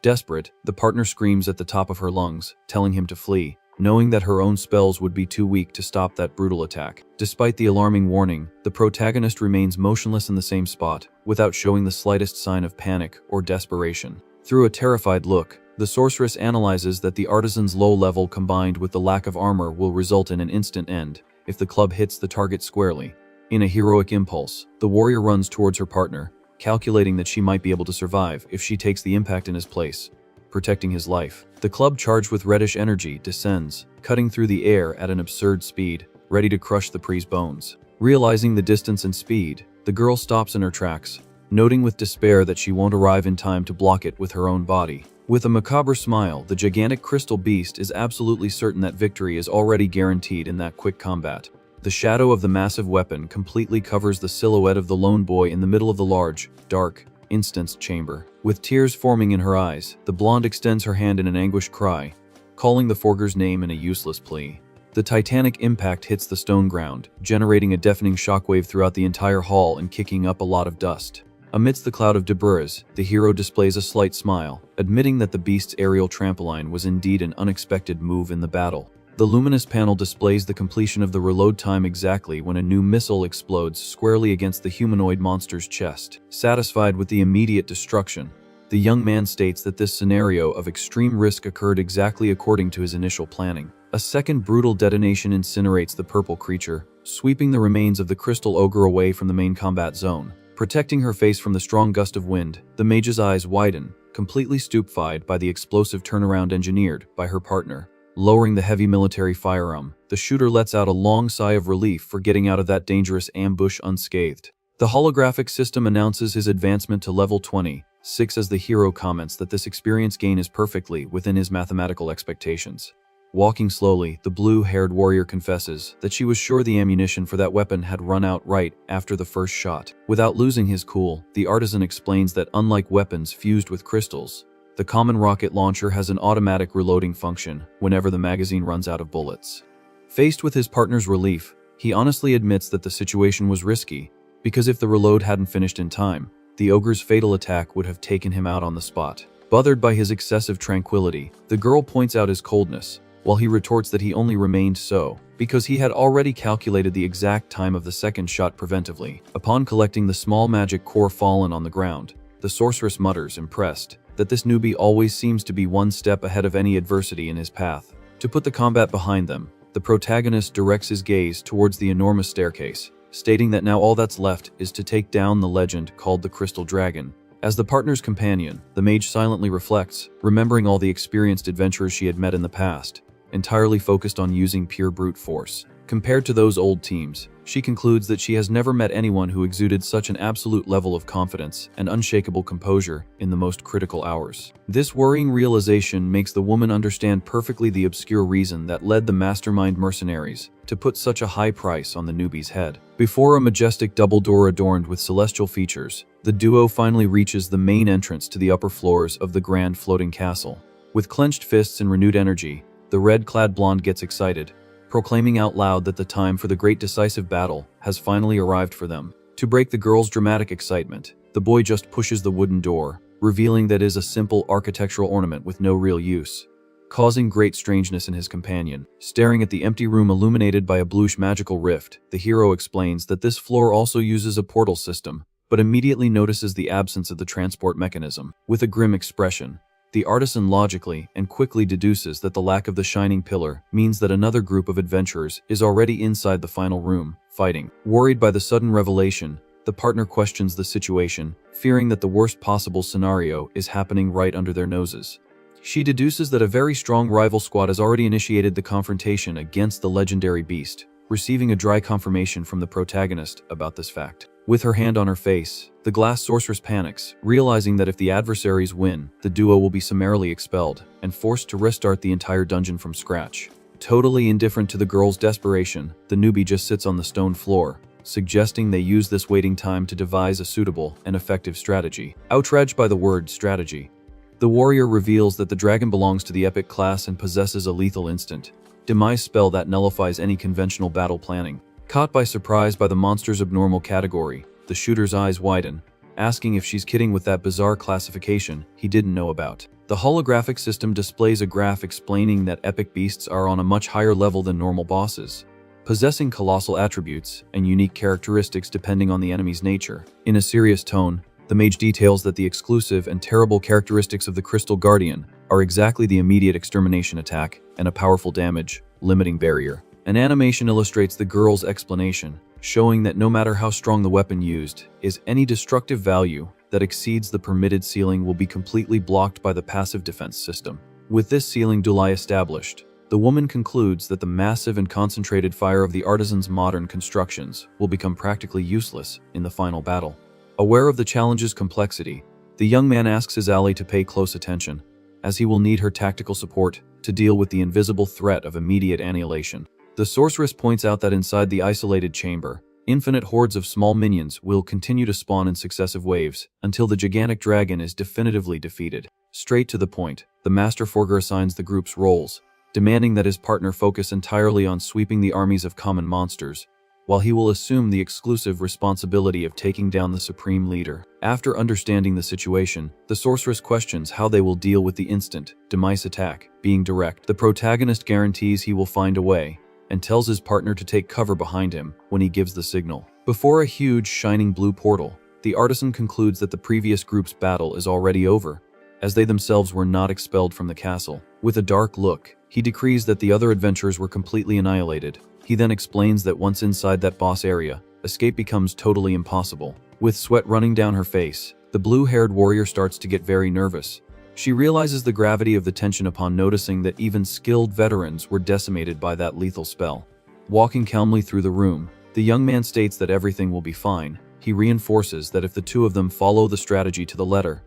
Desperate, the partner screams at the top of her lungs, telling him to flee. knowing that her own spells would be too weak to stop that brutal attack. Despite the alarming warning, the protagonist remains motionless in the same spot, without showing the slightest sign of panic or desperation. Through a terrified look, the sorceress analyzes that the artisan's low level combined with the lack of armor will result in an instant end if the club hits the target squarely. In a heroic impulse, the warrior runs towards her partner, calculating that she might be able to survive if she takes the impact in his place, protecting his life. The club, charged with reddish energy, descends, cutting through the air at an absurd speed, ready to crush the Pree's bones. Realizing the distance and speed, the girl stops in her tracks, noting with despair that she won't arrive in time to block it with her own body. With a macabre smile, the gigantic crystal beast is absolutely certain that victory is already guaranteed in that quick combat. The shadow of the massive weapon completely covers the silhouette of the lone boy in the middle of the large, dark, instanced chamber. With tears forming in her eyes, the blonde extends her hand in an anguished cry, calling the Forger's name in a useless plea. The titanic impact hits the stone ground, generating a deafening shockwave throughout the entire hall and kicking up a lot of dust. Amidst the cloud of debris, the hero displays a slight smile, admitting that the beast's aerial trampoline was indeed an unexpected move in the battle. The luminous panel displays the completion of the reload time exactly when a new missile explodes squarely against the humanoid monster's chest. Satisfied with the immediate destruction, the young man states that this scenario of extreme risk occurred exactly according to his initial planning. A second brutal detonation incinerates the purple creature, sweeping the remains of the crystal ogre away from the main combat zone. Protecting her face from the strong gust of wind, the mage's eyes widen, completely stupefied by the explosive turnaround engineered by her partner. Lowering the heavy military firearm, the shooter lets out a long sigh of relief for getting out of that dangerous ambush unscathed. The holographic system announces his advancement to level 26 as the hero comments that this experience gain is perfectly within his mathematical expectations. Walking slowly, the blue-haired warrior confesses that she was sure the ammunition for that weapon had run out right after the first shot. Without losing his cool, the artisan explains that unlike weapons fused with crystals, the common rocket launcher has an automatic reloading function whenever the magazine runs out of bullets. Faced with his partner's relief, he honestly admits that the situation was risky, because if the reload hadn't finished in time, the ogre's fatal attack would have taken him out on the spot. Bothered by his excessive tranquility, the girl points out his coldness, while he retorts that he only remained so because he had already calculated the exact time of the second shot preventively. Upon collecting the small magic core fallen on the ground, the sorceress mutters, impressed, that this newbie always seems to be one step ahead of any adversity in his path. To put the combat behind them, the protagonist directs his gaze towards the enormous staircase, stating that now all that's left is to take down the legend called the Crystal Dragon. As the partner's companion, the mage silently reflects, remembering all the experienced adventurers she had met in the past, entirely focused on using pure brute force. Compared to those old teams, she concludes that she has never met anyone who exuded such an absolute level of confidence and unshakable composure in the most critical hours. This worrying realization makes the woman understand perfectly the obscure reason that led the mastermind mercenaries to put such a high price on the newbie's head. Before a majestic double door adorned with celestial features, the duo finally reaches the main entrance to the upper floors of the grand floating castle. With clenched fists and renewed energy, the red-clad blonde gets excited, proclaiming out loud that the time for the great decisive battle has finally arrived for them. To break the girl's dramatic excitement, the boy just pushes the wooden door, revealing that it is a simple architectural ornament with no real use, causing great strangeness in his companion. Staring at the empty room illuminated by a bluish magical rift, the hero explains that this floor also uses a portal system, but immediately notices the absence of the transport mechanism. With a grim expression, the artisan logically and quickly deduces that the lack of the shining pillar means that another group of adventurers is already inside the final room, fighting. Worried by the sudden revelation, the partner questions the situation, fearing that the worst possible scenario is happening right under their noses. She deduces that a very strong rival squad has already initiated the confrontation against the legendary beast, receiving a dry confirmation from the protagonist about this fact. With her hand on her face, the glass sorceress panics, realizing that if the adversaries win, the duo will be summarily expelled and forced to restart the entire dungeon from scratch. Totally indifferent to the girl's desperation, the newbie just sits on the stone floor, suggesting they use this waiting time to devise a suitable and effective strategy. Outraged by the word strategy, the warrior reveals that the dragon belongs to the epic class and possesses a lethal instant demise spell that nullifies any conventional battle planning. Caught by surprise by the monster's abnormal category, the shooter's eyes widen, asking if she's kidding with that bizarre classification he didn't know about. The holographic system displays a graph explaining that epic beasts are on a much higher level than normal bosses, possessing colossal attributes and unique characteristics depending on the enemy's nature. In a serious tone, the mage details that the exclusive and terrible characteristics of the Crystal Guardian are exactly the immediate extermination attack and a powerful damage limiting barrier. An animation illustrates the girl's explanation, showing that no matter how strong the weapon used, any destructive value that exceeds the permitted ceiling will be completely blocked by the passive defense system. With this ceiling duly established, the woman concludes that the massive and concentrated fire of the artisan's modern constructions will become practically useless in the final battle. Aware of the challenge's complexity, the young man asks his ally to pay close attention, as he will need her tactical support to deal with the invisible threat of immediate annihilation. The sorceress points out that inside the isolated chamber, infinite hordes of small minions will continue to spawn in successive waves until the gigantic dragon is definitively defeated. Straight to the point, the Master Forger assigns the group's roles, demanding that his partner focus entirely on sweeping the armies of common monsters, while he will assume the exclusive responsibility of taking down the supreme leader. After understanding the situation, the sorceress questions how they will deal with the instant demise attack. Being direct, the protagonist guarantees he will find a way, and tells his partner to take cover behind him when he gives the signal. Before a huge, shining blue portal, the artisan concludes that the previous group's battle is already over, as they themselves were not expelled from the castle. With a dark look, he decrees that the other adventurers were completely annihilated. He then explains that once inside that boss area, escape becomes totally impossible. With sweat running down her face, the blue-haired warrior starts to get very nervous. She realizes the gravity of the tension upon noticing that even skilled veterans were decimated by that lethal spell. Walking calmly through the room, the young man states that everything will be fine. He reinforces that if the two of them follow the strategy to the letter,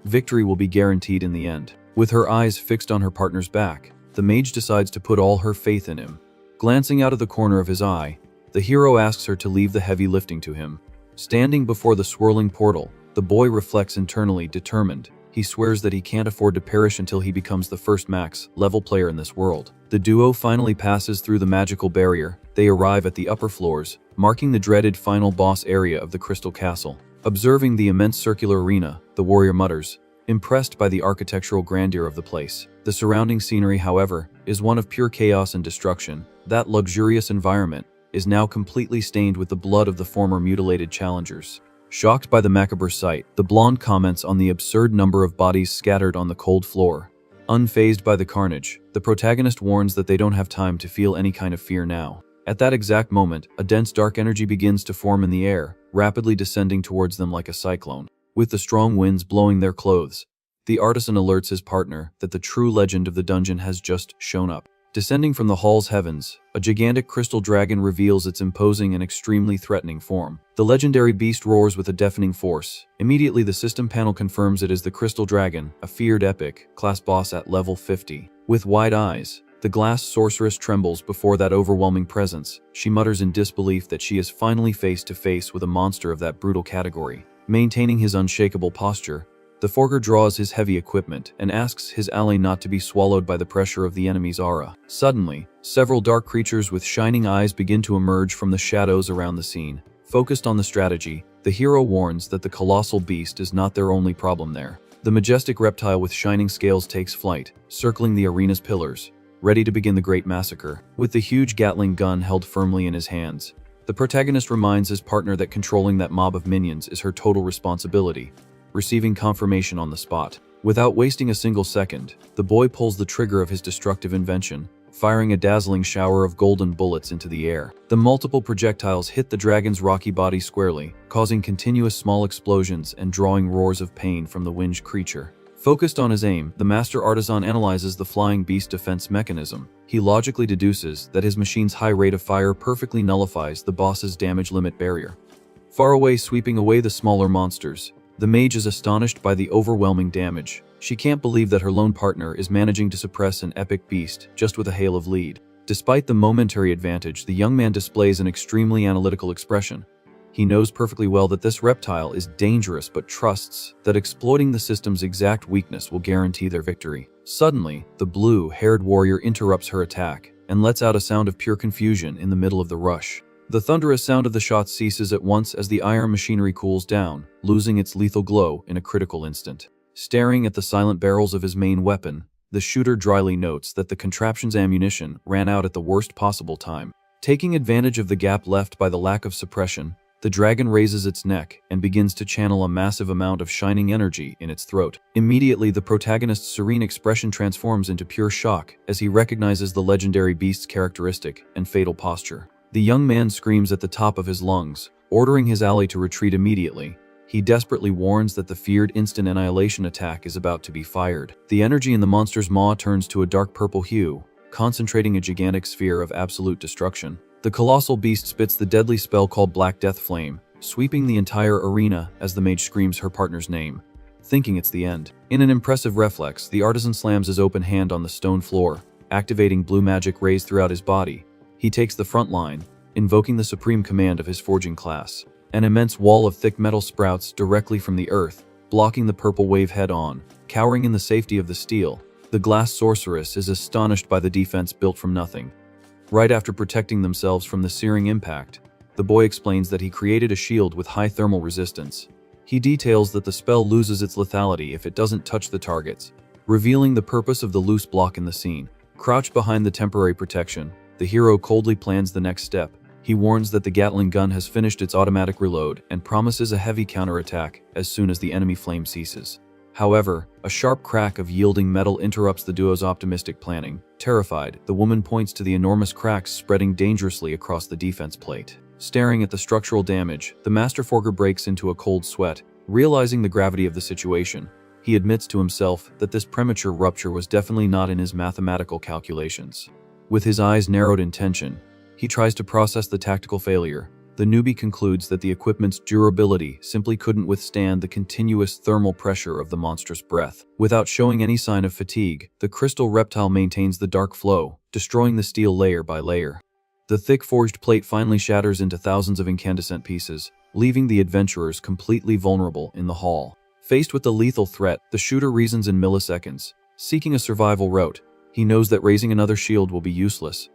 victory will be guaranteed in the end. With her eyes fixed on her partner's back, the mage decides to put all her faith in him. Glancing out of the corner of his eye, the hero asks her to leave the heavy lifting to him. Standing before the swirling portal, the boy reflects internally, determined. He swears that he can't afford to perish until he becomes the first max-level player in this world. The duo finally passes through the magical barrier. They arrive at the upper floors, marking the dreaded final boss area of the Crystal Castle. Observing the immense circular arena, the warrior mutters, impressed by the architectural grandeur of the place. The surrounding scenery, however, is one of pure chaos and destruction. That luxurious environment is now completely stained with the blood of the former mutilated challengers. Shocked by the macabre sight, the blonde comments on the absurd number of bodies scattered on the cold floor. Unfazed by the carnage, the protagonist warns that they don't have time to feel any kind of fear now. At that exact moment, a dense dark energy begins to form in the air, rapidly descending towards them like a cyclone. With the strong winds blowing their clothes, the artisan alerts his partner that the true legend of the dungeon has just shown up. Descending from the hall's heavens, a gigantic crystal dragon reveals its imposing and extremely threatening form. The legendary beast roars with a deafening force. Immediately, the system panel confirms it is the Crystal Dragon, a feared epic class boss at level 50. With wide eyes, the glass sorceress trembles before that overwhelming presence. She mutters in disbelief that she is finally face to face with a monster of that brutal category. Maintaining his unshakable posture, the Forger draws his heavy equipment and asks his ally not to be swallowed by the pressure of the enemy's aura. Suddenly, several dark creatures with shining eyes begin to emerge from the shadows around the scene. Focused on the strategy, the hero warns that the colossal beast is not their only problem there. The majestic reptile with shining scales takes flight, circling the arena's pillars, ready to begin the great massacre. With the huge Gatling gun held firmly in his hands, the protagonist reminds his partner that controlling that mob of minions is her total responsibility, receiving confirmation on the spot. Without wasting a single second, the boy pulls the trigger of his destructive invention, firing a dazzling shower of golden bullets into the air. The multiple projectiles hit the dragon's rocky body squarely, causing continuous small explosions and drawing roars of pain from the winged creature. Focused on his aim, the master artisan analyzes the flying beast defense mechanism. He logically deduces that his machine's high rate of fire perfectly nullifies the boss's damage limit barrier. Far away, sweeping away the smaller monsters, the mage is astonished by the overwhelming damage. She can't believe that her lone partner is managing to suppress an epic beast just with a hail of lead. Despite the momentary advantage, the young man displays an extremely analytical expression. He knows perfectly well that this reptile is dangerous, but trusts that exploiting the system's exact weakness will guarantee their victory. Suddenly, the blue-haired warrior interrupts her attack and lets out a sound of pure confusion in the middle of the rush. The thunderous sound of the shots ceases at once as the iron machinery cools down, losing its lethal glow in a critical instant. Staring at the silent barrels of his main weapon, the shooter dryly notes that the contraption's ammunition ran out at the worst possible time. Taking advantage of the gap left by the lack of suppression, the dragon raises its neck and begins to channel a massive amount of shining energy in its throat. Immediately, the protagonist's serene expression transforms into pure shock as he recognizes the legendary beast's characteristic and fatal posture. The young man screams at the top of his lungs, ordering his ally to retreat immediately. He desperately warns that the feared instant annihilation attack is about to be fired. The energy in the monster's maw turns to a dark purple hue, concentrating a gigantic sphere of absolute destruction. The colossal beast spits the deadly spell called Black Death Flame, sweeping the entire arena as the mage screams her partner's name, thinking it's the end. In an impressive reflex, the artisan slams his open hand on the stone floor, activating blue magic rays throughout his body. He takes the front line, invoking the supreme command of his forging class. An immense wall of thick metal sprouts directly from the earth, blocking the purple wave head-on. Cowering in the safety of the steel, the glass sorceress is astonished by the defense built from nothing. Right after protecting themselves from the searing impact, the boy explains that he created a shield with high thermal resistance. He details that the spell loses its lethality if it doesn't touch the targets, revealing the purpose of the loose block in the scene. Crouched behind the temporary protection, the hero coldly plans the next step. He warns that the Gatling gun has finished its automatic reload and promises a heavy counterattack as soon as the enemy flame ceases. However, a sharp crack of yielding metal interrupts the duo's optimistic planning. Terrified, the woman points to the enormous cracks spreading dangerously across the defense plate. Staring at the structural damage, the master forger breaks into a cold sweat, realizing the gravity of the situation. He admits to himself that this premature rupture was definitely not in his mathematical calculations. With his eyes narrowed in tension, he tries to process the tactical failure. The newbie concludes that the equipment's durability simply couldn't withstand the continuous thermal pressure of the monstrous breath. Without showing any sign of fatigue, the crystal reptile maintains the dark flow, destroying the steel layer by layer. The thick forged plate finally shatters into thousands of incandescent pieces, leaving the adventurers completely vulnerable in the hall. Faced with the lethal threat, the shooter reasons in milliseconds. Seeking a survival route, he knows that raising another shield will be useless,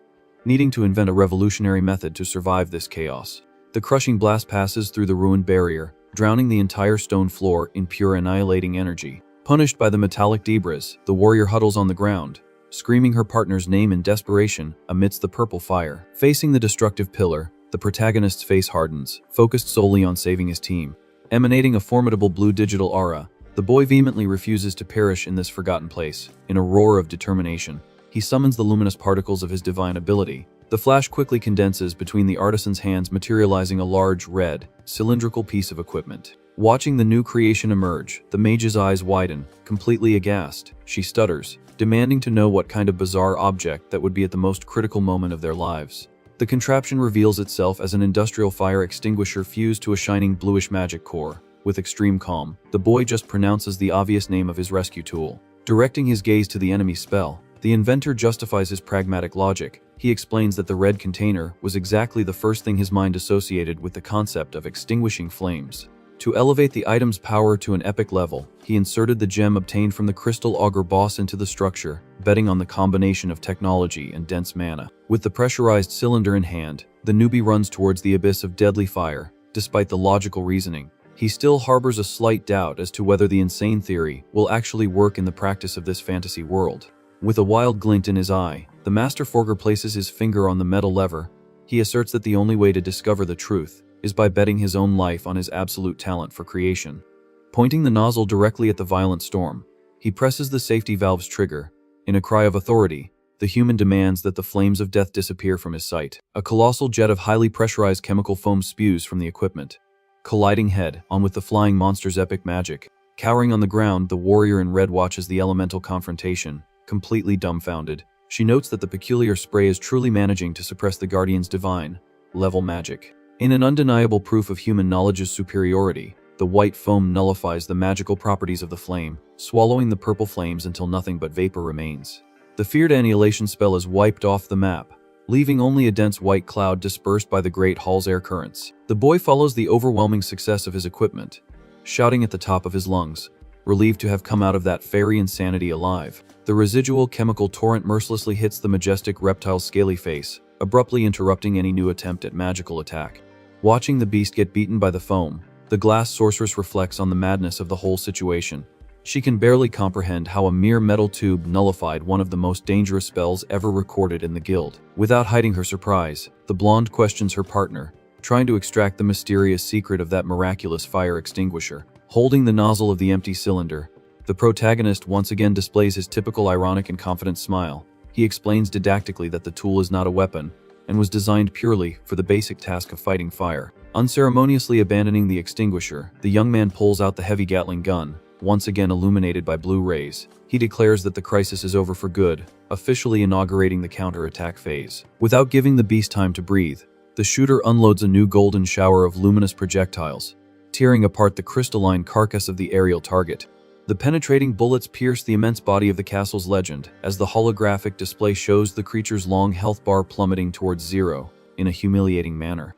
needing to invent a revolutionary method to survive this chaos. The crushing blast passes through the ruined barrier, drowning the entire stone floor in pure annihilating energy. Punished by the metallic debris, the warrior huddles on the ground, screaming her partner's name in desperation amidst the purple fire. Facing the destructive pillar, the protagonist's face hardens, focused solely on saving his team. Emanating a formidable blue digital aura, the boy vehemently refuses to perish in this forgotten place. In a roar of determination, he summons the luminous particles of his divine ability. The flash quickly condenses between the artisan's hands, materializing a large, red, cylindrical piece of equipment. Watching the new creation emerge, the mage's eyes widen, completely aghast. She stutters, demanding to know what kind of bizarre object that would be at the most critical moment of their lives. The contraption reveals itself as an industrial fire extinguisher fused to a shining bluish magic core. With extreme calm, the boy just pronounces the obvious name of his rescue tool. Directing his gaze to the enemy's spell, the inventor justifies his pragmatic logic. He explains that the red container was exactly the first thing his mind associated with the concept of extinguishing flames. To elevate the item's power to an epic level, he inserted the gem obtained from the crystal augur boss into the structure, betting on the combination of technology and dense mana. With the pressurized cylinder in hand, the newbie runs towards the abyss of deadly fire. Despite the logical reasoning, he still harbors a slight doubt as to whether the insane theory will actually work in the practice of this fantasy world. With a wild glint in his eye, the master forger places his finger on the metal lever. He asserts that the only way to discover the truth is by betting his own life on his absolute talent for creation. Pointing the nozzle directly at the violent storm, he presses the safety valve's trigger. In a cry of authority, the human demands that the flames of death disappear from his sight. A colossal jet of highly pressurized chemical foam spews from the equipment, colliding head-on with the flying monster's epic magic. Cowering on the ground, the warrior in red watches the elemental confrontation, completely dumbfounded. She notes that the peculiar spray is truly managing to suppress the Guardian's divine-level magic. In an undeniable proof of human knowledge's superiority, the white foam nullifies the magical properties of the flame, swallowing the purple flames until nothing but vapor remains. The feared annihilation spell is wiped off the map, leaving only a dense white cloud dispersed by the great hall's air currents. The boy follows the overwhelming success of his equipment, shouting at the top of his lungs, relieved to have come out of that fairy insanity alive. The residual chemical torrent mercilessly hits the majestic reptile's scaly face, abruptly interrupting any new attempt at magical attack. Watching the beast get beaten by the foam, the glass sorceress reflects on the madness of the whole situation. She can barely comprehend how a mere metal tube nullified one of the most dangerous spells ever recorded in the guild. Without hiding her surprise, the blonde questions her partner, trying to extract the mysterious secret of that miraculous fire extinguisher. Holding the nozzle of the empty cylinder, the protagonist once again displays his typical ironic and confident smile. He explains didactically that the tool is not a weapon, and was designed purely for the basic task of fighting fire. Unceremoniously abandoning the extinguisher, the young man pulls out the heavy Gatling gun, once again illuminated by blue rays. He declares that the crisis is over for good, officially inaugurating the counter-attack phase. Without giving the beast time to breathe, the shooter unloads a new golden shower of luminous projectiles, tearing apart the crystalline carcass of the aerial target. The penetrating bullets pierce the immense body of the castle's legend, as the holographic display shows the creature's long health bar plummeting towards zero, in a humiliating manner.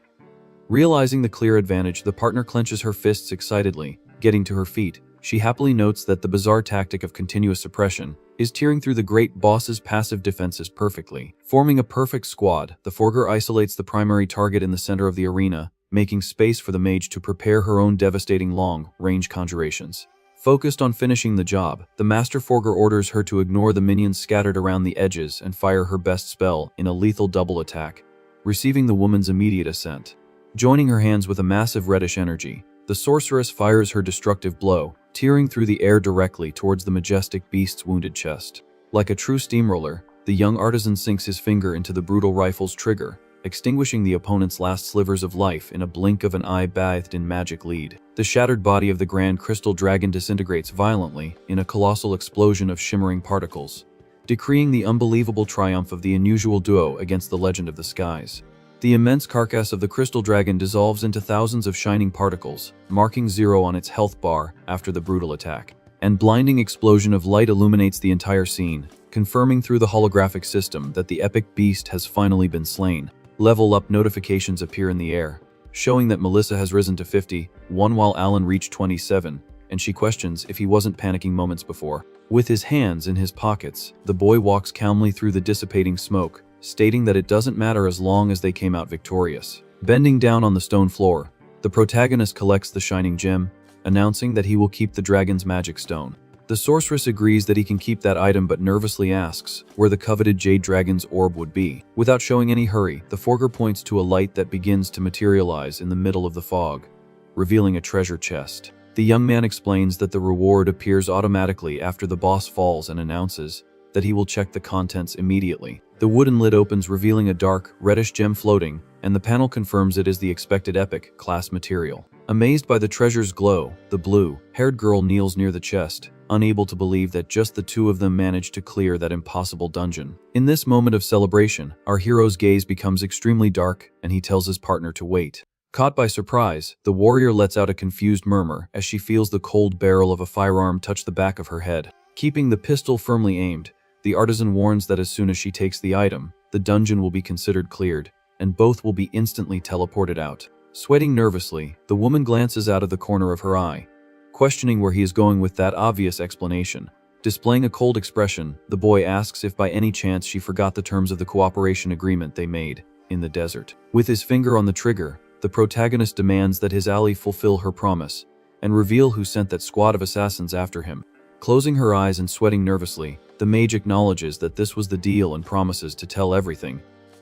Realizing the clear advantage, the partner clenches her fists excitedly. Getting to her feet, she happily notes that the bizarre tactic of continuous suppression is tearing through the great boss's passive defenses perfectly. Forming a perfect squad, the Forger isolates the primary target in the center of the arena, making space for the mage to prepare her own devastating long-range conjurations. Focused on finishing the job, the Master Forger orders her to ignore the minions scattered around the edges and fire her best spell in a lethal double attack, receiving the woman's immediate assent. Joining her hands with a massive reddish energy, the sorceress fires her destructive blow, tearing through the air directly towards the majestic beast's wounded chest. Like a true steamroller, the young artisan sinks his finger into the brutal rifle's trigger, extinguishing the opponent's last slivers of life in a blink of an eye bathed in magic lead. The shattered body of the Grand Crystal Dragon disintegrates violently in a colossal explosion of shimmering particles, decreeing the unbelievable triumph of the unusual duo against the Legend of the Skies. The immense carcass of the Crystal Dragon dissolves into thousands of shining particles, marking zero on its health bar after the brutal attack. An blinding explosion of light illuminates the entire scene, confirming through the holographic system that the epic beast has finally been slain. Level up notifications appear in the air, showing that Melissa has risen to 51 while Alan reached 27, and she questions if he wasn't panicking moments before. With his hands in his pockets, the boy walks calmly through the dissipating smoke, stating that it doesn't matter as long as they came out victorious. Bending down on the stone floor, the protagonist collects the shining gem, announcing that he will keep the dragon's magic stone. The sorceress agrees that he can keep that item but nervously asks where the coveted jade dragon's orb would be. Without showing any hurry, the Forger points to a light that begins to materialize in the middle of the fog, revealing a treasure chest. The young man explains that the reward appears automatically after the boss falls and announces that he will check the contents immediately. The wooden lid opens, revealing a dark, reddish gem floating, and the panel confirms it is the expected epic class material. Amazed by the treasure's glow, the blue-haired girl kneels near the chest, unable to believe that just the two of them managed to clear that impossible dungeon. In this moment of celebration, our hero's gaze becomes extremely dark, and he tells his partner to wait. Caught by surprise, the warrior lets out a confused murmur as she feels the cold barrel of a firearm touch the back of her head. Keeping the pistol firmly aimed, the artisan warns that as soon as she takes the item, the dungeon will be considered cleared, and both will be instantly teleported out. Sweating nervously, the woman glances out of the corner of her eye, questioning where he is going with that obvious explanation. Displaying a cold expression, the boy asks if by any chance she forgot the terms of the cooperation agreement they made in the desert. With his finger on the trigger, the protagonist demands that his ally fulfill her promise and reveal who sent that squad of assassins after him. Closing her eyes and sweating nervously, the mage acknowledges that this was the deal and promises to tell everything,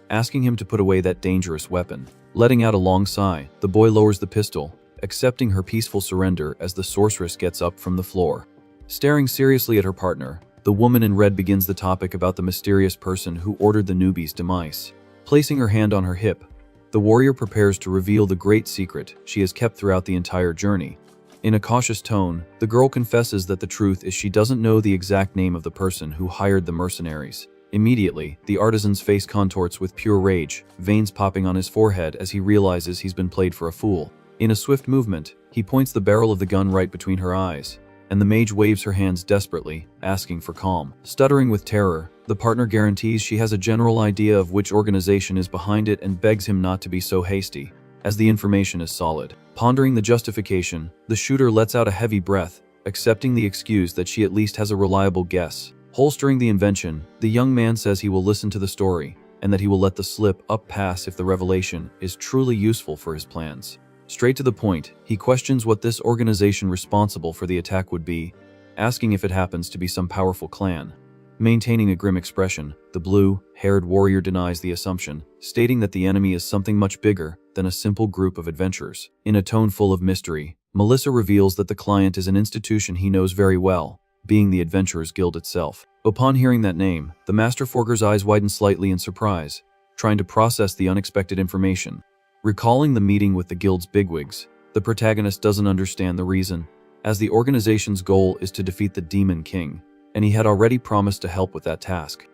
asking him to put away that dangerous weapon. Letting out a long sigh, the boy lowers the pistol, accepting her peaceful surrender as the sorceress gets up from the floor. Staring seriously at her partner, the woman in red begins the topic about the mysterious person who ordered the newbie's demise. Placing her hand on her hip, the warrior prepares to reveal the great secret she has kept throughout the entire journey. In a cautious tone, the girl confesses that the truth is she doesn't know the exact name of the person who hired the mercenaries. Immediately, the artisan's face contorts with pure rage, veins popping on his forehead as he realizes he's been played for a fool. In a swift movement, he points the barrel of the gun right between her eyes, and the mage waves her hands desperately, asking for calm. Stuttering with terror, the partner guarantees she has a general idea of which organization is behind it and begs him not to be so hasty, as the information is solid. Pondering the justification, the shooter lets out a heavy breath, accepting the excuse that she at least has a reliable guess. Holstering the invention, the young man says he will listen to the story, and that he will let the slip-up pass if the revelation is truly useful for his plans. Straight to the point, he questions what this organization responsible for the attack would be, asking if it happens to be some powerful clan. Maintaining a grim expression, the blue-haired warrior denies the assumption, stating that the enemy is something much bigger than a simple group of adventurers. In a tone full of mystery, Melissa reveals that the client is an institution he knows very well, being the Adventurers Guild itself. Upon hearing that name, the Master Forger's eyes widen slightly in surprise, trying to process the unexpected information. Recalling the meeting with the guild's bigwigs, the protagonist doesn't understand the reason, as the organization's goal is to defeat the Demon King, and he had already promised to help with that task.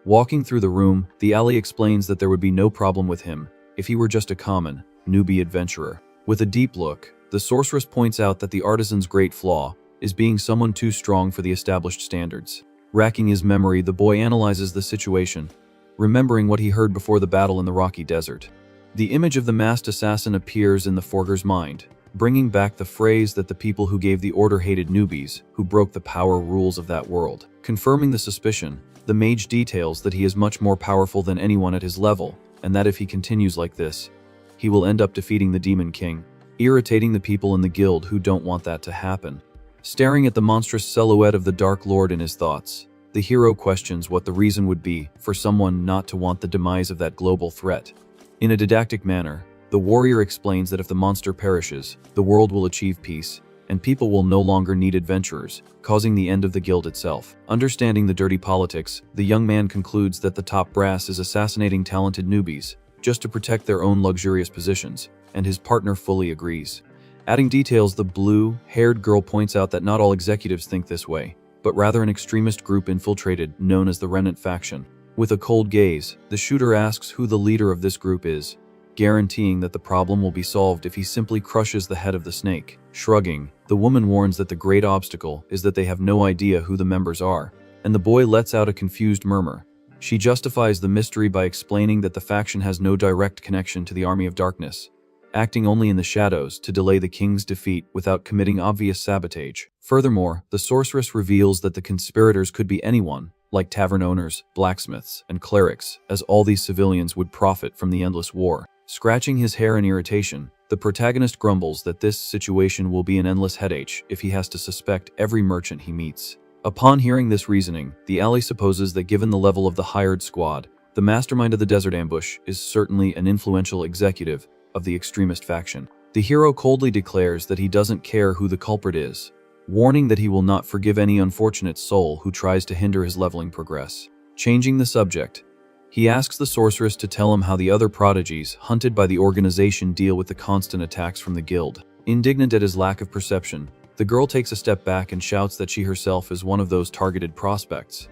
Walking through the room, the ally explains that there would be no problem with him if he were just a common, newbie adventurer. With a deep look, the sorceress points out that the artisan's great flaw is being someone too strong for the established standards. Racking his memory, the boy analyzes the situation, remembering what he heard before the battle in the rocky desert. The image of the masked assassin appears in the Forger's mind, bringing back the phrase that the people who gave the order hated newbies who broke the power rules of that world. Confirming the suspicion, the mage details that he is much more powerful than anyone at his level, and that if he continues like this, he will end up defeating the Demon King, irritating the people in the guild who don't want that to happen. Staring at the monstrous silhouette of the Dark Lord in his thoughts, the hero questions what the reason would be for someone not to want the demise of that global threat. In a didactic manner, the warrior explains that if the monster perishes, the world will achieve peace, and people will no longer need adventurers, causing the end of the guild itself. Understanding the dirty politics, the young man concludes that the top brass is assassinating talented newbies, just to protect their own luxurious positions, and his partner fully agrees. Adding details, the blue-haired girl points out that not all executives think this way, but rather an extremist group infiltrated, known as the Remnant faction. With a cold gaze, the shooter asks who the leader of this group is, guaranteeing that the problem will be solved if he simply crushes the head of the snake. Shrugging, the woman warns that the great obstacle is that they have no idea who the members are, and the boy lets out a confused murmur. She justifies the mystery by explaining that the faction has no direct connection to the Army of Darkness, acting only in the shadows to delay the king's defeat without committing obvious sabotage. Furthermore, the sorceress reveals that the conspirators could be anyone, like tavern owners, blacksmiths, and clerics, as all these civilians would profit from the endless war. Scratching his hair in irritation, the protagonist grumbles that this situation will be an endless headache if he has to suspect every merchant he meets. Upon hearing this reasoning, the ally supposes that given the level of the hired squad, the mastermind of the desert ambush is certainly an influential executive of the extremist faction. The hero coldly declares that he doesn't care who the culprit is, warning that he will not forgive any unfortunate soul who tries to hinder his leveling progress. Changing the subject, he asks the sorceress to tell him how the other prodigies hunted by the organization deal with the constant attacks from the guild. Indignant at his lack of perception, the girl takes a step back and shouts that she herself is one of those targeted prospects,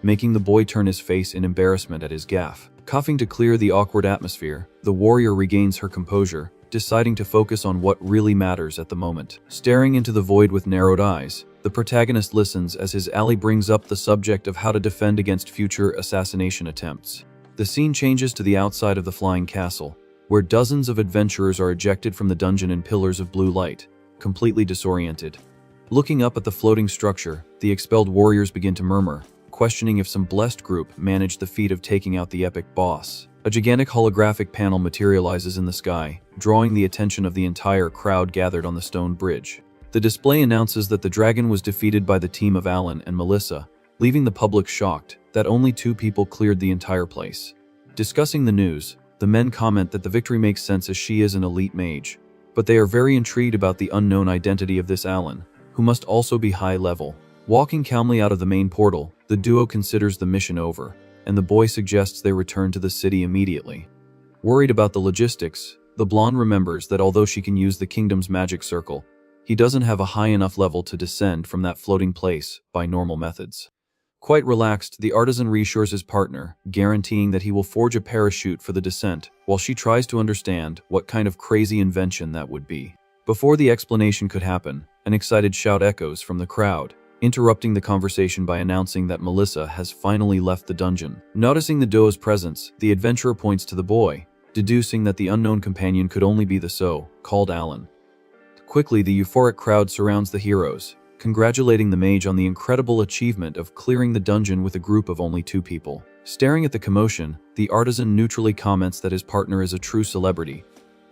making the boy turn his face in embarrassment at his gaffe. Coughing to clear the awkward atmosphere, the warrior regains her composure, deciding to focus on what really matters at the moment. Staring into the void with narrowed eyes, the protagonist listens as his ally brings up the subject of how to defend against future assassination attempts. The scene changes to the outside of the flying castle, where dozens of adventurers are ejected from the dungeon in pillars of blue light, completely disoriented. Looking up at the floating structure, the expelled warriors begin to murmur, questioning if some blessed group managed the feat of taking out the epic boss. A gigantic holographic panel materializes in the sky, drawing the attention of the entire crowd gathered on the stone bridge. The display announces that the dragon was defeated by the team of Alan and Melissa, leaving the public shocked that only 2 people cleared the entire place. Discussing the news, the men comment that the victory makes sense as she is an elite mage, but they are very intrigued about the unknown identity of this Alan, who must also be high level. Walking calmly out of the main portal, the duo considers the mission over, and the boy suggests they return to the city immediately. Worried about the logistics, the blonde remembers that although she can use the kingdom's magic circle, he doesn't have a high enough level to descend from that floating place by normal methods. Quite relaxed, the artisan reassures his partner, guaranteeing that he will forge a parachute for the descent, while she tries to understand what kind of crazy invention that would be. Before the explanation could happen, an excited shout echoes from the crowd, interrupting the conversation by announcing that Melissa has finally left the dungeon. Noticing the duo's presence, the adventurer points to the boy, deducing that the unknown companion could only be the so-called Alan. Quickly, the euphoric crowd surrounds the heroes, congratulating the mage on the incredible achievement of clearing the dungeon with a group of only 2 people. Staring at the commotion, the artisan neutrally comments that his partner is a true celebrity,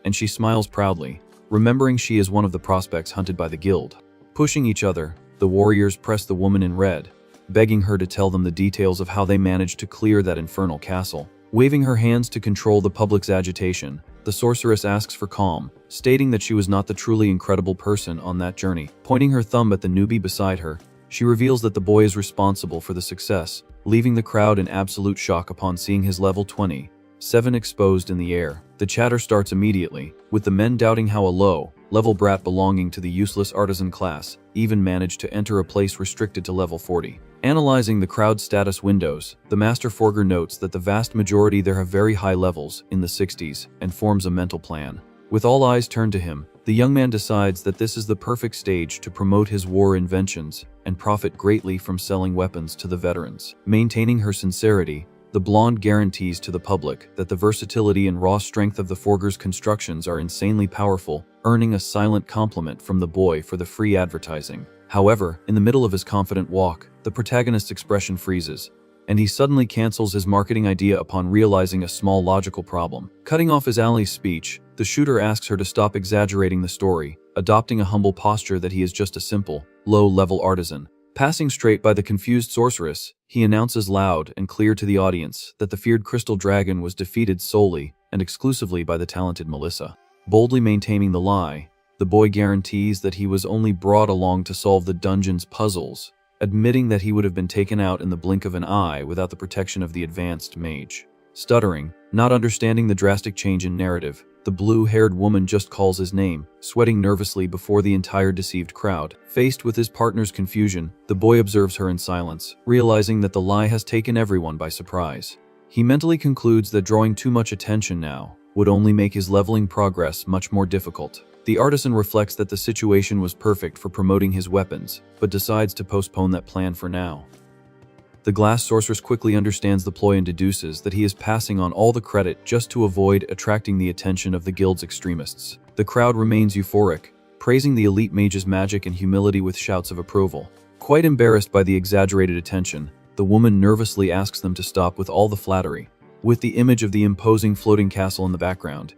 and she smiles proudly, remembering she is one of the prospects hunted by the guild. Pushing each other, The warriors press the woman in red, begging her to tell them the details of how they managed to clear that infernal castle. Waving her hands to control the public's agitation, the sorceress asks for calm, stating that she was not the truly incredible person on that journey. Pointing her thumb at the newbie beside her, she reveals that the boy is responsible for the success, leaving the crowd in absolute shock upon seeing his level 27 exposed in the air. The chatter starts immediately, with the men doubting how a low-level brat belonging to the useless artisan class even managed to enter a place restricted to level 40. Analyzing the crowd's status windows, the Master Forger notes that the vast majority there have very high levels, in the 60s, and forms a mental plan. With all eyes turned to him, the young man decides that this is the perfect stage to promote his war inventions and profit greatly from selling weapons to the veterans. Maintaining her sincerity, the blonde guarantees to the public that the versatility and raw strength of the Forger's constructions are insanely powerful, earning a silent compliment from the boy for the free advertising. However, in the middle of his confident walk, the protagonist's expression freezes, and he suddenly cancels his marketing idea upon realizing a small logical problem. Cutting off his ally's speech, the shooter asks her to stop exaggerating the story, adopting a humble posture that he is just a simple, low-level artisan. Passing straight by the confused sorceress, he announces loud and clear to the audience that the feared crystal dragon was defeated solely and exclusively by the talented Melissa. Boldly maintaining the lie, the boy guarantees that he was only brought along to solve the dungeon's puzzles, admitting that he would have been taken out in the blink of an eye without the protection of the advanced mage. Stuttering, not understanding the drastic change in narrative, the blue-haired woman just calls his name, sweating nervously before the entire deceived crowd. Faced with his partner's confusion, the boy observes her in silence, realizing that the lie has taken everyone by surprise. He mentally concludes that drawing too much attention now would only make his leveling progress much more difficult. The artisan reflects that the situation was perfect for promoting his weapons, but decides to postpone that plan for now. The glass sorceress quickly understands the ploy and deduces that he is passing on all the credit just to avoid attracting the attention of the guild's extremists. The crowd remains euphoric, praising the elite mage's magic and humility with shouts of approval. Quite embarrassed by the exaggerated attention, the woman nervously asks them to stop with all the flattery. With the image of the imposing floating castle in the background,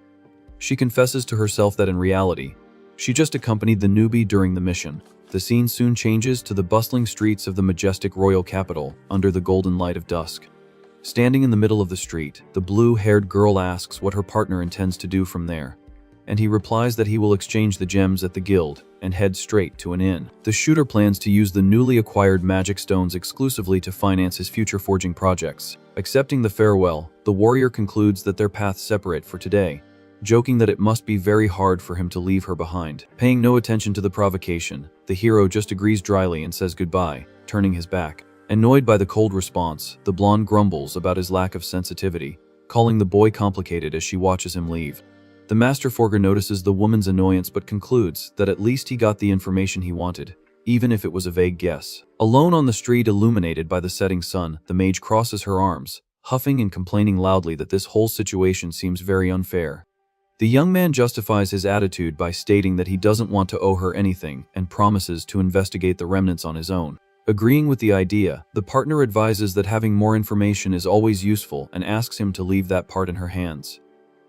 she confesses to herself that in reality, she just accompanied the newbie during the mission. The scene soon changes to the bustling streets of the majestic royal capital under the golden light of dusk. Standing in the middle of the street, the blue-haired girl asks what her partner intends to do from there, and he replies that he will exchange the gems at the guild and head straight to an inn. The shooter plans to use the newly acquired magic stones exclusively to finance his future forging projects. Accepting the farewell, the warrior concludes that their paths separate for today, joking that it must be very hard for him to leave her behind. Paying no attention to the provocation, the hero just agrees dryly and says goodbye, turning his back. Annoyed by the cold response, the blonde grumbles about his lack of sensitivity, calling the boy complicated as she watches him leave. The Master Forger notices the woman's annoyance but concludes that at least he got the information he wanted, even if it was a vague guess. Alone on the street illuminated by the setting sun, the mage crosses her arms, huffing and complaining loudly that this whole situation seems very unfair. The young man justifies his attitude by stating that he doesn't want to owe her anything and promises to investigate the remnants on his own. Agreeing with the idea, the partner advises that having more information is always useful and asks him to leave that part in her hands.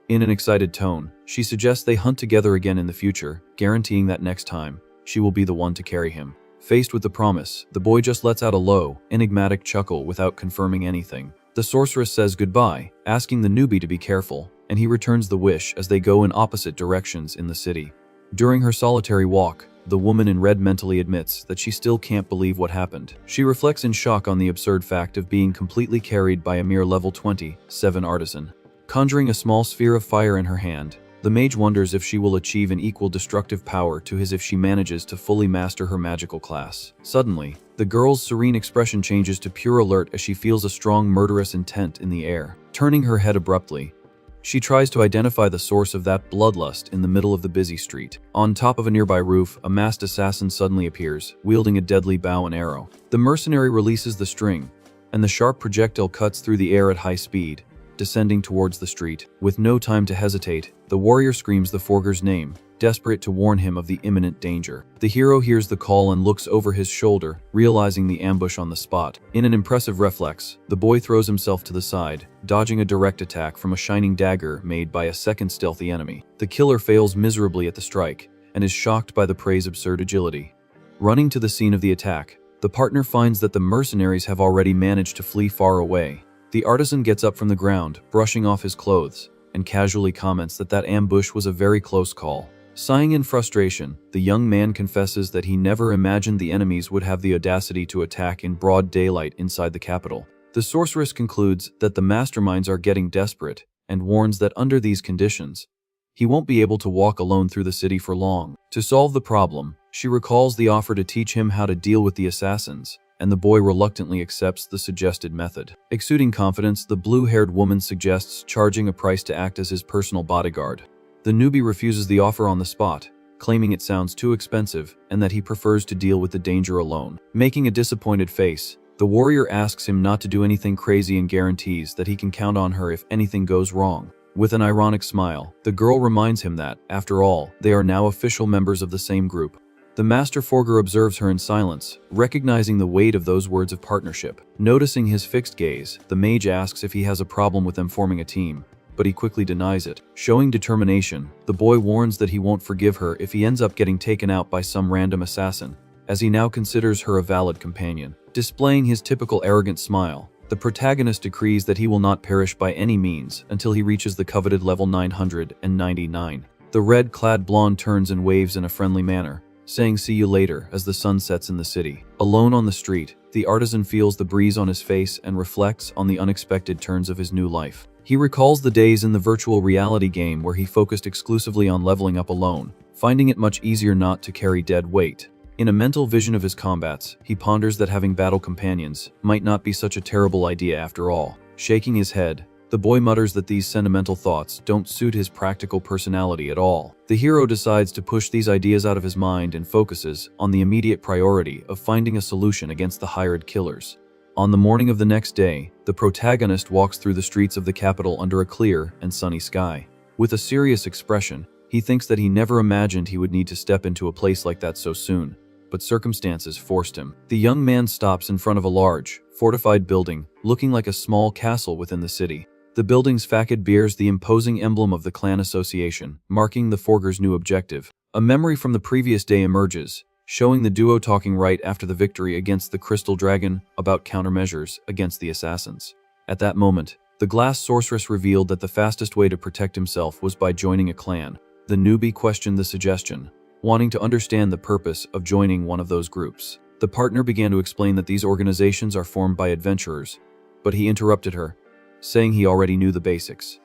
In an excited tone, she suggests they hunt together again in the future, guaranteeing that next time, she will be the one to carry him. Faced with the promise, the boy just lets out a low, enigmatic chuckle without confirming anything. The sorceress says goodbye, asking the newbie to be careful, and he returns the wish as they go in opposite directions in the city. During her solitary walk, the woman in red mentally admits that she still can't believe what happened. She reflects in shock on the absurd fact of being completely carried by a mere level 27 artisan. Conjuring a small sphere of fire in her hand, the mage wonders if she will achieve an equal destructive power to his if she manages to fully master her magical class. Suddenly, the girl's serene expression changes to pure alert as she feels a strong murderous intent in the air. Turning her head abruptly, she tries to identify the source of that bloodlust in the middle of the busy street. On top of a nearby roof, a masked assassin suddenly appears, wielding a deadly bow and arrow. The mercenary releases the string, and the sharp projectile cuts through the air at high speed, descending towards the street. With no time to hesitate, the warrior screams the Forger's name, desperate to warn him of the imminent danger. The hero hears the call and looks over his shoulder, realizing the ambush on the spot. In an impressive reflex, the boy throws himself to the side, dodging a direct attack from a shining dagger made by a second stealthy enemy. The killer fails miserably at the strike, and is shocked by the prey's absurd agility. Running to the scene of the attack, the partner finds that the mercenaries have already managed to flee far away. The artisan gets up from the ground, brushing off his clothes, and casually comments that ambush was a very close call. Sighing in frustration, the young man confesses that he never imagined the enemies would have the audacity to attack in broad daylight inside the capital. The sorceress concludes that the masterminds are getting desperate and warns that under these conditions, he won't be able to walk alone through the city for long. To solve the problem, she recalls the offer to teach him how to deal with the assassins, and the boy reluctantly accepts the suggested method. Exuding confidence, the blue-haired woman suggests charging a price to act as his personal bodyguard. The newbie refuses the offer on the spot, claiming it sounds too expensive and that he prefers to deal with the danger alone. Making a disappointed face, the warrior asks him not to do anything crazy and guarantees that he can count on her if anything goes wrong. With an ironic smile, the girl reminds him that, after all, they are now official members of the same group. The Master Forger observes her in silence, recognizing the weight of those words of partnership. Noticing his fixed gaze, the mage asks if he has a problem with them forming a team, but he quickly denies it. Showing determination, the boy warns that he won't forgive her if he ends up getting taken out by some random assassin, as he now considers her a valid companion. Displaying his typical arrogant smile, the protagonist decrees that he will not perish by any means until he reaches the coveted level 999. The red-clad blonde turns and waves in a friendly manner, saying "see you later" as the sun sets in the city. Alone on the street, the artisan feels the breeze on his face and reflects on the unexpected turns of his new life. He recalls the days in the virtual reality game where he focused exclusively on leveling up alone, finding it much easier not to carry dead weight. In a mental vision of his combats, he ponders that having battle companions might not be such a terrible idea after all. Shaking his head, the boy mutters that these sentimental thoughts don't suit his practical personality at all. The hero decides to push these ideas out of his mind and focuses on the immediate priority of finding a solution against the hired killers. On the morning of the next day, the protagonist walks through the streets of the capital under a clear and sunny sky. With a serious expression, he thinks that he never imagined he would need to step into a place like that so soon, but circumstances forced him. The young man stops in front of a large, fortified building, looking like a small castle within the city. The building's facade bears the imposing emblem of the clan association, marking the Forger's new objective. A memory from the previous day emerges, showing the duo talking right after the victory against the Crystal Dragon about countermeasures against the assassins. At that moment, the glass sorceress revealed that the fastest way to protect himself was by joining a clan. The newbie questioned the suggestion, wanting to understand the purpose of joining one of those groups. The partner began to explain that these organizations are formed by adventurers, but he interrupted her, saying he already knew the basics.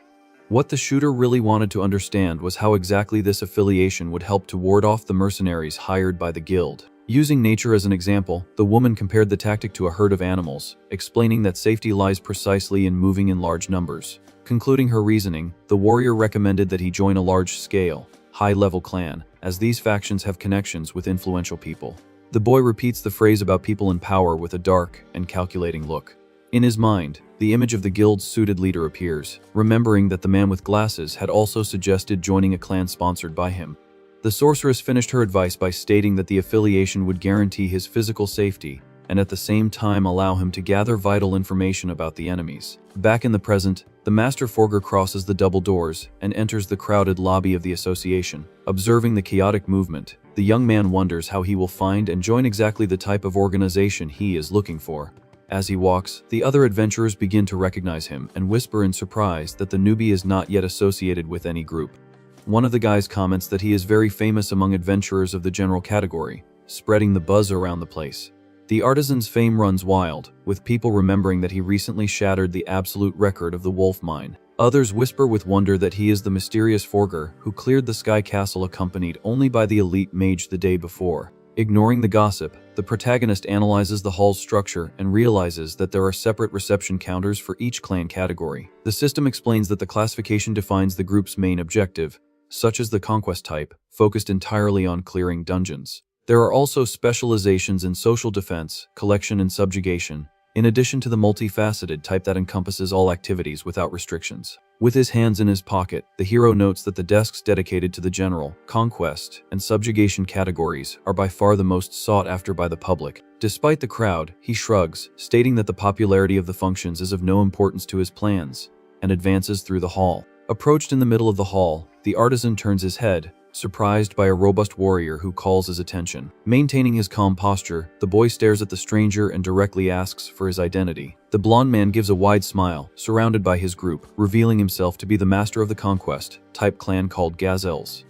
What the shooter really wanted to understand was how exactly this affiliation would help to ward off the mercenaries hired by the guild. Using nature as an example, the woman compared the tactic to a herd of animals, explaining that safety lies precisely in moving in large numbers. Concluding her reasoning, the warrior recommended that he join a large-scale, high-level clan, as these factions have connections with influential people. The boy repeats the phrase about people in power with a dark and calculating look. In his mind, the image of the guild's suited leader appears, remembering that the man with glasses had also suggested joining a clan sponsored by him. The sorceress finished her advice by stating that the affiliation would guarantee his physical safety and at the same time allow him to gather vital information about the enemies. Back in the present, the Master Forger crosses the double doors and enters the crowded lobby of the association. Observing the chaotic movement, the young man wonders how he will find and join exactly the type of organization he is looking for. As he walks, the other adventurers begin to recognize him and whisper in surprise that the newbie is not yet associated with any group. One of the guys comments that he is very famous among adventurers of the general category, spreading the buzz around the place. The artisan's fame runs wild, with people remembering that he recently shattered the absolute record of the Wolf Mine. Others whisper with wonder that he is the mysterious Forger who cleared the Sky Castle accompanied only by the elite mage the day before. Ignoring the gossip, the protagonist analyzes the hall's structure and realizes that there are separate reception counters for each clan category. The system explains that the classification defines the group's main objective, such as the conquest type, focused entirely on clearing dungeons. There are also specializations in social defense, collection and subjugation, in addition to the multifaceted type that encompasses all activities without restrictions. With his hands in his pocket, the hero notes that the desks dedicated to the general, conquest, and subjugation categories are by far the most sought after by the public. Despite the crowd, he shrugs, stating that the popularity of the functions is of no importance to his plans, and advances through the hall. Approached in the middle of the hall, the artisan turns his head, surprised by a robust warrior who calls his attention. Maintaining his calm posture, the boy stares at the stranger and directly asks for his identity. The blonde man gives a wide smile, surrounded by his group, revealing himself to be the master of the conquest type clan called Gazelles.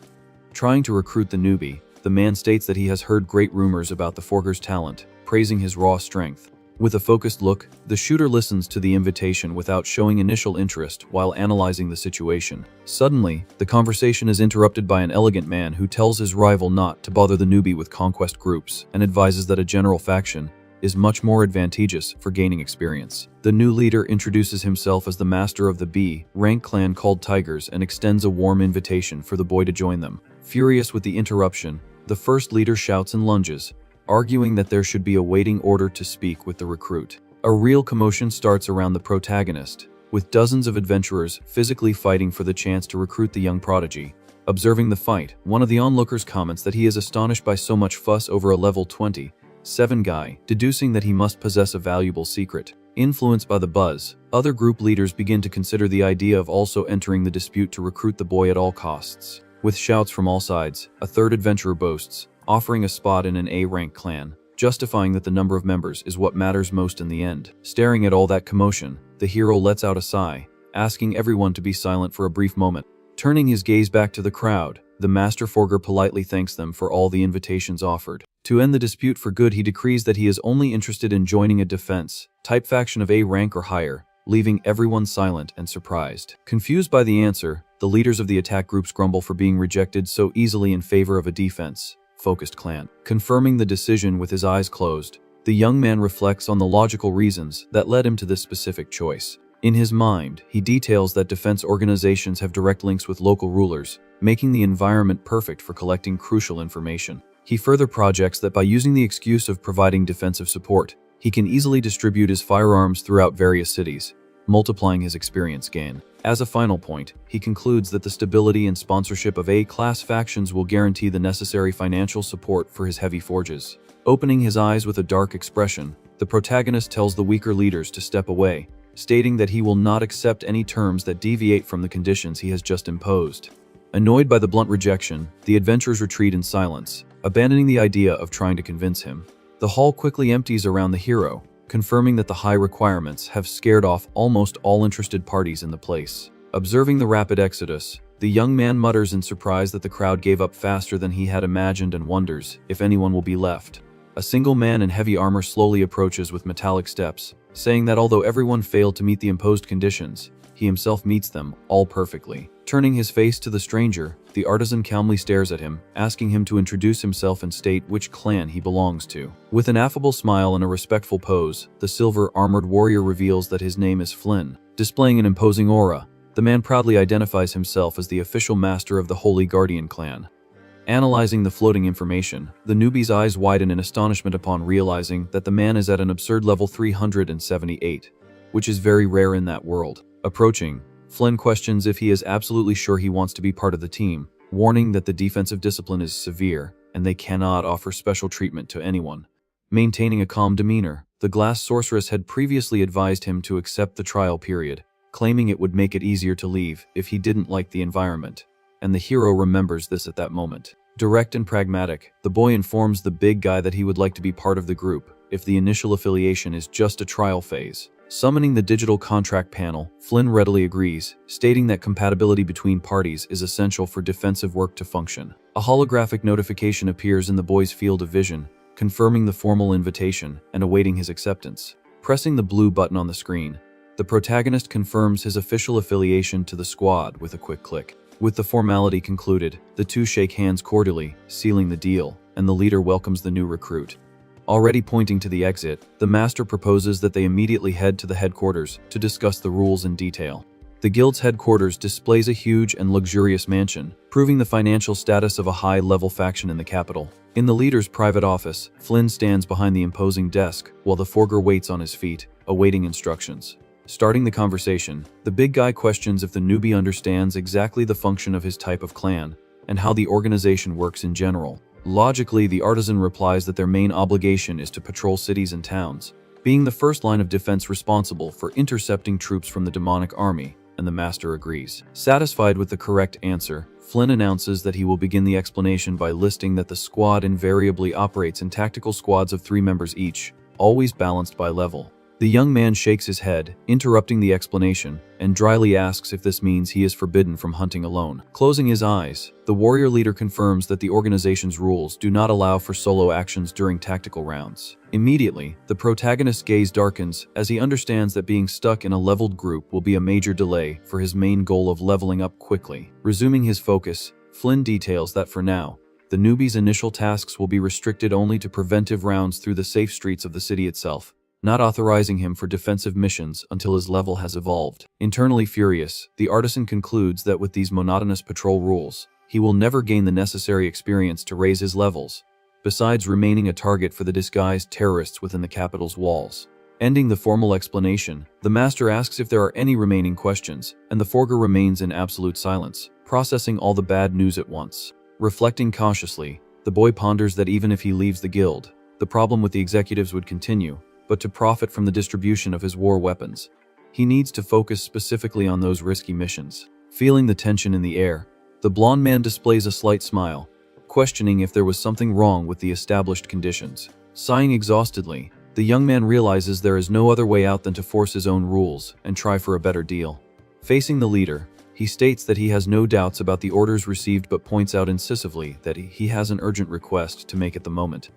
Trying to recruit the newbie, the man states that he has heard great rumors about the Forger's talent, praising his raw strength. With a focused look, the shooter listens to the invitation without showing initial interest while analyzing the situation. Suddenly, the conversation is interrupted by an elegant man who tells his rival not to bother the newbie with conquest groups and advises that a general faction is much more advantageous for gaining experience. The new leader introduces himself as the master of the B-rank clan called Tigers and extends a warm invitation for the boy to join them. Furious with the interruption, the first leader shouts and lunges, arguing that there should be a waiting order to speak with the recruit. A real commotion starts around the protagonist, with dozens of adventurers physically fighting for the chance to recruit the young prodigy. Observing the fight, one of the onlookers comments that he is astonished by so much fuss over a level 27 guy, deducing that he must possess a valuable secret. Influenced by the buzz, other group leaders begin to consider the idea of also entering the dispute to recruit the boy at all costs. With shouts from all sides, a third adventurer boasts, offering a spot in an A-rank clan, justifying that the number of members is what matters most in the end. Staring at all that commotion, the hero lets out a sigh, asking everyone to be silent for a brief moment. Turning his gaze back to the crowd, the Master Forger politely thanks them for all the invitations offered. To end the dispute for good, he decrees that he is only interested in joining a defense-type faction of A rank or higher, leaving everyone silent and surprised. Confused by the answer, the leaders of the attack groups grumble for being rejected so easily in favor of a defense-focused clan. Confirming the decision with his eyes closed, the young man reflects on the logical reasons that led him to this specific choice. In his mind, he details that defense organizations have direct links with local rulers, making the environment perfect for collecting crucial information. He further projects that by using the excuse of providing defensive support, he can easily distribute his firearms throughout various cities, multiplying his experience gain. As a final point, he concludes that the stability and sponsorship of A-class factions will guarantee the necessary financial support for his heavy forges. Opening his eyes with a dark expression, the protagonist tells the weaker leaders to step away, stating that he will not accept any terms that deviate from the conditions he has just imposed. Annoyed by the blunt rejection, the adventurers retreat in silence, abandoning the idea of trying to convince him. The hall quickly empties around the hero, confirming that the high requirements have scared off almost all interested parties in the place. Observing the rapid exodus, the young man mutters in surprise that the crowd gave up faster than he had imagined and wonders if anyone will be left. A single man in heavy armor slowly approaches with metallic steps, saying that although everyone failed to meet the imposed conditions, he himself meets them all perfectly. Turning his face to the stranger, the artisan calmly stares at him, asking him to introduce himself and state which clan he belongs to. With an affable smile and a respectful pose, the silver-armored warrior reveals that his name is Flynn. Displaying an imposing aura, the man proudly identifies himself as the official master of the Holy Guardian clan. Analyzing the floating information, the newbie's eyes widen in astonishment upon realizing that the man is at an absurd level 378, which is very rare in that world. Approaching, Flynn questions if he is absolutely sure he wants to be part of the team, warning that the defensive discipline is severe and they cannot offer special treatment to anyone. Maintaining a calm demeanor, the glass sorceress had previously advised him to accept the trial period, claiming it would make it easier to leave if he didn't like the environment. And the hero remembers this at that moment. Direct and pragmatic, the boy informs the big guy that he would like to be part of the group if the initial affiliation is just a trial phase. Summoning the digital contract panel, Flynn readily agrees, stating that compatibility between parties is essential for defensive work to function. A holographic notification appears in the boy's field of vision, confirming the formal invitation and awaiting his acceptance. Pressing the blue button on the screen, the protagonist confirms his official affiliation to the squad with a quick click. With the formality concluded, the two shake hands cordially, sealing the deal, and the leader welcomes the new recruit. Already pointing to the exit, the master proposes that they immediately head to the headquarters to discuss the rules in detail. The guild's headquarters displays a huge and luxurious mansion, proving the financial status of a high-level faction in the capital. In the leader's private office, Flynn stands behind the imposing desk, while the Forger waits on his feet, awaiting instructions. Starting the conversation, the big guy questions if the newbie understands exactly the function of his type of clan, and how the organization works in general. Logically, the artisan replies that their main obligation is to patrol cities and towns, being the first line of defense responsible for intercepting troops from the demonic army, and the master agrees. Satisfied with the correct answer, Flynn announces that he will begin the explanation by listing that the squad invariably operates in tactical squads of 3 members each, always balanced by level. The young man shakes his head, interrupting the explanation, and dryly asks if this means he is forbidden from hunting alone. Closing his eyes, the warrior leader confirms that the organization's rules do not allow for solo actions during tactical rounds. Immediately, the protagonist's gaze darkens as he understands that being stuck in a leveled group will be a major delay for his main goal of leveling up quickly. Resuming his focus, Flynn details that for now, the newbie's initial tasks will be restricted only to preventive rounds through the safe streets of the city itself, not authorizing him for defensive missions until his level has evolved. Internally furious, the artisan concludes that with these monotonous patrol rules, he will never gain the necessary experience to raise his levels, besides remaining a target for the disguised terrorists within the capital's walls. Ending the formal explanation, the master asks if there are any remaining questions, and the forger remains in absolute silence, processing all the bad news at once. Reflecting cautiously, the boy ponders that even if he leaves the guild, the problem with the executives would continue, but to profit from the distribution of his war weapons, he needs to focus specifically on those risky missions. Feeling the tension in the air, the blonde man displays a slight smile, questioning if there was something wrong with the established conditions. Sighing exhaustedly, the young man realizes there is no other way out than to force his own rules and try for a better deal. Facing the leader, he states that he has no doubts about the orders received but points out incisively that he has an urgent request to make at the moment.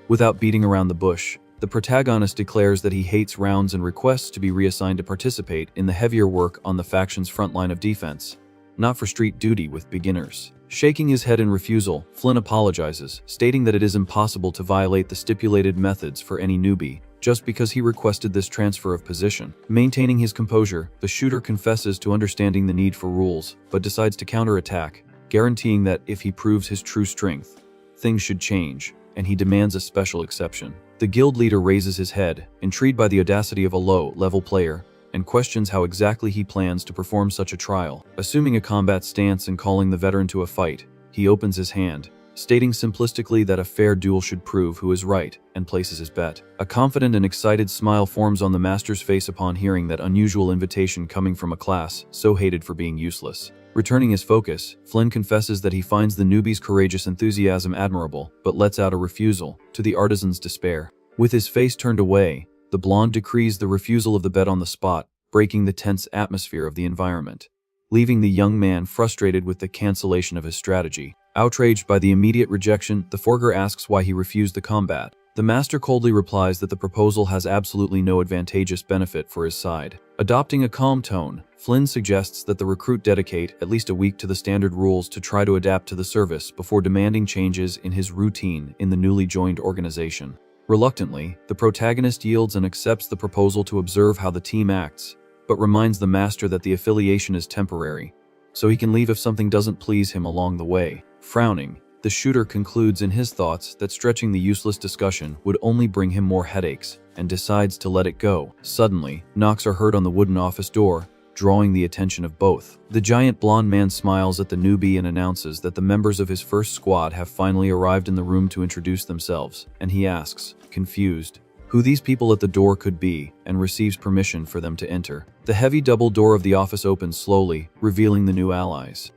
Without beating around the bush, the protagonist declares that he hates rounds and requests to be reassigned to participate in the heavier work on the faction's front line of defense, not for street duty with beginners. Shaking his head in refusal, Flynn apologizes, stating that it is impossible to violate the stipulated methods for any newbie, just because he requested this transfer of position. Maintaining his composure, the shooter confesses to understanding the need for rules, but decides to counterattack, guaranteeing that if he proves his true strength, things should change, and he demands a special exception. The guild leader raises his head, intrigued by the audacity of a low-level player, and questions how exactly he plans to perform such a trial. Assuming a combat stance and calling the veteran to a fight, he opens his hand, stating simplistically that a fair duel should prove who is right, and places his bet. A confident and excited smile forms on the master's face upon hearing that unusual invitation coming from a class so hated for being useless. Returning his focus, Flynn confesses that he finds the newbie's courageous enthusiasm admirable, but lets out a refusal, to the artisan's despair. With his face turned away, the blonde decrees the refusal of the bet on the spot, breaking the tense atmosphere of the environment, leaving the young man frustrated with the cancellation of his strategy. Outraged by the immediate rejection, the forger asks why he refused the combat. The master coldly replies that the proposal has absolutely no advantageous benefit for his side. Adopting a calm tone, Flynn suggests that the recruit dedicate at least a week to the standard rules to try to adapt to the service before demanding changes in his routine in the newly joined organization. Reluctantly, the protagonist yields and accepts the proposal to observe how the team acts, but reminds the master that the affiliation is temporary, so he can leave if something doesn't please him along the way. Frowning, the shooter concludes in his thoughts that stretching the useless discussion would only bring him more headaches, and decides to let it go. Suddenly, knocks are heard on the wooden office door, drawing the attention of both. The giant blonde man smiles at the newbie and announces that the members of his first squad have finally arrived in the room to introduce themselves, and he asks, confused, who these people at the door could be, and receives permission for them to enter. The heavy double door of the office opens slowly, revealing the new allies.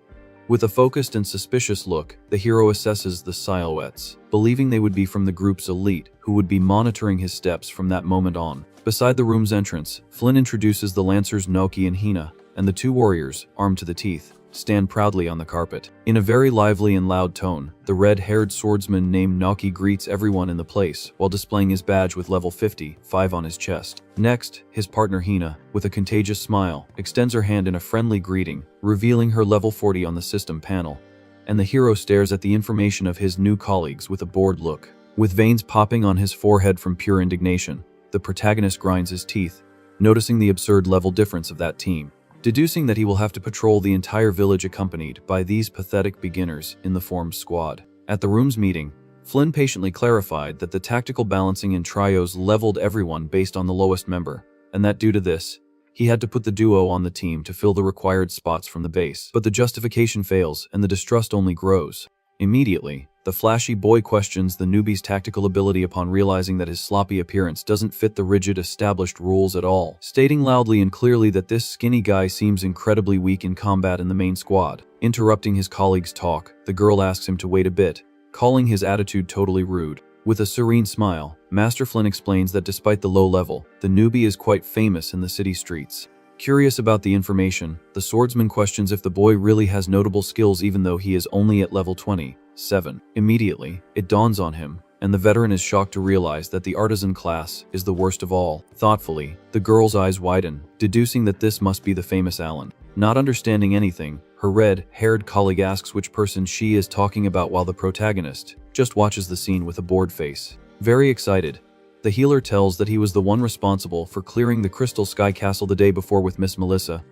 With a focused and suspicious look, the hero assesses the silhouettes, believing they would be from the group's elite, who would be monitoring his steps from that moment on. Beside the room's entrance, Flynn introduces the lancers Naoki and Hina, and the 2 warriors, armed to the teeth, stand proudly on the carpet. In a very lively and loud tone, the red-haired swordsman named Naoki greets everyone in the place while displaying his badge with level 55 on his chest. Next, his partner Hina, with a contagious smile, extends her hand in a friendly greeting, revealing her level 40 on the system panel, and the hero stares at the information of his new colleagues with a bored look. With veins popping on his forehead from pure indignation, the protagonist grinds his teeth, noticing the absurd level difference of that team, deducing that he will have to patrol the entire village accompanied by these pathetic beginners in the formed squad. At the room's meeting, Flynn patiently clarified that the tactical balancing in trios leveled everyone based on the lowest member, and that due to this, he had to put the duo on the team to fill the required spots from the base. But the justification fails and the distrust only grows. Immediately, The flashy boy questions the newbie's tactical ability upon realizing that his sloppy appearance doesn't fit the rigid established rules at all, stating loudly and clearly that this skinny guy seems incredibly weak in combat in the main squad. Interrupting his colleague's talk, the girl asks him to wait a bit, calling his attitude totally rude. With a serene smile, Master Flynn explains that despite the low level, the newbie is quite famous in the city streets. Curious about the information, the swordsman questions if the boy really has notable skills even though he is only at level 27. Immediately, it dawns on him, and the veteran is shocked to realize that the artisan class is the worst of all. Thoughtfully, the girl's eyes widen, deducing that this must be the famous Alan. Not understanding anything, her red-haired colleague asks which person she is talking about while the protagonist just watches the scene with a bored face. Very excited, the healer tells that he was the one responsible for clearing the Crystal Sky Castle the day before with Miss Melissa,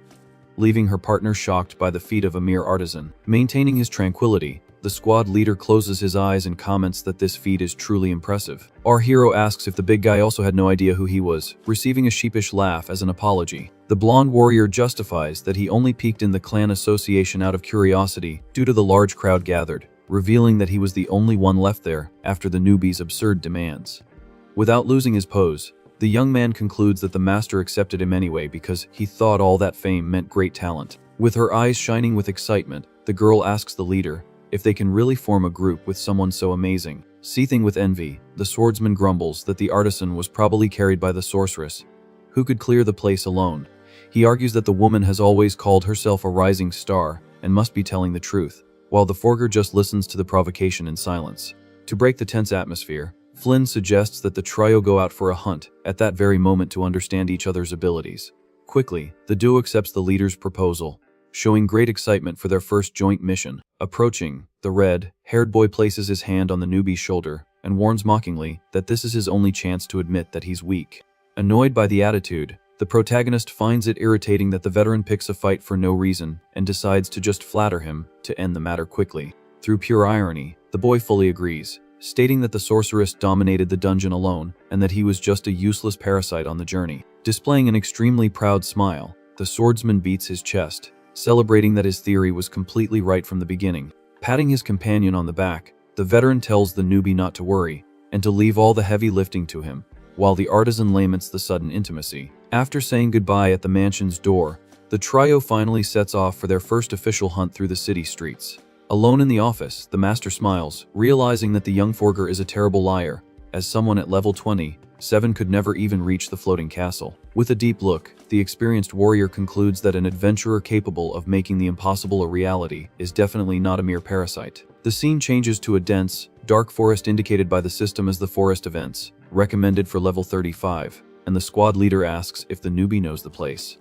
leaving her partner shocked by the feat of a mere artisan. Maintaining his tranquility, the squad leader closes his eyes and comments that this feat is truly impressive. Our hero asks if the big guy also had no idea who he was, receiving a sheepish laugh as an apology. The blonde warrior justifies that he only peeked in the clan association out of curiosity due to the large crowd gathered, revealing that he was the only one left there after the newbie's absurd demands. Without losing his pose, the young man concludes that the master accepted him anyway because he thought all that fame meant great talent. With her eyes shining with excitement, the girl asks the leader if they can really form a group with someone so amazing. Seething with envy, the swordsman grumbles that the artisan was probably carried by the sorceress, who could clear the place alone. He argues that the woman has always called herself a rising star and must be telling the truth, while the forger just listens to the provocation in silence. To break the tense atmosphere, Flynn suggests that the trio go out for a hunt at that very moment to understand each other's abilities. Quickly, the duo accepts the leader's proposal, showing great excitement for their first joint mission. Approaching, the red-haired boy places his hand on the newbie's shoulder and warns mockingly that this is his only chance to admit that he's weak. Annoyed by the attitude, the protagonist finds it irritating that the veteran picks a fight for no reason and decides to just flatter him to end the matter quickly. Through pure irony, the boy fully agrees, stating that the sorceress dominated the dungeon alone and that he was just a useless parasite on the journey. Displaying an extremely proud smile, the swordsman beats his chest, celebrating that his theory was completely right from the beginning. Patting his companion on the back, the veteran tells the newbie not to worry and to leave all the heavy lifting to him, while the artisan laments the sudden intimacy. After saying goodbye at the mansion's door, the trio finally sets off for their first official hunt through the city streets. Alone in the office, the master smiles, realizing that the young forger is a terrible liar, as someone at level 27 could never even reach the floating castle. With a deep look, the experienced warrior concludes that an adventurer capable of making the impossible a reality is definitely not a mere parasite. The scene changes to a dense, dark forest indicated by the system as the Forest Events, recommended for level 35, and the squad leader asks if the newbie knows the place.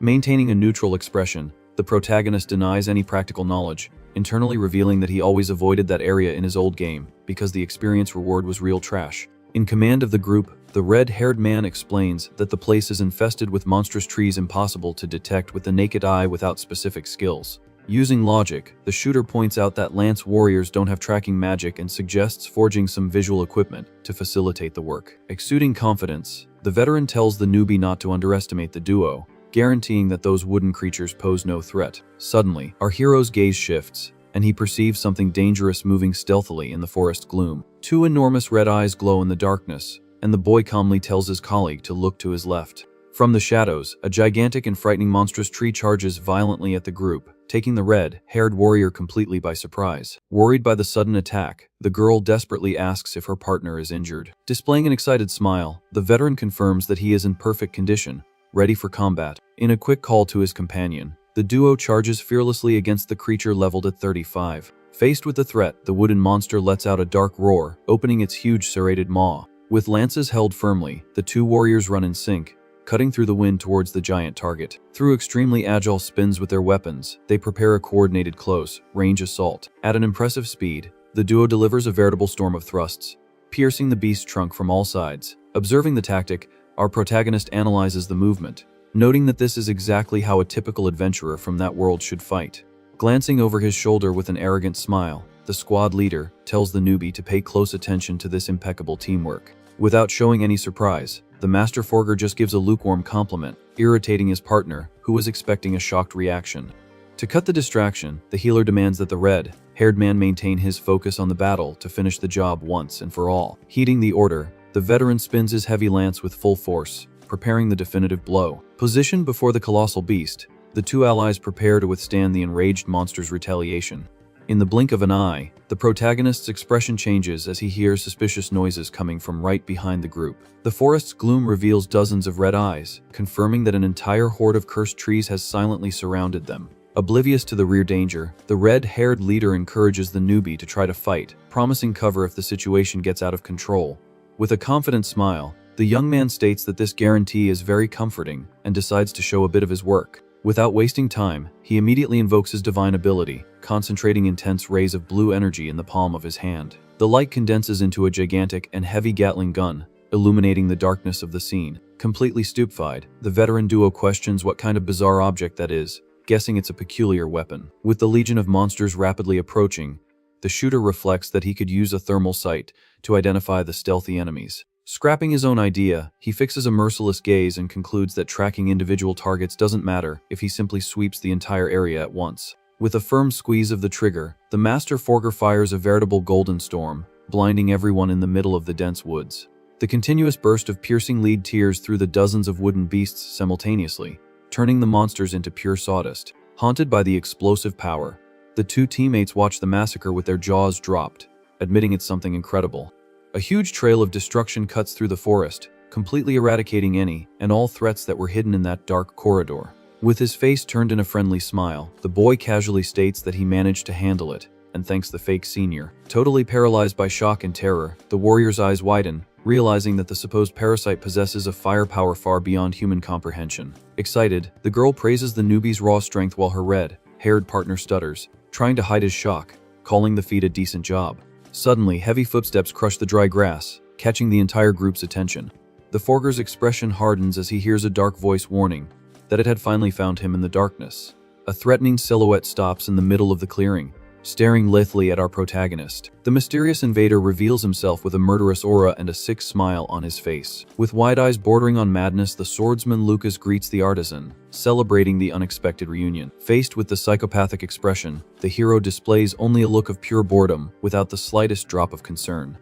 Maintaining a neutral expression, the protagonist denies any practical knowledge, internally revealing that he always avoided that area in his old game because the experience reward was real trash. In command of the group, the red-haired man explains that the place is infested with monstrous trees impossible to detect with the naked eye without specific skills. Using logic, the shooter points out that lance warriors don't have tracking magic and suggests forging some visual equipment to facilitate the work. Exuding confidence, the veteran tells the newbie not to underestimate the duo, guaranteeing that those wooden creatures pose no threat. Suddenly, our hero's gaze shifts, and he perceives something dangerous moving stealthily in the forest gloom. Two enormous red eyes glow in the darkness, and the boy calmly tells his colleague to look to his left. From the shadows, a gigantic and frightening monstrous tree charges violently at the group, taking the red-haired warrior completely by surprise. Worried by the sudden attack, the girl desperately asks if her partner is injured. Displaying an excited smile, the veteran confirms that he is in perfect condition, ready for combat. In a quick call to his companion, the duo charges fearlessly against the creature leveled at 35. Faced with the threat, the wooden monster lets out a dark roar, opening its huge serrated maw. With lances held firmly, the two warriors run in sync, cutting through the wind towards the giant target. Through extremely agile spins with their weapons, they prepare a coordinated close-range assault. At an impressive speed, the duo delivers a veritable storm of thrusts, piercing the beast's trunk from all sides. Observing the tactic, our protagonist analyzes the movement, noting that this is exactly how a typical adventurer from that world should fight. Glancing over his shoulder with an arrogant smile, the squad leader tells the newbie to pay close attention to this impeccable teamwork. Without showing any surprise, the master forger just gives a lukewarm compliment, irritating his partner, who was expecting a shocked reaction. To cut the distraction, the healer demands that the red haired man maintain his focus on the battle to finish the job once and for all. Heeding the order, the veteran spins his heavy lance with full force, preparing the definitive blow. Positioned before the colossal beast, the two allies prepare to withstand the enraged monster's retaliation. In the blink of an eye, the protagonist's expression changes as he hears suspicious noises coming from right behind the group. The forest's gloom reveals dozens of red eyes, confirming that an entire horde of cursed trees has silently surrounded them. Oblivious to the rear danger, the red-haired leader encourages the newbie to try to fight, promising cover if the situation gets out of control. With a confident smile, the young man states that this guarantee is very comforting and decides to show a bit of his work. Without wasting time, he immediately invokes his divine ability, concentrating intense rays of blue energy in the palm of his hand. The light condenses into a gigantic and heavy Gatling gun, illuminating the darkness of the scene. Completely stupefied, the veteran duo questions what kind of bizarre object that is, guessing it's a peculiar weapon. With the legion of monsters rapidly approaching, the shooter reflects that he could use a thermal sight to identify the stealthy enemies. Scrapping his own idea, he fixes a merciless gaze and concludes that tracking individual targets doesn't matter if he simply sweeps the entire area at once. With a firm squeeze of the trigger, the master forger fires a veritable golden storm, blinding everyone in the middle of the dense woods. The continuous burst of piercing lead tears through the dozens of wooden beasts simultaneously, turning the monsters into pure sawdust. Haunted by the explosive power, the two teammates watch the massacre with their jaws dropped, admitting it's something incredible. A huge trail of destruction cuts through the forest, completely eradicating any and all threats that were hidden in that dark corridor. With his face turned in a friendly smile, the boy casually states that he managed to handle it, and thanks the fake senior. Totally paralyzed by shock and terror, the warrior's eyes widen, realizing that the supposed parasite possesses a firepower far beyond human comprehension. Excited, the girl praises the newbie's raw strength while her red-haired partner stutters, trying to hide his shock, calling the feat a decent job. Suddenly, heavy footsteps crush the dry grass, catching the entire group's attention. The forger's expression hardens as he hears a dark voice warning that it had finally found him in the darkness. A threatening silhouette stops in the middle of the clearing, staring lithely at our protagonist. The mysterious invader reveals himself with a murderous aura and a sick smile on his face. With wide eyes bordering on madness, the swordsman Lucas greets the artisan, celebrating the unexpected reunion. Faced with the psychopathic expression, the hero displays only a look of pure boredom, without the slightest drop of concern.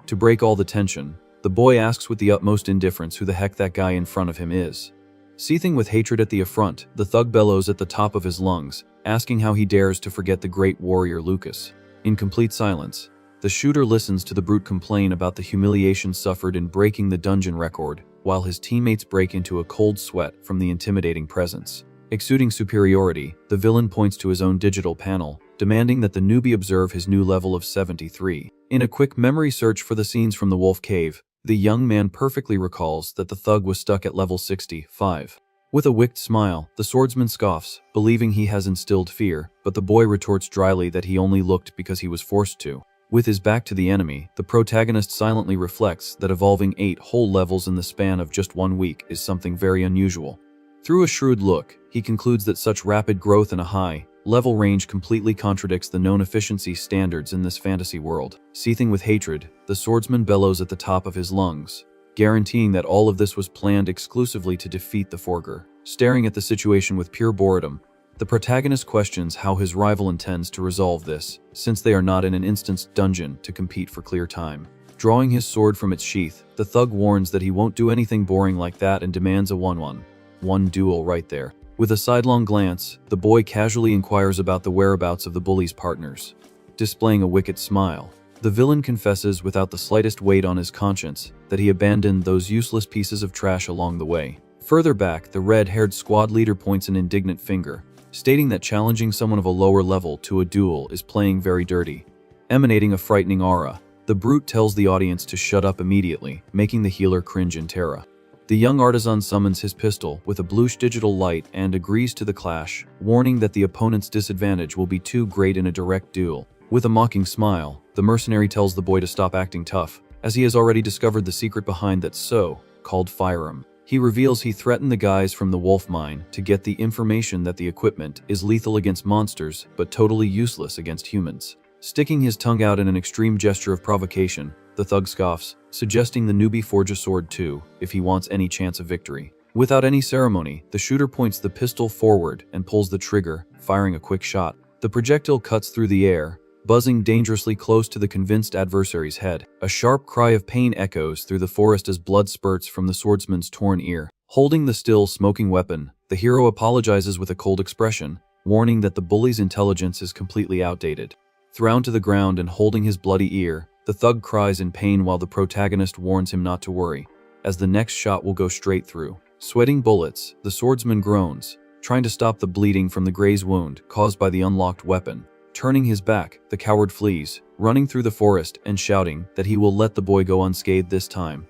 To break all the tension, the boy asks with the utmost indifference who the heck that guy in front of him is. Seething with hatred at the affront, the thug bellows at the top of his lungs, asking how he dares to forget the great warrior Lucas. In complete silence, the shooter listens to the brute complain about the humiliation suffered in breaking the dungeon record, while his teammates break into a cold sweat from the intimidating presence. Exuding superiority, the villain points to his own digital panel, demanding that the newbie observe his new level of 73. In a quick memory search for the scenes from the Wolf Cave, the young man perfectly recalls that the thug was stuck at level 65. With a wicked smile, the swordsman scoffs, believing he has instilled fear, but the boy retorts dryly that he only looked because he was forced to. With his back to the enemy, the protagonist silently reflects that evolving 8 whole levels in the span of just 1 week is something very unusual. Through a shrewd look, he concludes that such rapid growth in a high-level range completely contradicts the known efficiency standards in this fantasy world. Seething with hatred, the swordsman bellows at the top of his lungs, guaranteeing that all of this was planned exclusively to defeat the forger. Staring at the situation with pure boredom, the protagonist questions how his rival intends to resolve this, since they are not in an instanced dungeon to compete for clear time. Drawing his sword from its sheath, the thug warns that he won't do anything boring like that and demands a 1-1 duel right there. With a sidelong glance, the boy casually inquires about the whereabouts of the bully's partners. Displaying a wicked smile, the villain confesses without the slightest weight on his conscience that he abandoned those useless pieces of trash along the way. Further back, the red-haired squad leader points an indignant finger, stating that challenging someone of a lower level to a duel is playing very dirty. Emanating a frightening aura, the brute tells the audience to shut up immediately, making the healer cringe in terror. The young artisan summons his pistol with a bluish digital light and agrees to the clash, warning that the opponent's disadvantage will be too great in a direct duel. With a mocking smile, the mercenary tells the boy to stop acting tough, as he has already discovered the secret behind that so-called firearm. He reveals he threatened the guys from the wolf mine to get the information that the equipment is lethal against monsters but totally useless against humans. Sticking his tongue out in an extreme gesture of provocation, the thug scoffs, suggesting the newbie forge a sword too, if he wants any chance of victory. Without any ceremony, the shooter points the pistol forward and pulls the trigger, firing a quick shot. The projectile cuts through the air, buzzing dangerously close to the convinced adversary's head. A sharp cry of pain echoes through the forest as blood spurts from the swordsman's torn ear. Holding the still, smoking weapon, the hero apologizes with a cold expression, warning that the bully's intelligence is completely outdated. Thrown to the ground and holding his bloody ear, the thug cries in pain while the protagonist warns him not to worry, as the next shot will go straight through. Sweating bullets, the swordsman groans, trying to stop the bleeding from the graze wound caused by the unlocked weapon. Turning his back, the coward flees, running through the forest and shouting that he will let the boy go unscathed this time,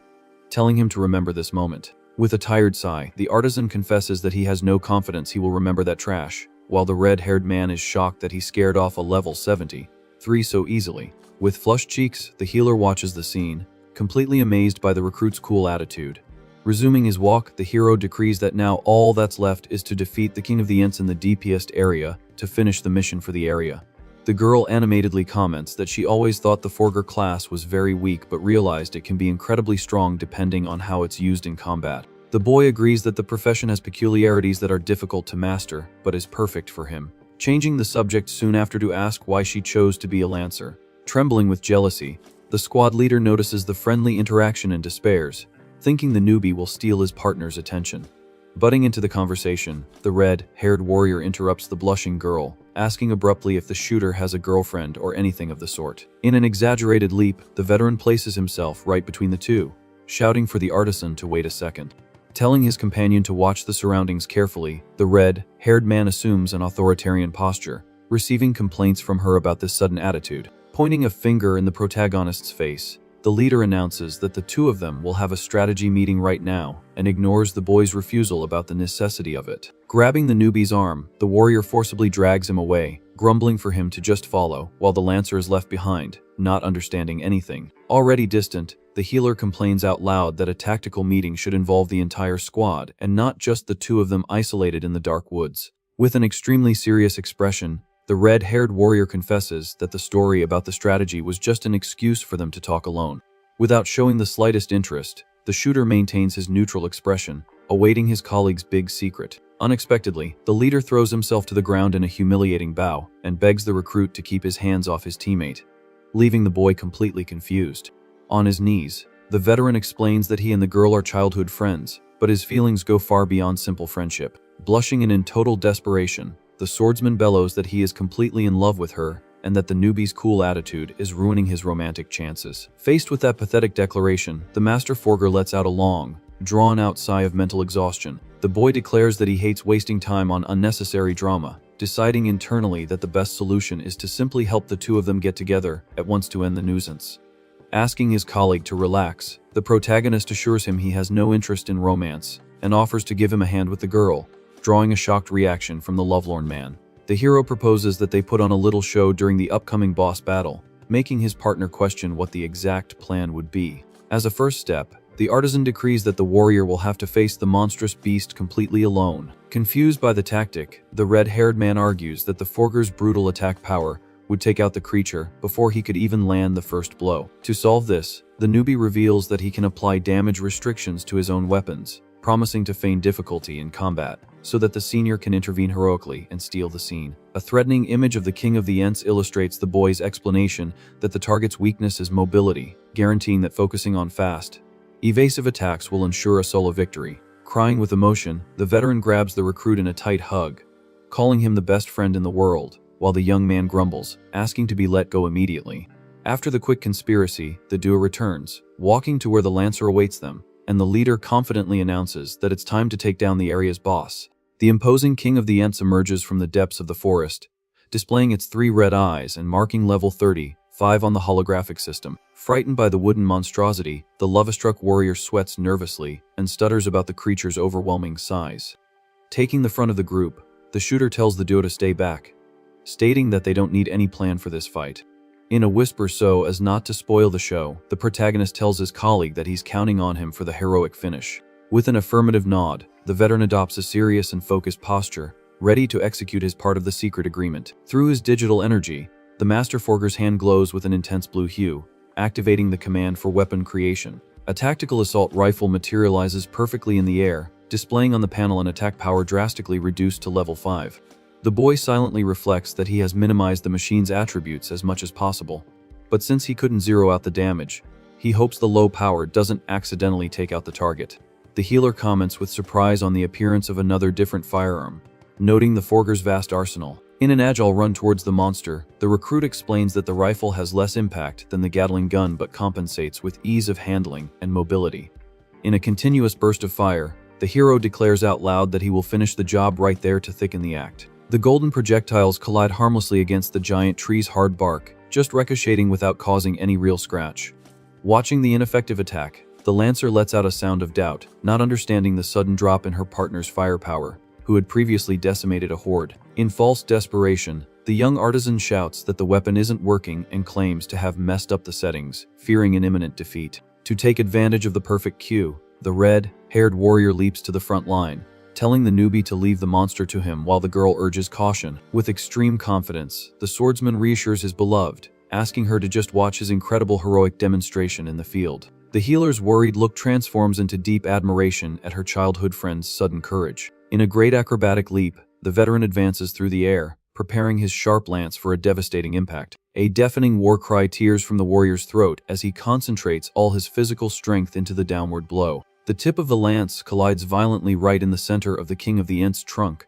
telling him to remember this moment. With a tired sigh, the artisan confesses that he has no confidence he will remember that trash, while the red-haired man is shocked that he scared off a level 73 so easily. With flushed cheeks, the healer watches the scene, completely amazed by the recruit's cool attitude. Resuming his walk, the hero decrees that now all that's left is to defeat the King of the Ents in the DPS area to finish the mission for the area. The girl animatedly comments that she always thought the Forger class was very weak but realized it can be incredibly strong depending on how it's used in combat. The boy agrees that the profession has peculiarities that are difficult to master, but is perfect for him. Changing the subject soon after to ask why she chose to be a lancer. Trembling with jealousy, the squad leader notices the friendly interaction and despairs, thinking the newbie will steal his partner's attention. Butting into the conversation, the red-haired warrior interrupts the blushing girl, asking abruptly if the shooter has a girlfriend or anything of the sort. In an exaggerated leap, the veteran places himself right between the two, shouting for the artisan to wait a second. Telling his companion to watch the surroundings carefully, the red-haired man assumes an authoritarian posture, receiving complaints from her about this sudden attitude. Pointing a finger in the protagonist's face, the leader announces that the two of them will have a strategy meeting right now and ignores the boy's refusal about the necessity of it. Grabbing the newbie's arm, the warrior forcibly drags him away, grumbling for him to just follow, while the lancer is left behind, not understanding anything. Already distant, the healer complains out loud that a tactical meeting should involve the entire squad and not just the two of them isolated in the dark woods. With an extremely serious expression, the red-haired warrior confesses that the story about the strategy was just an excuse for them to talk alone. Without showing the slightest interest, the shooter maintains his neutral expression, awaiting his colleague's big secret. Unexpectedly, the leader throws himself to the ground in a humiliating bow and begs the recruit to keep his hands off his teammate, leaving the boy completely confused. On his knees, the veteran explains that he and the girl are childhood friends, but his feelings go far beyond simple friendship. Blushing and in total desperation, the swordsman bellows that he is completely in love with her and that the newbie's cool attitude is ruining his romantic chances. Faced with that pathetic declaration, the master forger lets out a long, drawn-out sigh of mental exhaustion. The boy declares that he hates wasting time on unnecessary drama, deciding internally that the best solution is to simply help the two of them get together at once to end the nuisance. Asking his colleague to relax, the protagonist assures him he has no interest in romance and offers to give him a hand with the girl, drawing a shocked reaction from the lovelorn man. The hero proposes that they put on a little show during the upcoming boss battle, making his partner question what the exact plan would be. As a first step, the artisan decrees that the warrior will have to face the monstrous beast completely alone. Confused by the tactic, the red-haired man argues that the forger's brutal attack power would take out the creature before he could even land the first blow. To solve this, the newbie reveals that he can apply damage restrictions to his own weapons, promising to feign difficulty in combat, so that the senior can intervene heroically and steal the scene. A threatening image of the King of the Ents illustrates the boy's explanation that the target's weakness is mobility, guaranteeing that focusing on fast, evasive attacks will ensure a solo victory. Crying with emotion, the veteran grabs the recruit in a tight hug, calling him the best friend in the world, while the young man grumbles, asking to be let go immediately. After the quick conspiracy, the duo returns, walking to where the lancer awaits them, and the leader confidently announces that it's time to take down the area's boss. The imposing King of the Ents emerges from the depths of the forest, displaying its 3 red eyes and marking level 35 on the holographic system. Frightened by the wooden monstrosity, the love-struck warrior sweats nervously and stutters about the creature's overwhelming size. Taking the front of the group, the shooter tells the duo to stay back, stating that they don't need any plan for this fight. In a whisper so as not to spoil the show, the protagonist tells his colleague that he's counting on him for the heroic finish. With an affirmative nod, the veteran adopts a serious and focused posture, ready to execute his part of the secret agreement. Through his digital energy, the Master Forger's hand glows with an intense blue hue, activating the command for weapon creation. A tactical assault rifle materializes perfectly in the air, displaying on the panel an attack power drastically reduced to level 5. The boy silently reflects that he has minimized the machine's attributes as much as possible. But since he couldn't zero out the damage, he hopes the low power doesn't accidentally take out the target. The healer comments with surprise on the appearance of another different firearm, noting the Forger's vast arsenal. In an agile run towards the monster, the recruit explains that the rifle has less impact than the Gatling gun but compensates with ease of handling and mobility. In a continuous burst of fire, the hero declares out loud that he will finish the job right there to thicken the act. The golden projectiles collide harmlessly against the giant tree's hard bark, just ricocheting without causing any real scratch. Watching the ineffective attack, the Lancer lets out a sound of doubt, not understanding the sudden drop in her partner's firepower, who had previously decimated a horde. In false desperation, the young artisan shouts that the weapon isn't working and claims to have messed up the settings, fearing an imminent defeat. To take advantage of the perfect cue, the red-haired warrior leaps to the front line, telling the newbie to leave the monster to him while the girl urges caution. With extreme confidence, the swordsman reassures his beloved, asking her to just watch his incredible heroic demonstration in the field. The healer's worried look transforms into deep admiration at her childhood friend's sudden courage. In a great acrobatic leap, the veteran advances through the air, preparing his sharp lance for a devastating impact. A deafening war cry tears from the warrior's throat as he concentrates all his physical strength into the downward blow. The tip of the lance collides violently right in the center of the King of the Ent's trunk,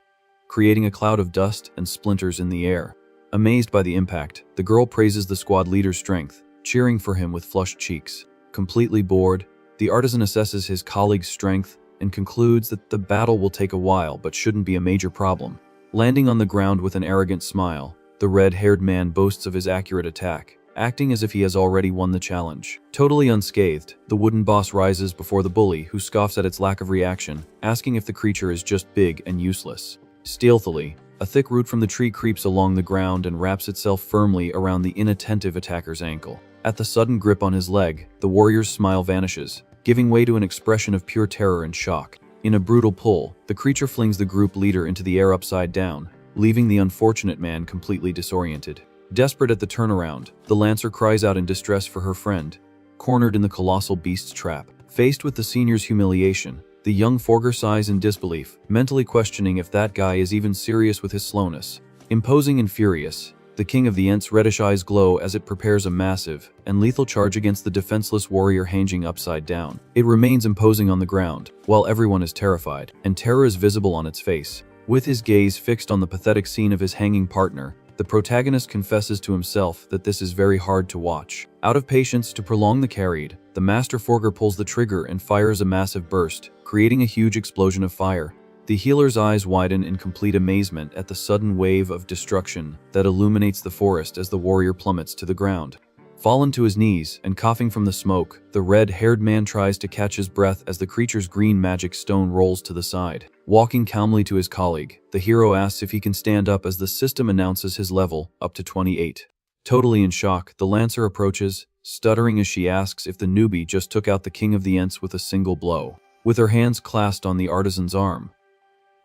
creating a cloud of dust and splinters in the air. Amazed by the impact, the girl praises the squad leader's strength, cheering for him with flushed cheeks. Completely bored, the artisan assesses his colleague's strength and concludes that the battle will take a while but shouldn't be a major problem. Landing on the ground with an arrogant smile, the red-haired man boasts of his accurate attack, acting as if he has already won the challenge. Totally unscathed, the wooden boss rises before the bully, who scoffs at its lack of reaction, asking if the creature is just big and useless. Stealthily, a thick root from the tree creeps along the ground and wraps itself firmly around the inattentive attacker's ankle. At the sudden grip on his leg, the warrior's smile vanishes, giving way to an expression of pure terror and shock. In a brutal pull, the creature flings the group leader into the air upside down, leaving the unfortunate man completely disoriented. Desperate at the turnaround, the Lancer cries out in distress for her friend, cornered in the colossal beast's trap. Faced with the senior's humiliation, the young Forger sighs in disbelief, mentally questioning if that guy is even serious with his slowness. Imposing and furious, the King of the Ent's reddish eyes glow as it prepares a massive and lethal charge against the defenseless warrior hanging upside down. It remains imposing on the ground, while everyone is terrified, and terror is visible on its face. With his gaze fixed on the pathetic scene of his hanging partner, the protagonist confesses to himself that this is very hard to watch. Out of patience to prolong the carried, the Master Forger pulls the trigger and fires a massive burst, creating a huge explosion of fire. The healer's eyes widen in complete amazement at the sudden wave of destruction that illuminates the forest as the warrior plummets to the ground. Fallen to his knees and coughing from the smoke, the red-haired man tries to catch his breath as the creature's green magic stone rolls to the side. Walking calmly to his colleague, the hero asks if he can stand up as the system announces his level up to 28. Totally in shock, the Lancer approaches, stuttering as she asks if the newbie just took out the King of the Ents with a single blow. With her hands clasped on the artisan's arm,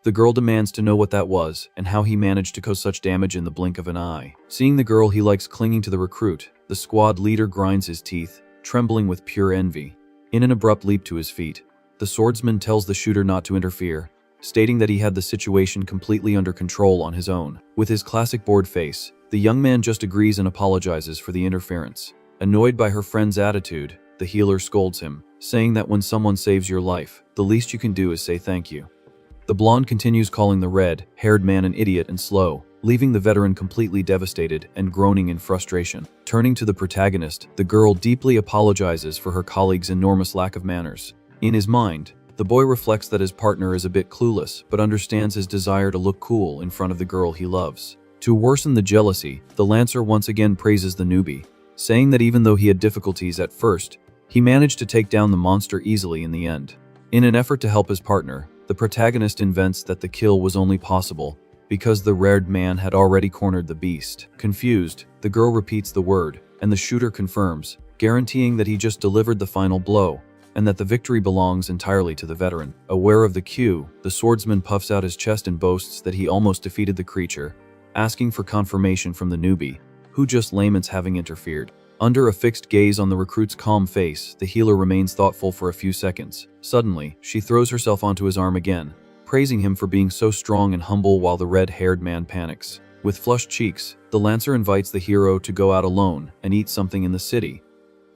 the girl demands to know what that was and how he managed to cause such damage in the blink of an eye. Seeing the girl he likes clinging to the recruit, the squad leader grinds his teeth, trembling with pure envy. In an abrupt leap to his feet, the swordsman tells the shooter not to interfere, stating that he had the situation completely under control on his own. With his classic bored face, the young man just agrees and apologizes for the interference. Annoyed by her friend's attitude, the healer scolds him, saying that when someone saves your life, the least you can do is say thank you. The blonde continues calling the red-haired man an idiot and slow, leaving the veteran completely devastated and groaning in frustration. Turning to the protagonist, the girl deeply apologizes for her colleague's enormous lack of manners. In his mind, the boy reflects that his partner is a bit clueless, but understands his desire to look cool in front of the girl he loves. To worsen the jealousy, the Lancer once again praises the newbie, saying that even though he had difficulties at first, he managed to take down the monster easily in the end. In an effort to help his partner, the protagonist invents that the kill was only possible because the red man had already cornered the beast. Confused, the girl repeats the word, and the shooter confirms, guaranteeing that he just delivered the final blow, and that the victory belongs entirely to the veteran. Aware of the cue, the swordsman puffs out his chest and boasts that he almost defeated the creature, asking for confirmation from the newbie, who just laments having interfered. Under a fixed gaze on the recruit's calm face, the healer remains thoughtful for a few seconds. Suddenly, she throws herself onto his arm again, praising him for being so strong and humble while the red-haired man panics. With flushed cheeks, the Lancer invites the hero to go out alone and eat something in the city,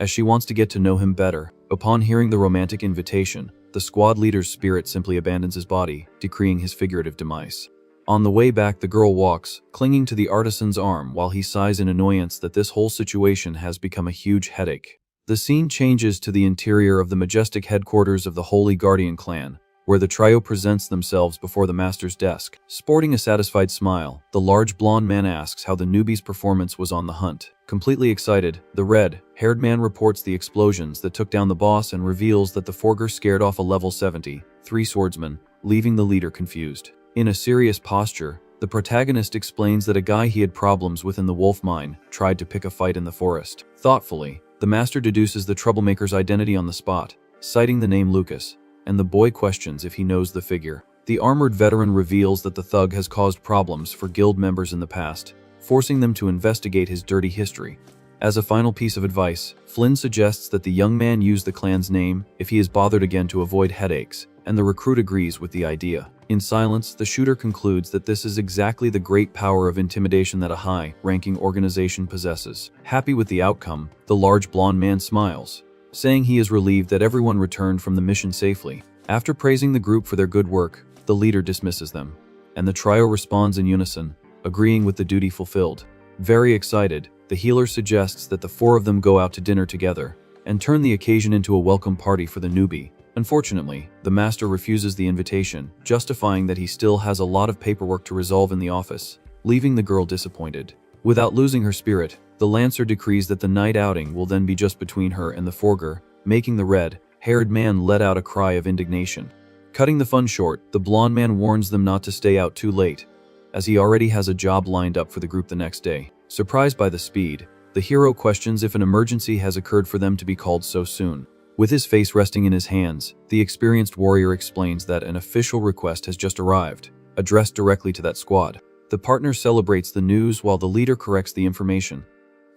as she wants to get to know him better. Upon hearing the romantic invitation, the squad leader's spirit simply abandons his body, decreeing his figurative demise. On the way back, the girl walks, clinging to the artisan's arm while he sighs in annoyance that this whole situation has become a huge headache. The scene changes to the interior of the majestic headquarters of the Holy Guardian clan, where the trio presents themselves before the master's desk. Sporting a satisfied smile, the large blonde man asks how the newbie's performance was on the hunt. Completely excited, the red-haired man reports the explosions that took down the boss and reveals that the Forger scared off a level 73 swordsman, leaving the leader confused. In a serious posture, the protagonist explains that a guy he had problems with in the wolf mine tried to pick a fight in the forest. Thoughtfully, the master deduces the troublemaker's identity on the spot, citing the name Lucas, and the boy questions if he knows the figure. The armored veteran reveals that the thug has caused problems for guild members in the past, forcing them to investigate his dirty history. As a final piece of advice, Flynn suggests that the young man use the clan's name if he is bothered again to avoid headaches, and the recruit agrees with the idea. In silence, the shooter concludes that this is exactly the great power of intimidation that a high-ranking organization possesses. Happy with the outcome, the large blonde man smiles, saying he is relieved that everyone returned from the mission safely. After praising the group for their good work, the leader dismisses them, and the trio responds in unison, agreeing with the duty fulfilled. Very excited, the healer suggests that the four of them go out to dinner together and turn the occasion into a welcome party for the newbie. Unfortunately, the master refuses the invitation, justifying that he still has a lot of paperwork to resolve in the office, leaving the girl disappointed. Without losing her spirit, the Lancer decrees that the night outing will then be just between her and the Forger, making the red-haired man let out a cry of indignation. Cutting the fun short, the blonde man warns them not to stay out too late, as he already has a job lined up for the group the next day. Surprised by the speed, the hero questions if an emergency has occurred for them to be called so soon. With his face resting in his hands, the experienced warrior explains that an official request has just arrived, addressed directly to that squad. The partner celebrates the news while the leader corrects the information,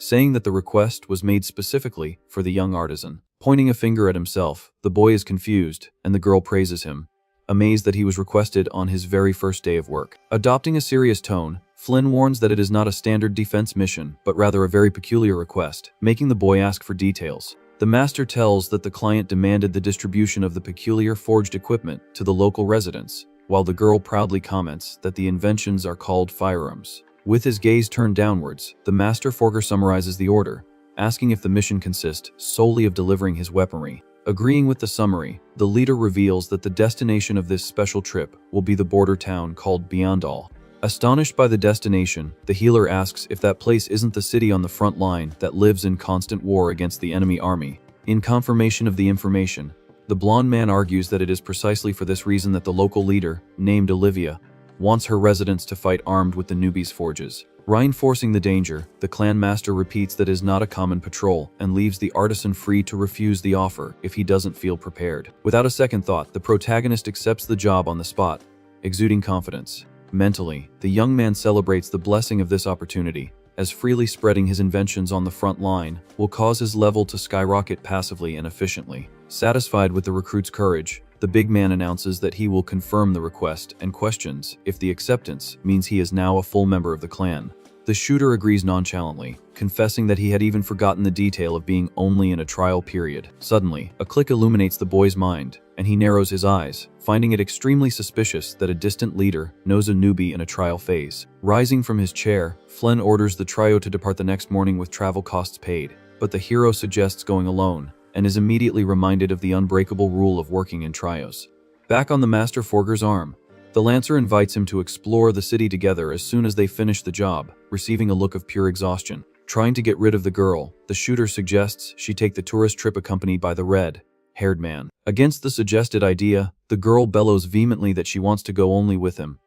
saying that the request was made specifically for the young artisan. Pointing a finger at himself, the boy is confused, and the girl praises him, amazed that he was requested on his very first day of work. Adopting a serious tone, Flynn warns that it is not a standard defense mission, but rather a very peculiar request, making the boy ask for details. The master tells that the client demanded the distribution of the peculiar forged equipment to the local residents, while the girl proudly comments that the inventions are called firearms. With his gaze turned downwards, the master forger summarizes the order, asking if the mission consists solely of delivering his weaponry. Agreeing with the summary, the leader reveals that the destination of this special trip will be the border town called Beyondall. Astonished by the destination, the healer asks if that place isn't the city on the front line that lives in constant war against the enemy army. In confirmation of the information, the blonde man argues that it is precisely for this reason that the local leader, named Olivia, wants her residents to fight armed with the newbie's forges. Reinforcing the danger, the clan master repeats that it is not a common patrol and leaves the artisan free to refuse the offer if he doesn't feel prepared. Without a second thought, the protagonist accepts the job on the spot, exuding confidence. Mentally, the young man celebrates the blessing of this opportunity, as freely spreading his inventions on the front line will cause his level to skyrocket passively and efficiently. Satisfied with the recruit's courage, the big man announces that he will confirm the request and questions if the acceptance means he is now a full member of the clan. The shooter agrees nonchalantly, confessing that he had even forgotten the detail of being only in a trial period. Suddenly, a click illuminates the boy's mind, and he narrows his eyes, finding it extremely suspicious that a distant leader knows a newbie in a trial phase. Rising from his chair, Flynn orders the trio to depart the next morning with travel costs paid, but the hero suggests going alone, and is immediately reminded of the unbreakable rule of working in trios. Back on the Master Forger's arm, the Lancer invites him to explore the city together as soon as they finish the job, receiving a look of pure exhaustion. Trying to get rid of the girl, the shooter suggests she take the tourist trip accompanied by the red-haired man. Against the suggested idea, the girl bellows vehemently that she wants to go only with him,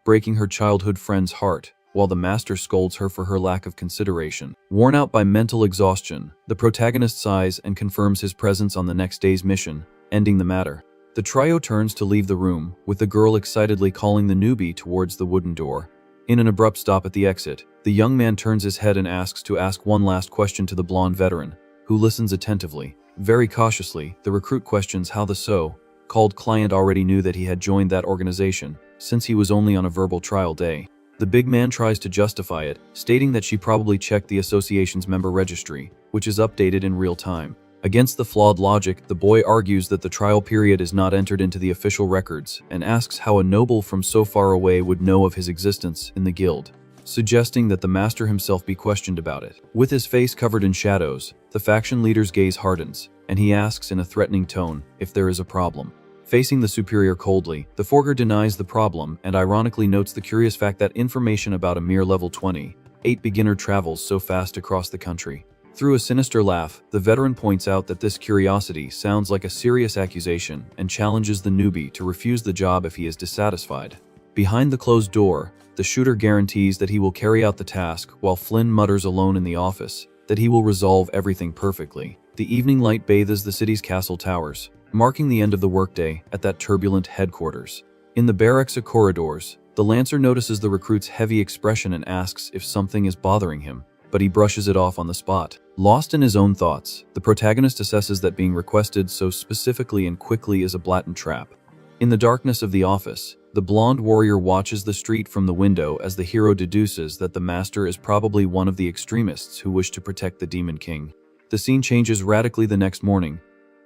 breaking her childhood friend's heart, while the master scolds her for her lack of consideration. Worn out by mental exhaustion, the protagonist sighs and confirms his presence on the next day's mission, ending the matter. The trio turns to leave the room, with the girl excitedly calling the newbie towards the wooden door. In an abrupt stop at the exit, the young man turns his head and asks to ask one last question to the blonde veteran, who listens attentively. Very cautiously, the recruit questions how the so called client already knew that he had joined that organization, since he was only on a verbal trial day. The big man tries to justify it, stating that she probably checked the association's member registry, which is updated in real time. Against the flawed logic, the boy argues that the trial period is not entered into the official records and asks how a noble from so far away would know of his existence in the guild, suggesting that the master himself be questioned about it. With his face covered in shadows, the faction leader's gaze hardens, and he asks in a threatening tone if there is a problem. Facing the superior coldly, the forger denies the problem and ironically notes the curious fact that information about a mere level 28 beginner travels so fast across the country. Through a sinister laugh, the veteran points out that this curiosity sounds like a serious accusation and challenges the newbie to refuse the job if he is dissatisfied. Behind the closed door, the shooter guarantees that he will carry out the task while Flynn mutters alone in the office that he will resolve everything perfectly. The evening light bathes the city's castle towers, marking the end of the workday at that turbulent headquarters. In the barracks corridors, the Lancer notices the recruit's heavy expression and asks if something is bothering him, but he brushes it off on the spot. Lost in his own thoughts, the protagonist assesses that being requested so specifically and quickly is a blatant trap. In the darkness of the office, the blonde warrior watches the street from the window as the hero deduces that the master is probably one of the extremists who wish to protect the Demon King. The scene changes radically the next morning,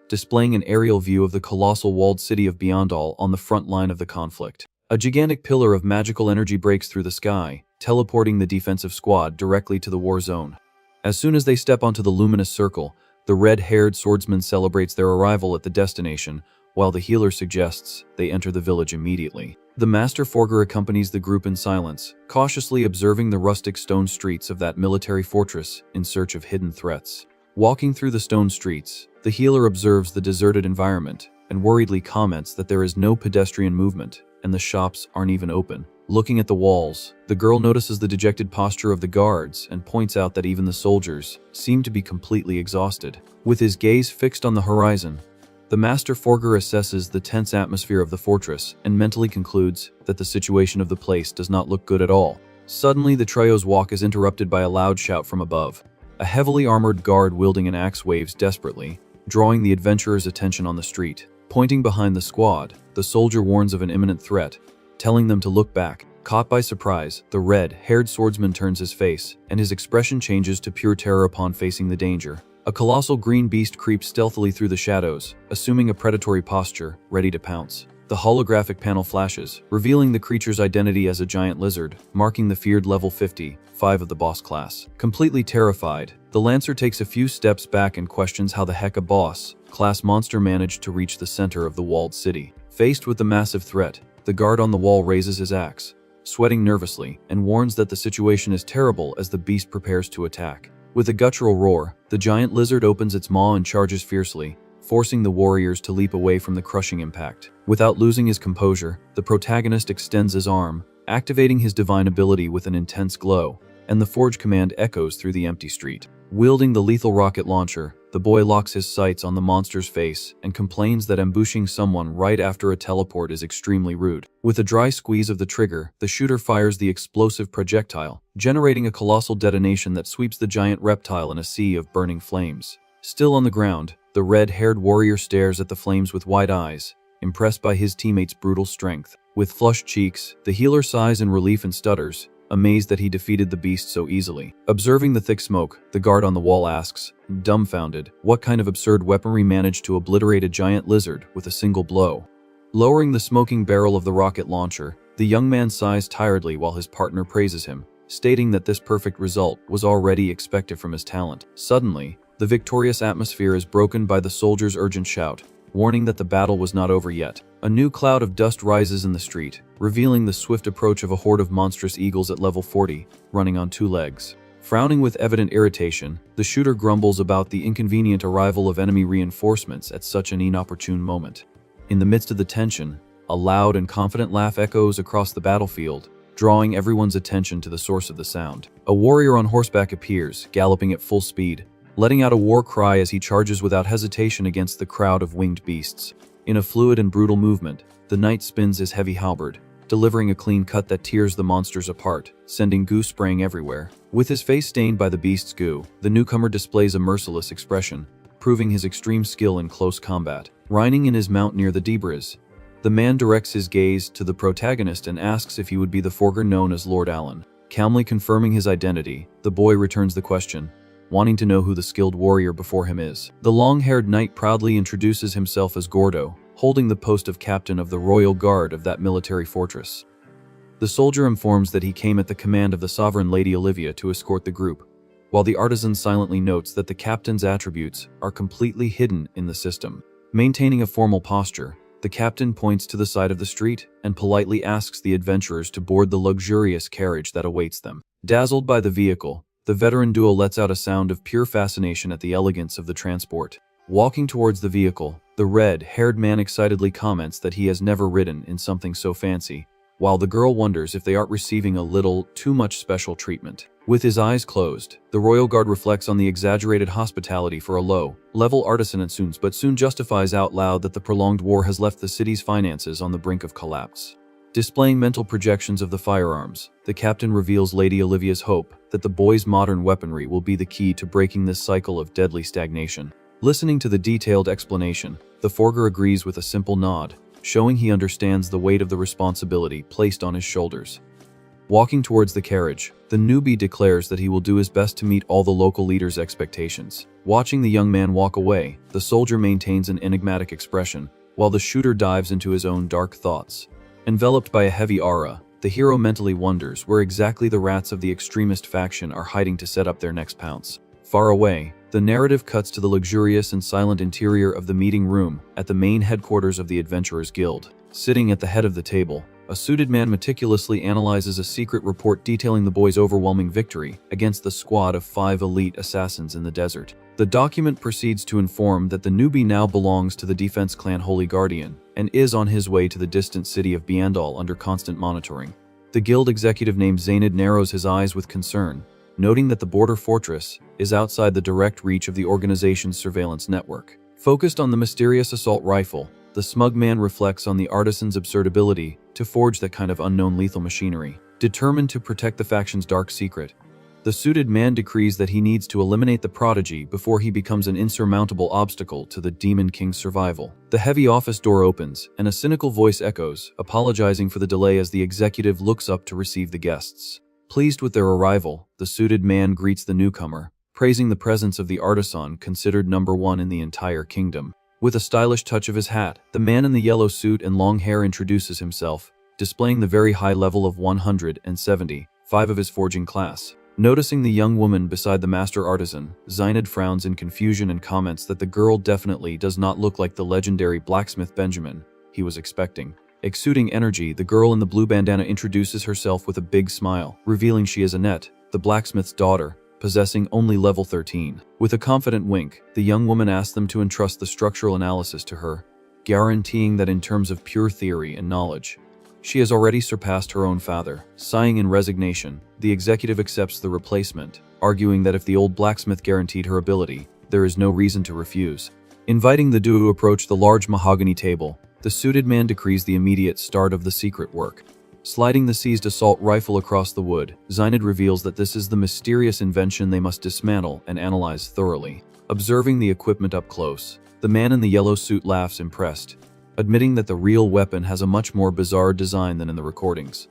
displaying an aerial view of the colossal walled city of Beyondall on the front line of the conflict. A gigantic pillar of magical energy breaks through the sky, teleporting the defensive squad directly to the war zone. As soon as they step onto the luminous circle, the red-haired swordsman celebrates their arrival at the destination, while the healer suggests they enter the village immediately. The master forger accompanies the group in silence, cautiously observing the rustic stone streets of that military fortress in search of hidden threats. Walking through the stone streets, the healer observes the deserted environment and worriedly comments that there is no pedestrian movement and the shops aren't even open. Looking at the walls, the girl notices the dejected posture of the guards and points out that even the soldiers seem to be completely exhausted. With his gaze fixed on the horizon, the master forger assesses the tense atmosphere of the fortress and mentally concludes that the situation of the place does not look good at all. Suddenly, the trio's walk is interrupted by a loud shout from above. A heavily armored guard wielding an axe waves desperately, drawing the adventurers' attention on the street. Pointing behind the squad, the soldier warns of an imminent threat, telling them to look back. Caught by surprise, the red-haired swordsman turns his face, and his expression changes to pure terror upon facing the danger. A colossal green beast creeps stealthily through the shadows, assuming a predatory posture, ready to pounce. The holographic panel flashes, revealing the creature's identity as a giant lizard, marking the feared level 55 of the boss class. Completely terrified, the Lancer takes a few steps back and questions how the heck a boss-class monster managed to reach the center of the walled city. Faced with the massive threat, the guard on the wall raises his axe, sweating nervously, and warns that the situation is terrible as the beast prepares to attack. With a guttural roar, the giant lizard opens its maw and charges fiercely, forcing the warriors to leap away from the crushing impact. Without losing his composure, the protagonist extends his arm, activating his divine ability with an intense glow, and the forge command echoes through the empty street. Wielding the lethal rocket launcher, the boy locks his sights on the monster's face and complains that ambushing someone right after a teleport is extremely rude. With a dry squeeze of the trigger, the shooter fires the explosive projectile, generating a colossal detonation that sweeps the giant reptile in a sea of burning flames. Still on the ground, the red-haired warrior stares at the flames with wide eyes, impressed by his teammates' brutal strength. With flushed cheeks, the healer sighs in relief and stutters, amazed that he defeated the beast so easily. Observing the thick smoke, the guard on the wall asks, dumbfounded, what kind of absurd weaponry managed to obliterate a giant lizard with a single blow. Lowering the smoking barrel of the rocket launcher, the young man sighs tiredly while his partner praises him, stating that this perfect result was already expected from his talent. Suddenly, the victorious atmosphere is broken by the soldier's urgent shout, warning that the battle was not over yet. A new cloud of dust rises in the street, revealing the swift approach of a horde of monstrous eagles at level 40, running on 2 legs. Frowning with evident irritation, the shooter grumbles about the inconvenient arrival of enemy reinforcements at such an inopportune moment. In the midst of the tension, a loud and confident laugh echoes across the battlefield, drawing everyone's attention to the source of the sound. A warrior on horseback appears, galloping at full speed, letting out a war cry as he charges without hesitation against the crowd of winged beasts. In a fluid and brutal movement, the knight spins his heavy halberd, delivering a clean cut that tears the monsters apart, sending goo spraying everywhere. With his face stained by the beast's goo, the newcomer displays a merciless expression, proving his extreme skill in close combat. Reining in his mount near the debris, the man directs his gaze to the protagonist and asks if he would be the forger known as Lord Allen. Calmly confirming his identity, the boy returns the question, wanting to know who the skilled warrior before him is. The long-haired knight proudly introduces himself as Gordo, holding the post of captain of the royal guard of that military fortress. The soldier informs that he came at the command of the sovereign Lady Olivia to escort the group, while the artisan silently notes that the captain's attributes are completely hidden in the system. Maintaining a formal posture, the captain points to the side of the street and politely asks the adventurers to board the luxurious carriage that awaits them. Dazzled by the vehicle, the veteran duo lets out a sound of pure fascination at the elegance of the transport. Walking towards the vehicle, the red-haired man excitedly comments that he has never ridden in something so fancy, while the girl wonders if they aren't receiving a little too much special treatment. With his eyes closed, the royal guard reflects on the exaggerated hospitality for a low-level artisan and soon justifies out loud that the prolonged war has left the city's finances on the brink of collapse. Displaying mental projections of the firearms, the captain reveals Lady Olivia's hope that the boy's modern weaponry will be the key to breaking this cycle of deadly stagnation. Listening to the detailed explanation, the forger agrees with a simple nod, showing he understands the weight of the responsibility placed on his shoulders. Walking towards the carriage, the newbie declares that he will do his best to meet all the local leaders' expectations. Watching the young man walk away, the soldier maintains an enigmatic expression, while the shooter dives into his own dark thoughts. Enveloped by a heavy aura, the hero mentally wonders where exactly the rats of the extremist faction are hiding to set up their next pounce. Far away, the narrative cuts to the luxurious and silent interior of the meeting room at the main headquarters of the Adventurers Guild. Sitting at the head of the table, a suited man meticulously analyzes a secret report detailing the boy's overwhelming victory against the squad of 5 elite assassins in the desert. The document proceeds to inform that the newbie now belongs to the defense clan Holy Guardian and is on his way to the distant city of Biandal under constant monitoring. The guild executive named Zainid narrows his eyes with concern, noting that the border fortress is outside the direct reach of the organization's surveillance network. Focused on the mysterious assault rifle, the smug man reflects on the artisan's absurd ability to forge that kind of unknown lethal machinery. Determined to protect the faction's dark secret, the suited man decrees that he needs to eliminate the prodigy before he becomes an insurmountable obstacle to the Demon King's survival. The heavy office door opens, and a cynical voice echoes, apologizing for the delay as the executive looks up to receive the guests. Pleased with their arrival, the suited man greets the newcomer, praising the presence of the artisan considered #1 in the entire kingdom. With a stylish touch of his hat, the man in the yellow suit and long hair introduces himself, displaying the very high level of 175 of his forging class. Noticing the young woman beside the master artisan, Zainid frowns in confusion and comments that the girl definitely does not look like the legendary blacksmith Benjamin he was expecting. Exuding energy, the girl in the blue bandana introduces herself with a big smile, revealing she is Annette, the blacksmith's daughter, possessing only level 13. With a confident wink, the young woman asks them to entrust the structural analysis to her, guaranteeing that in terms of pure theory and knowledge, she has already surpassed her own father. Sighing in resignation, the executive accepts the replacement, arguing that if the old blacksmith guaranteed her ability, there is no reason to refuse. Inviting the duo to approach the large mahogany table, the suited man decrees the immediate start of the secret work. Sliding the seized assault rifle across the wood, Zainid reveals that this is the mysterious invention they must dismantle and analyze thoroughly. Observing the equipment up close, the man in the yellow suit laughs impressed, admitting that the real weapon has a much more bizarre design than in the recordings.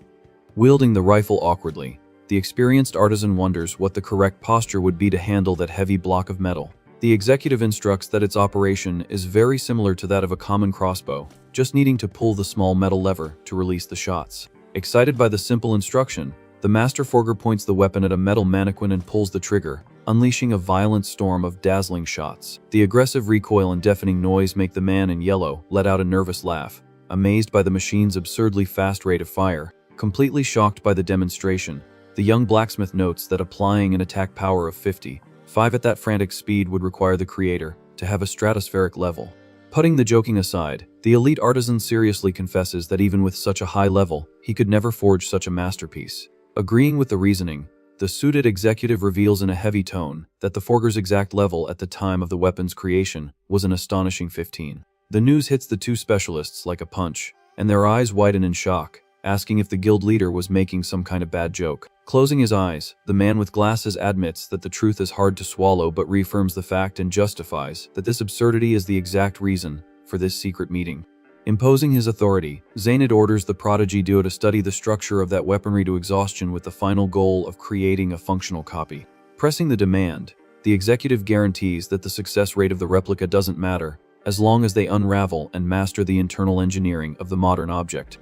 Wielding the rifle awkwardly, the experienced artisan wonders what the correct posture would be to handle that heavy block of metal. The executive instructs that its operation is very similar to that of a common crossbow, just needing to pull the small metal lever to release the shots. Excited by the simple instruction, the master forger points the weapon at a metal mannequin and pulls the trigger, unleashing a violent storm of dazzling shots. The aggressive recoil and deafening noise make the man in yellow let out a nervous laugh, amazed by the machine's absurdly fast rate of fire. Completely shocked by the demonstration, the young blacksmith notes that applying an attack power of 55 at that frantic speed would require the creator to have a stratospheric level. Putting the joking aside, the elite artisan seriously confesses that even with such a high level, he could never forge such a masterpiece. Agreeing with the reasoning, the suited executive reveals in a heavy tone that the forger's exact level at the time of the weapon's creation was an astonishing 15. The news hits the two specialists like a punch, and their eyes widen in shock, asking if the guild leader was making some kind of bad joke. Closing his eyes, the man with glasses admits that the truth is hard to swallow but reaffirms the fact and justifies that this absurdity is the exact reason for this secret meeting. Imposing his authority, Zaynid orders the prodigy duo to study the structure of that weaponry to exhaustion with the final goal of creating a functional copy. Pressing the demand, the executive guarantees that the success rate of the replica doesn't matter, as long as they unravel and master the internal engineering of the modern object.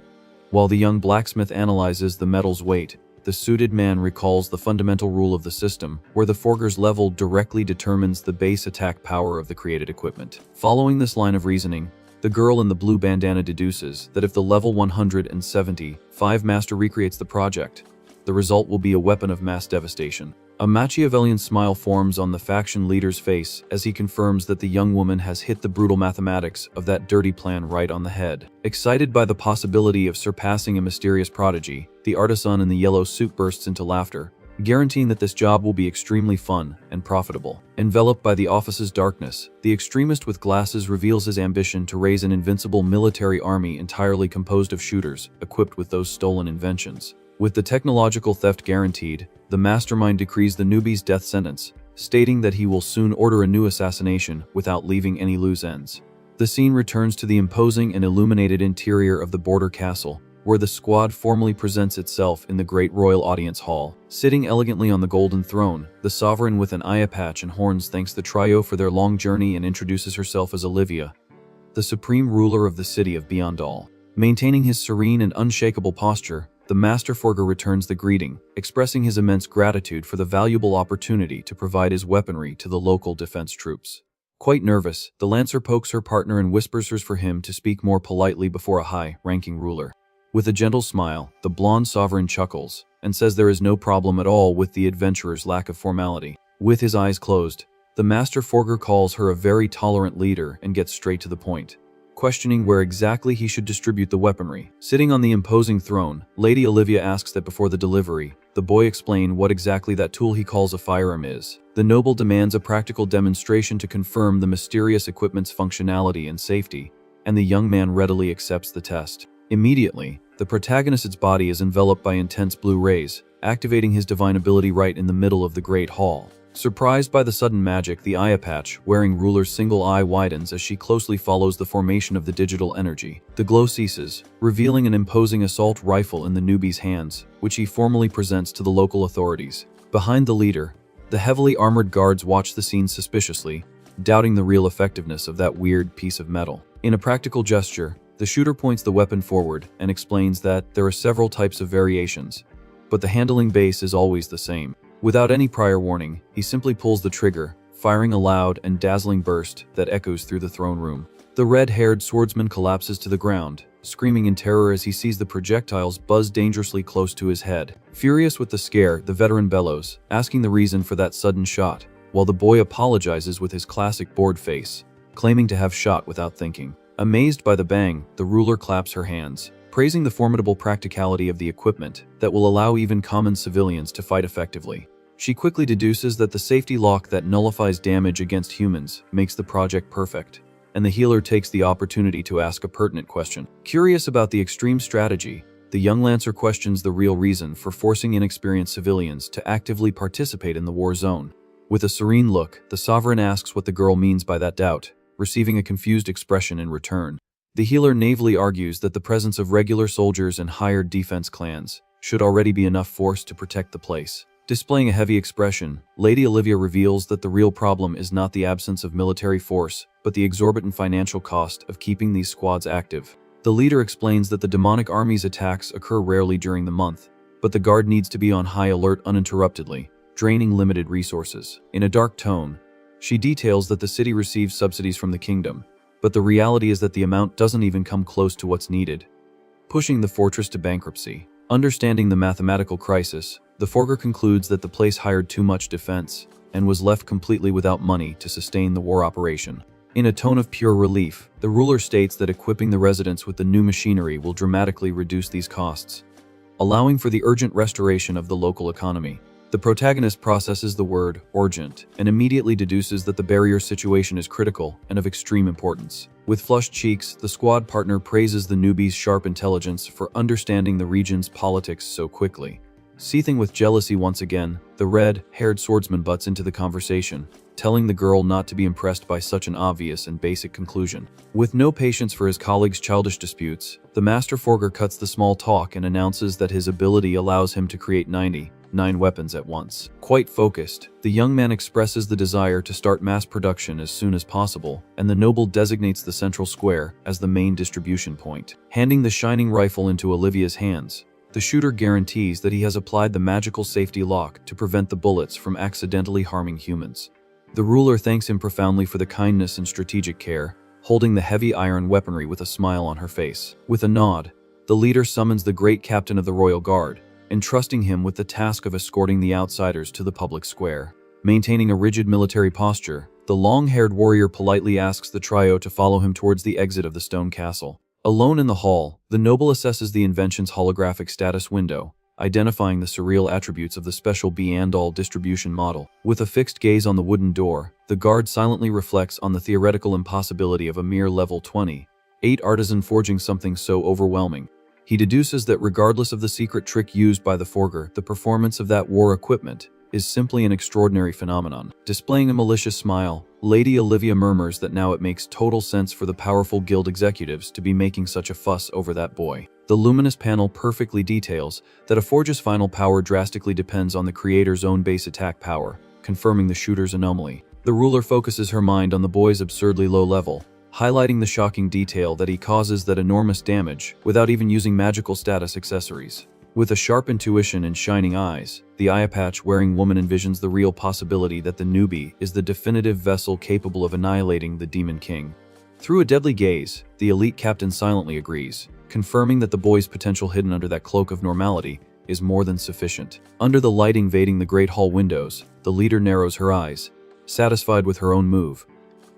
While the young blacksmith analyzes the metal's weight, the suited man recalls the fundamental rule of the system, where the forger's level directly determines the base attack power of the created equipment. Following this line of reasoning, the girl in the blue bandana deduces that if the level 175 master recreates the project, the result will be a weapon of mass devastation. A Machiavellian smile forms on the faction leader's face as he confirms that the young woman has hit the brutal mathematics of that dirty plan right on the head. Excited by the possibility of surpassing a mysterious prodigy, the artisan in the yellow suit bursts into laughter, guaranteeing that this job will be extremely fun and profitable. Enveloped by the office's darkness, the extremist with glasses reveals his ambition to raise an invincible military army entirely composed of shooters, equipped with those stolen inventions. With the technological theft guaranteed, the mastermind decrees the newbie's death sentence, stating that he will soon order a new assassination without leaving any loose ends. The scene returns to the imposing and illuminated interior of the border castle, where the squad formally presents itself in the great royal audience hall. Sitting elegantly on the golden throne, the sovereign with an eye patch and horns thanks the trio for their long journey and introduces herself as Olivia, the supreme ruler of the city of Beyond All. Maintaining his serene and unshakable posture, the Master Forger returns the greeting, expressing his immense gratitude for the valuable opportunity to provide his weaponry to the local defense troops. Quite nervous, the Lancer pokes her partner and whispers for him to speak more politely before a high-ranking ruler. With a gentle smile, the blonde sovereign chuckles and says there is no problem at all with the adventurer's lack of formality. With his eyes closed, the Master Forger calls her a very tolerant leader and gets straight to the point, questioning where exactly he should distribute the weaponry. Sitting on the imposing throne, Lady Olivia asks that before the delivery, the boy explain what exactly that tool he calls a firearm is. The noble demands a practical demonstration to confirm the mysterious equipment's functionality and safety, and the young man readily accepts the test. Immediately, the protagonist's body is enveloped by intense blue rays, activating his divine ability right in the middle of the Great Hall. Surprised by the sudden magic, the eye patch wearing ruler's single eye widens as she closely follows the formation of the digital energy. The glow ceases, revealing an imposing assault rifle in the newbie's hands, which he formally presents to the local authorities. Behind the leader, the heavily armored guards watch the scene suspiciously, doubting the real effectiveness of that weird piece of metal. In a practical gesture, the shooter points the weapon forward and explains that there are several types of variations, but the handling base is always the same. Without any prior warning, he simply pulls the trigger, firing a loud and dazzling burst that echoes through the throne room. The red-haired swordsman collapses to the ground, screaming in terror as he sees the projectiles buzz dangerously close to his head. Furious with the scare, the veteran bellows, asking the reason for that sudden shot, while the boy apologizes with his classic bored face, claiming to have shot without thinking. Amazed by the bang, the ruler claps her hands, praising the formidable practicality of the equipment that will allow even common civilians to fight effectively. She quickly deduces that the safety lock that nullifies damage against humans makes the project perfect, and the healer takes the opportunity to ask a pertinent question. Curious about the extreme strategy, the young Lancer questions the real reason for forcing inexperienced civilians to actively participate in the war zone. With a serene look, the sovereign asks what the girl means by that doubt, receiving a confused expression in return. The healer naively argues that the presence of regular soldiers and hired defense clans should already be enough force to protect the place. Displaying a heavy expression, Lady Olivia reveals that the real problem is not the absence of military force, but the exorbitant financial cost of keeping these squads active. The leader explains that the demonic army's attacks occur rarely during the month, but the guard needs to be on high alert uninterruptedly, draining limited resources. In a dark tone, she details that the city receives subsidies from the kingdom, but the reality is that the amount doesn't even come close to what's needed, pushing the fortress to bankruptcy. Understanding the mathematical crisis, the Forger concludes that the place hired too much defense and was left completely without money to sustain the war operation. In a tone of pure relief, the ruler states that equipping the residents with the new machinery will dramatically reduce these costs, allowing for the urgent restoration of the local economy. The protagonist processes the word urgent and immediately deduces that the barrier situation is critical and of extreme importance. With flushed cheeks, the squad partner praises the newbie's sharp intelligence for understanding the region's politics so quickly. Seething with jealousy once again, the red-haired swordsman butts into the conversation, telling the girl not to be impressed by such an obvious and basic conclusion. With no patience for his colleagues' childish disputes, the Master Forger cuts the small talk and announces that his ability allows him to create 99 weapons at once. Quite focused, the young man expresses the desire to start mass production as soon as possible, and the noble designates the central square as the main distribution point. Handing the shining rifle into Olivia's hands, the shooter guarantees that he has applied the magical safety lock to prevent the bullets from accidentally harming humans. The ruler thanks him profoundly for the kindness and strategic care, holding the heavy iron weaponry with a smile on her face. With a nod, the leader summons the great captain of the royal guard, entrusting him with the task of escorting the outsiders to the public square. Maintaining a rigid military posture, the long-haired warrior politely asks the trio to follow him towards the exit of the stone castle. Alone in the hall, the noble assesses the invention's holographic status window, identifying the surreal attributes of the special B&all distribution model. With a fixed gaze on the wooden door, the guard silently reflects on the theoretical impossibility of a mere level 28 artisan forging something so overwhelming. He deduces that regardless of the secret trick used by the forger, the performance of that war equipment is simply an extraordinary phenomenon. Displaying a malicious smile, Lady Olivia murmurs that now it makes total sense for the powerful guild executives to be making such a fuss over that boy. The luminous panel perfectly details that a forge's final power drastically depends on the creator's own base attack power, confirming the shooter's anomaly. The ruler focuses her mind on the boy's absurdly low level, highlighting the shocking detail that he causes that enormous damage without even using magical status accessories. With a sharp intuition and shining eyes, the eye patch-wearing woman envisions the real possibility that the newbie is the definitive vessel capable of annihilating the Demon King. Through a deadly gaze, the elite captain silently agrees, confirming that the boy's potential hidden under that cloak of normality is more than sufficient. Under the light invading the great hall windows, the leader narrows her eyes, satisfied with her own move,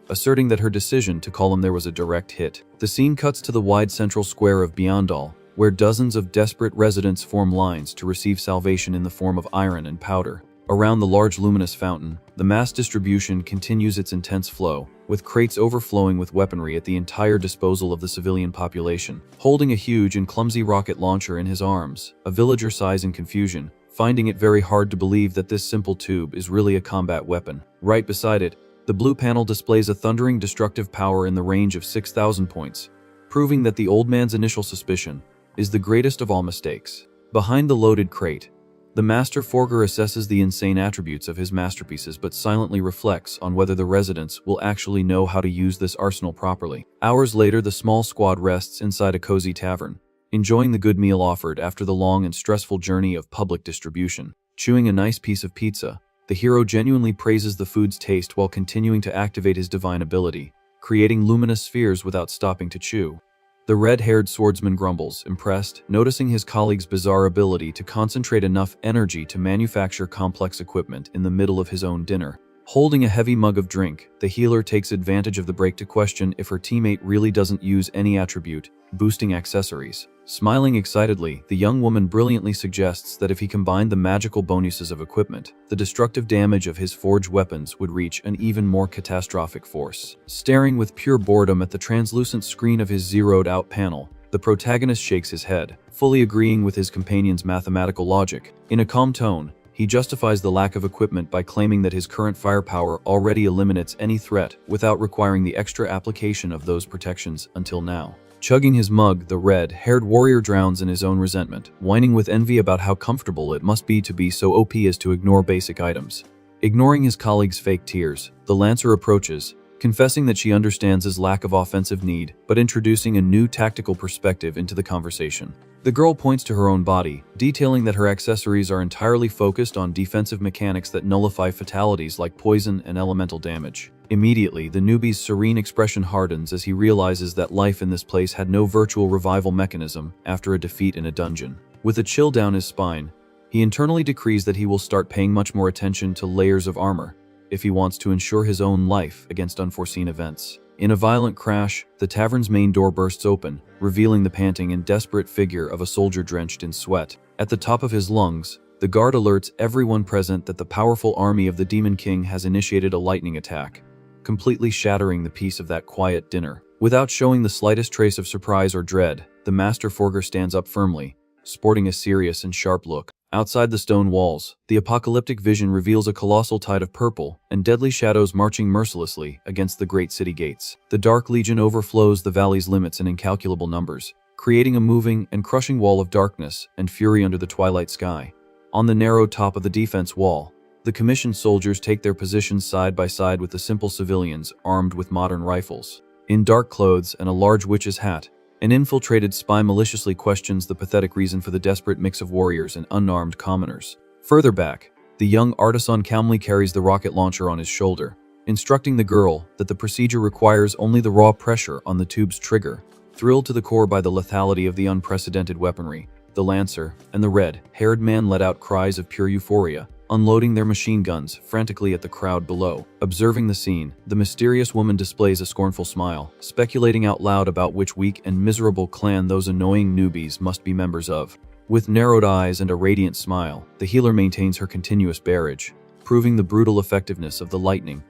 asserting that her decision to call him there was a direct hit. The scene cuts to the wide central square of Beyondall, where dozens of desperate residents form lines to receive salvation in the form of iron and powder. Around the large luminous fountain, the mass distribution continues its intense flow, with crates overflowing with weaponry at the entire disposal of the civilian population. Holding a huge and clumsy rocket launcher in his arms, a villager sighs in confusion, finding it very hard to believe that this simple tube is really a combat weapon. Right beside it, the blue panel displays a thundering destructive power in the range of 6,000 points, proving that the old man's initial suspicion is the greatest of all mistakes. Behind the loaded crate, the Master Forger assesses the insane attributes of his masterpieces but silently reflects on whether the residents will actually know how to use this arsenal properly. Hours later, the small squad rests inside a cozy tavern, enjoying the good meal offered after the long and stressful journey of public distribution. Chewing a nice piece of pizza, the hero genuinely praises the food's taste while continuing to activate his divine ability, creating luminous spheres without stopping to chew. The red-haired swordsman grumbles, impressed, noticing his colleague's bizarre ability to concentrate enough energy to manufacture complex equipment in the middle of his own dinner. Holding a heavy mug of drink, the healer takes advantage of the break to question if her teammate really doesn't use any attribute-boosting accessories. Smiling excitedly, the young woman brilliantly suggests that if he combined the magical bonuses of equipment, the destructive damage of his forged weapons would reach an even more catastrophic force. Staring with pure boredom at the translucent screen of his zeroed-out panel, the protagonist shakes his head, fully agreeing with his companion's mathematical logic. In a calm tone, he justifies the lack of equipment by claiming that his current firepower already eliminates any threat without requiring the extra application of those protections until now. Chugging his mug, the red-haired warrior drowns in his own resentment, whining with envy about how comfortable it must be to be so OP as to ignore basic items. Ignoring his colleague's fake tears, the Lancer approaches, confessing that she understands his lack of offensive need, but introducing a new tactical perspective into the conversation. The girl points to her own body, detailing that her accessories are entirely focused on defensive mechanics that nullify fatalities like poison and elemental damage. Immediately, the newbie's serene expression hardens as he realizes that life in this place had no virtual revival mechanism after a defeat in a dungeon. With a chill down his spine, he internally decrees that he will start paying much more attention to layers of armor if he wants to ensure his own life against unforeseen events. In a violent crash, the tavern's main door bursts open, revealing the panting and desperate figure of a soldier drenched in sweat. At the top of his lungs, the guard alerts everyone present that the powerful army of the Demon King has initiated a lightning attack, completely shattering the peace of that quiet dinner. Without showing the slightest trace of surprise or dread, the Master Forger stands up firmly, sporting a serious and sharp look. Outside the stone walls, the apocalyptic vision reveals a colossal tide of purple and deadly shadows marching mercilessly against the great city gates. The Dark Legion overflows the valley's limits in incalculable numbers, creating a moving and crushing wall of darkness and fury under the twilight sky. On the narrow top of the defense wall, the commissioned soldiers take their positions side by side with the simple civilians armed with modern rifles. In dark clothes and a large witch's hat, an infiltrated spy maliciously questions the pathetic reason for the desperate mix of warriors and unarmed commoners. Further back, the young artisan calmly carries the rocket launcher on his shoulder, instructing the girl that the procedure requires only the raw pressure on the tube's trigger. Thrilled to the core by the lethality of the unprecedented weaponry, the Lancer and the red-haired man let out cries of pure euphoria, unloading their machine guns frantically at the crowd below. Observing the scene, the mysterious woman displays a scornful smile, speculating out loud about which weak and miserable clan those annoying newbies must be members of. With narrowed eyes and a radiant smile, the healer maintains her continuous barrage, proving the brutal effectiveness of the lightning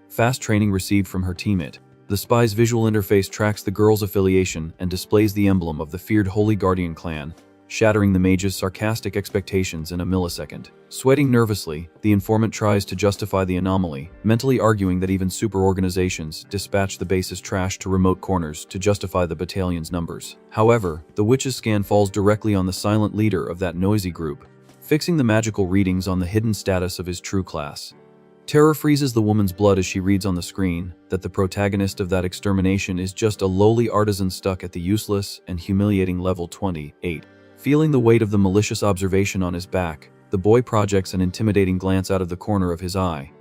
fast training received from her teammate. The spy's visual interface tracks the girl's affiliation and displays the emblem of the feared Holy Guardian clan, shattering the mage's sarcastic expectations in a millisecond. Sweating nervously, the informant tries to justify the anomaly, mentally arguing that even super organizations dispatch the base's trash to remote corners to justify the battalion's numbers. However, the witch's scan falls directly on the silent leader of that noisy group, fixing the magical readings on the hidden status of his true class. Terror freezes the woman's blood as she reads on the screen that the protagonist of that extermination is just a lowly artisan stuck at the useless and humiliating level 28. Feeling the weight of the malicious observation on his back, the boy projects an intimidating glance out of the corner of his eye,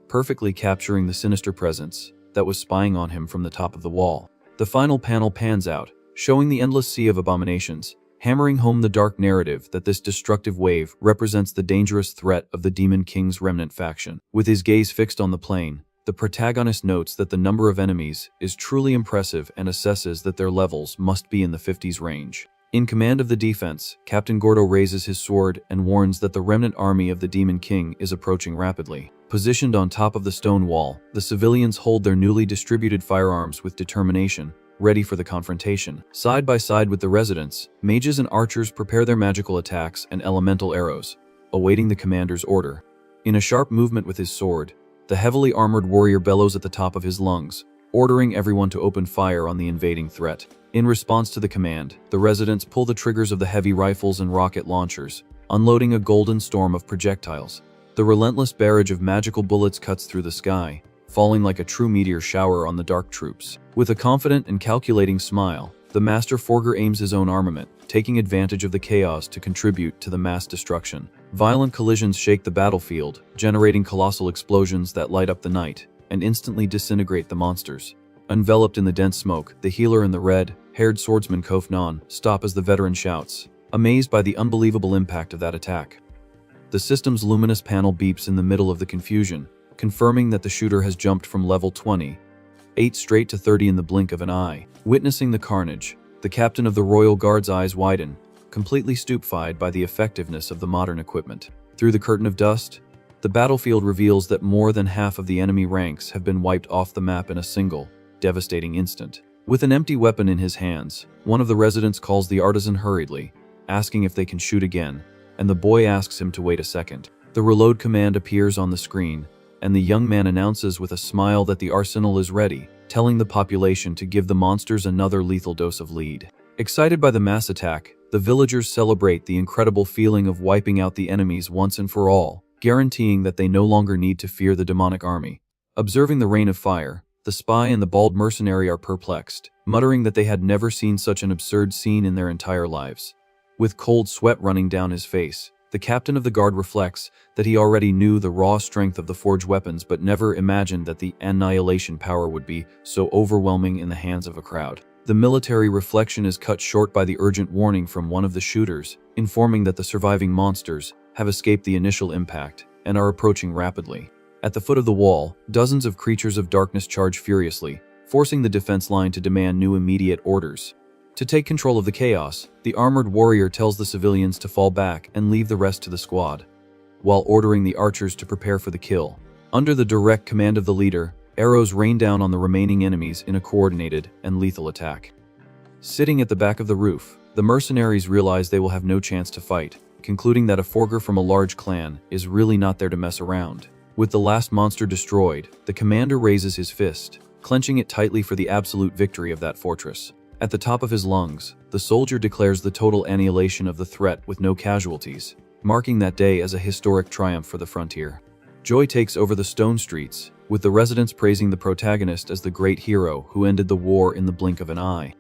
perfectly capturing the sinister presence that was spying on him from the top of the wall. The final panel pans out, showing the endless sea of abominations, hammering home the dark narrative that this destructive wave represents the dangerous threat of the Demon King's remnant faction. With his gaze fixed on the plain, the protagonist notes that the number of enemies is truly impressive and assesses that their levels must be in the 50s range. In command of the defense, Captain Gordo raises his sword and warns that the remnant army of the Demon King is approaching rapidly. Positioned on top of the stone wall, the civilians hold their newly distributed firearms with determination, ready for the confrontation. Side by side with the residents, mages and archers prepare their magical attacks and elemental arrows, awaiting the commander's order. In a sharp movement with his sword, the heavily armored warrior bellows at the top of his lungs, ordering everyone to open fire on the invading threat. In response to the command, the residents pull the triggers of the heavy rifles and rocket launchers, unloading a golden storm of projectiles. The relentless barrage of magical bullets cuts through the sky, falling like a true meteor shower on the dark troops. With a confident and calculating smile, the Master Forger aims his own armament, taking advantage of the chaos to contribute to the mass destruction. Violent collisions shake the battlefield, generating colossal explosions that light up the night and instantly disintegrate the monsters. Enveloped in the dense smoke, the healer and the red-haired swordsman Kof Nan stop as the veteran shouts, amazed by the unbelievable impact of that attack. The system's luminous panel beeps in the middle of the confusion, confirming that the shooter has jumped from level 28 straight to 30 in the blink of an eye. Witnessing the carnage, the captain of the Royal Guard's eyes widen, completely stupefied by the effectiveness of the modern equipment. Through the curtain of dust, the battlefield reveals that more than half of the enemy ranks have been wiped off the map in a single, devastating instant. With an empty weapon in his hands, one of the residents calls the artisan hurriedly, asking if they can shoot again, and the boy asks him to wait a second. The reload command appears on the screen, and the young man announces with a smile that the arsenal is ready, telling the population to give the monsters another lethal dose of lead. Excited by the mass attack, the villagers celebrate the incredible feeling of wiping out the enemies once and for all, guaranteeing that they no longer need to fear the demonic army. Observing the rain of fire, the spy and the bald mercenary are perplexed, muttering that they had never seen such an absurd scene in their entire lives. With cold sweat running down his face, the captain of the guard reflects that he already knew the raw strength of the forged weapons but never imagined that the annihilation power would be so overwhelming in the hands of a crowd. The military reflection is cut short by the urgent warning from one of the shooters, informing that the surviving monsters have escaped the initial impact and are approaching rapidly. At the foot of the wall, dozens of creatures of darkness charge furiously, forcing the defense line to demand new immediate orders. To take control of the chaos, the armored warrior tells the civilians to fall back and leave the rest to the squad, while ordering the archers to prepare for the kill. Under the direct command of the leader, arrows rain down on the remaining enemies in a coordinated and lethal attack. Sitting at the back of the roof, the mercenaries realize they will have no chance to fight, concluding that a forger from a large clan is really not there to mess around. With the last monster destroyed, the commander raises his fist, clenching it tightly for the absolute victory of that fortress. At the top of his lungs, the soldier declares the total annihilation of the threat with no casualties, marking that day as a historic triumph for the frontier. Joy takes over the stone streets, with the residents praising the protagonist as the great hero who ended the war in the blink of an eye.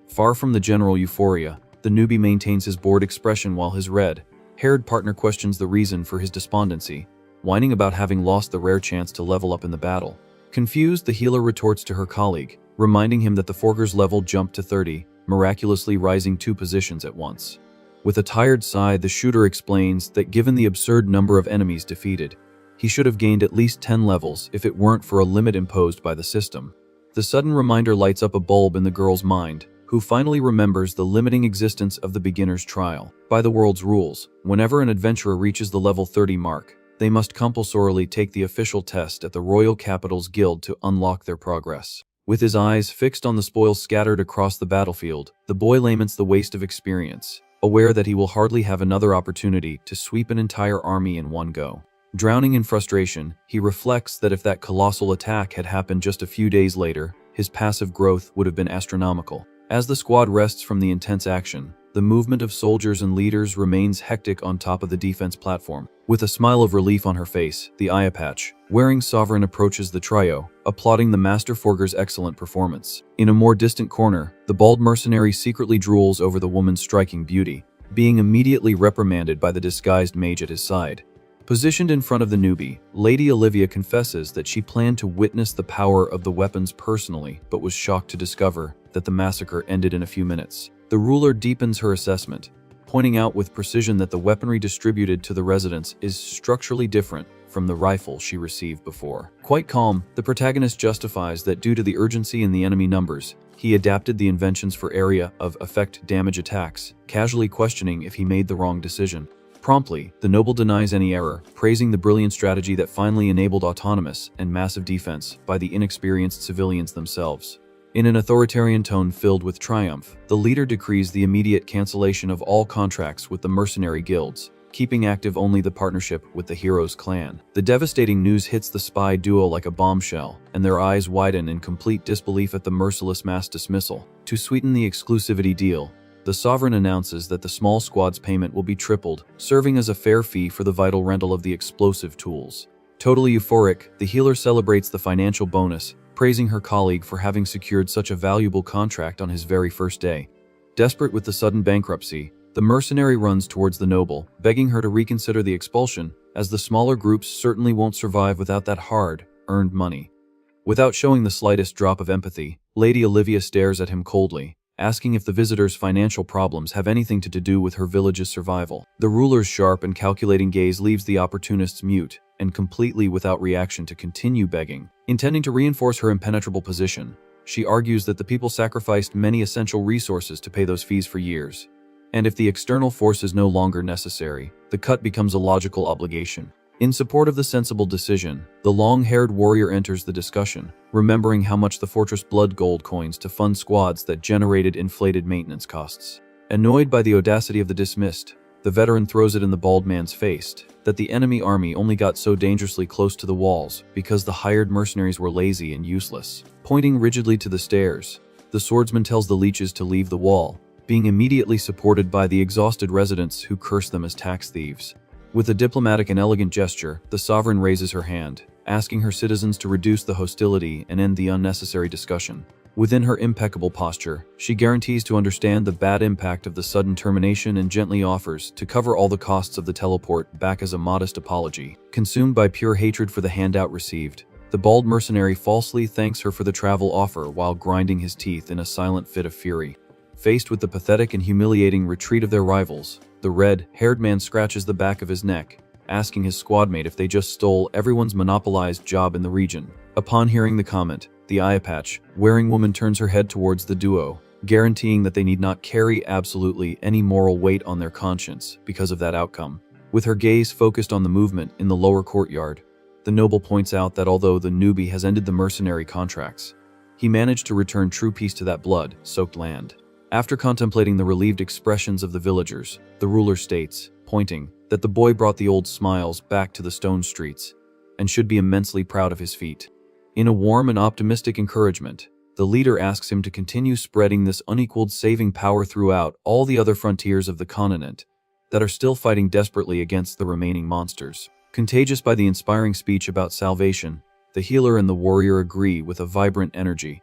Far from the general euphoria, the newbie maintains his bored expression while his red-haired partner questions the reason for his despondency, whining about having lost the rare chance to level up in the battle. Confused, the healer retorts to her colleague, reminding him that the forger's level jumped to 30, miraculously rising 2 positions at once. With a tired sigh, the shooter explains that given the absurd number of enemies defeated, he should have gained at least 10 levels if it weren't for a limit imposed by the system. The sudden reminder lights up a bulb in the girl's mind, who finally remembers the limiting existence of the beginner's trial. By the world's rules, whenever an adventurer reaches the level 30 mark, they must compulsorily take the official test at the Royal Capital's Guild to unlock their progress. With his eyes fixed on the spoils scattered across the battlefield, the boy laments the waste of experience, aware that he will hardly have another opportunity to sweep an entire army in one go. Drowning in frustration, he reflects that if that colossal attack had happened just a few days later, his passive growth would have been astronomical. As the squad rests from the intense action, the movement of soldiers and leaders remains hectic on top of the defense platform. With a smile of relief on her face, the eye patch wearing sovereign approaches the trio, applauding the master forger's excellent performance. In a more distant corner, the bald mercenary secretly drools over the woman's striking beauty, being immediately reprimanded by the disguised mage at his side. Positioned in front of the newbie, Lady Olivia confesses that she planned to witness the power of the weapons personally, but was shocked to discover that the massacre ended in a few minutes. The ruler deepens her assessment, pointing out with precision that the weaponry distributed to the residents is structurally different from the rifle she received before. Quite calm, the protagonist justifies that due to the urgency in the enemy numbers, he adapted the inventions for area of effect damage attacks, casually questioning if he made the wrong decision. Promptly, the noble denies any error, praising the brilliant strategy that finally enabled autonomous and massive defense by the inexperienced civilians themselves. In an authoritarian tone filled with triumph, the leader decrees the immediate cancellation of all contracts with the mercenary guilds, keeping active only the partnership with the hero's clan. The devastating news hits the spy duo like a bombshell, and their eyes widen in complete disbelief at the merciless mass dismissal. To sweeten the exclusivity deal, the sovereign announces that the small squad's payment will be tripled, serving as a fair fee for the vital rental of the explosive tools. Totally euphoric, the healer celebrates the financial bonus, praising her colleague for having secured such a valuable contract on his very first day. Desperate with the sudden bankruptcy, the mercenary runs towards the noble, begging her to reconsider the expulsion, as the smaller groups certainly won't survive without that hard-earned money. Without showing the slightest drop of empathy, Lady Olivia stares at him coldly, asking if the visitor's financial problems have anything to do with her village's survival. The ruler's sharp and calculating gaze leaves the opportunists mute and completely without reaction to continue begging. Intending to reinforce her impenetrable position, she argues that the people sacrificed many essential resources to pay those fees for years, and if the external force is no longer necessary, the cut becomes a logical obligation. In support of the sensible decision, the long-haired warrior enters the discussion, remembering how much the fortress blood gold coins to fund squads that generated inflated maintenance costs. Annoyed by the audacity of the dismissed, the veteran throws it in the bald man's face that the enemy army only got so dangerously close to the walls because the hired mercenaries were lazy and useless. Pointing rigidly to the stairs, the swordsman tells the leeches to leave the wall, being immediately supported by the exhausted residents who curse them as tax thieves. With a diplomatic and elegant gesture, the sovereign raises her hand, asking her citizens to reduce the hostility and end the unnecessary discussion. Within her impeccable posture, she guarantees to understand the bad impact of the sudden termination and gently offers to cover all the costs of the teleport back as a modest apology. Consumed by pure hatred for the handout received, the bald mercenary falsely thanks her for the travel offer while grinding his teeth in a silent fit of fury. Faced with the pathetic and humiliating retreat of their rivals, the red-haired man scratches the back of his neck, asking his squadmate if they just stole everyone's monopolized job in the region. Upon hearing the comment, the eye patch wearing woman turns her head towards the duo, guaranteeing that they need not carry absolutely any moral weight on their conscience because of that outcome. With her gaze focused on the movement in the lower courtyard, the noble points out that although the newbie has ended the mercenary contracts, he managed to return true peace to that blood-soaked land. After contemplating the relieved expressions of the villagers, the ruler states, pointing that the boy brought the old smiles back to the stone streets and should be immensely proud of his feat. In a warm and optimistic encouragement, the leader asks him to continue spreading this unequaled saving power throughout all the other frontiers of the continent that are still fighting desperately against the remaining monsters. Contagious by the inspiring speech about salvation, the healer and the warrior agree with a vibrant energy,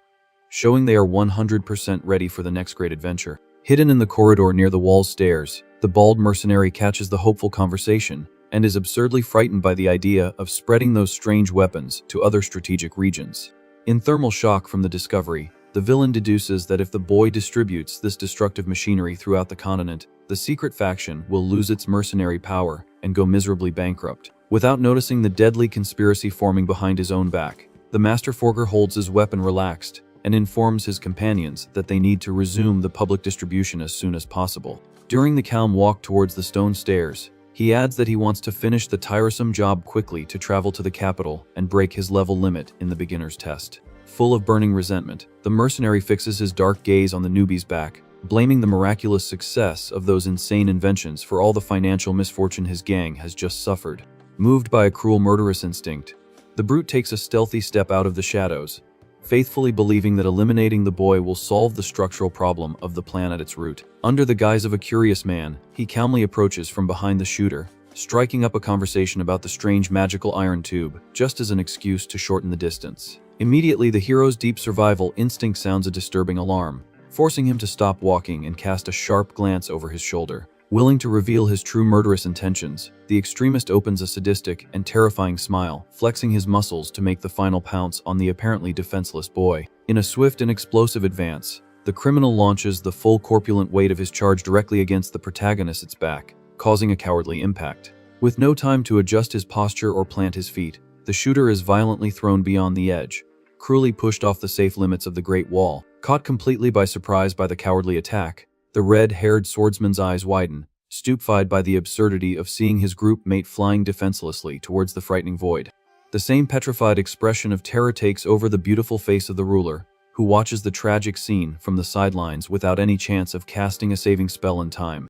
showing they are 100% ready for the next great adventure. Hidden in the corridor near the wall's stairs, the bald mercenary catches the hopeful conversation and is absurdly frightened by the idea of spreading those strange weapons to other strategic regions. In thermal shock from the discovery, the villain deduces that if the boy distributes this destructive machinery throughout the continent, the secret faction will lose its mercenary power and go miserably bankrupt. Without noticing the deadly conspiracy forming behind his own back, the Master Forger holds his weapon relaxed and informs his companions that they need to resume the public distribution as soon as possible. During the calm walk towards the stone stairs, he adds that he wants to finish the tiresome job quickly to travel to the capital and break his level limit in the beginner's test. Full of burning resentment, the mercenary fixes his dark gaze on the newbie's back, blaming the miraculous success of those insane inventions for all the financial misfortune his gang has just suffered. Moved by a cruel murderous instinct, the brute takes a stealthy step out of the shadows, faithfully believing that eliminating the boy will solve the structural problem of the plan at its root. Under the guise of a curious man, he calmly approaches from behind the shooter, striking up a conversation about the strange magical iron tube, just as an excuse to shorten the distance. Immediately, the hero's deep survival instinct sounds a disturbing alarm, forcing him to stop walking and cast a sharp glance over his shoulder. Willing to reveal his true murderous intentions, the extremist opens a sadistic and terrifying smile, flexing his muscles to make the final pounce on the apparently defenseless boy. In a swift and explosive advance, the criminal launches the full corpulent weight of his charge directly against the protagonist's back, causing a cowardly impact. With no time to adjust his posture or plant his feet, the shooter is violently thrown beyond the edge, cruelly pushed off the safe limits of the Great Wall. Caught completely by surprise by the cowardly attack, the red-haired swordsman's eyes widen, stupefied by the absurdity of seeing his group mate flying defenselessly towards the frightening void. The same petrified expression of terror takes over the beautiful face of the ruler, who watches the tragic scene from the sidelines without any chance of casting a saving spell in time.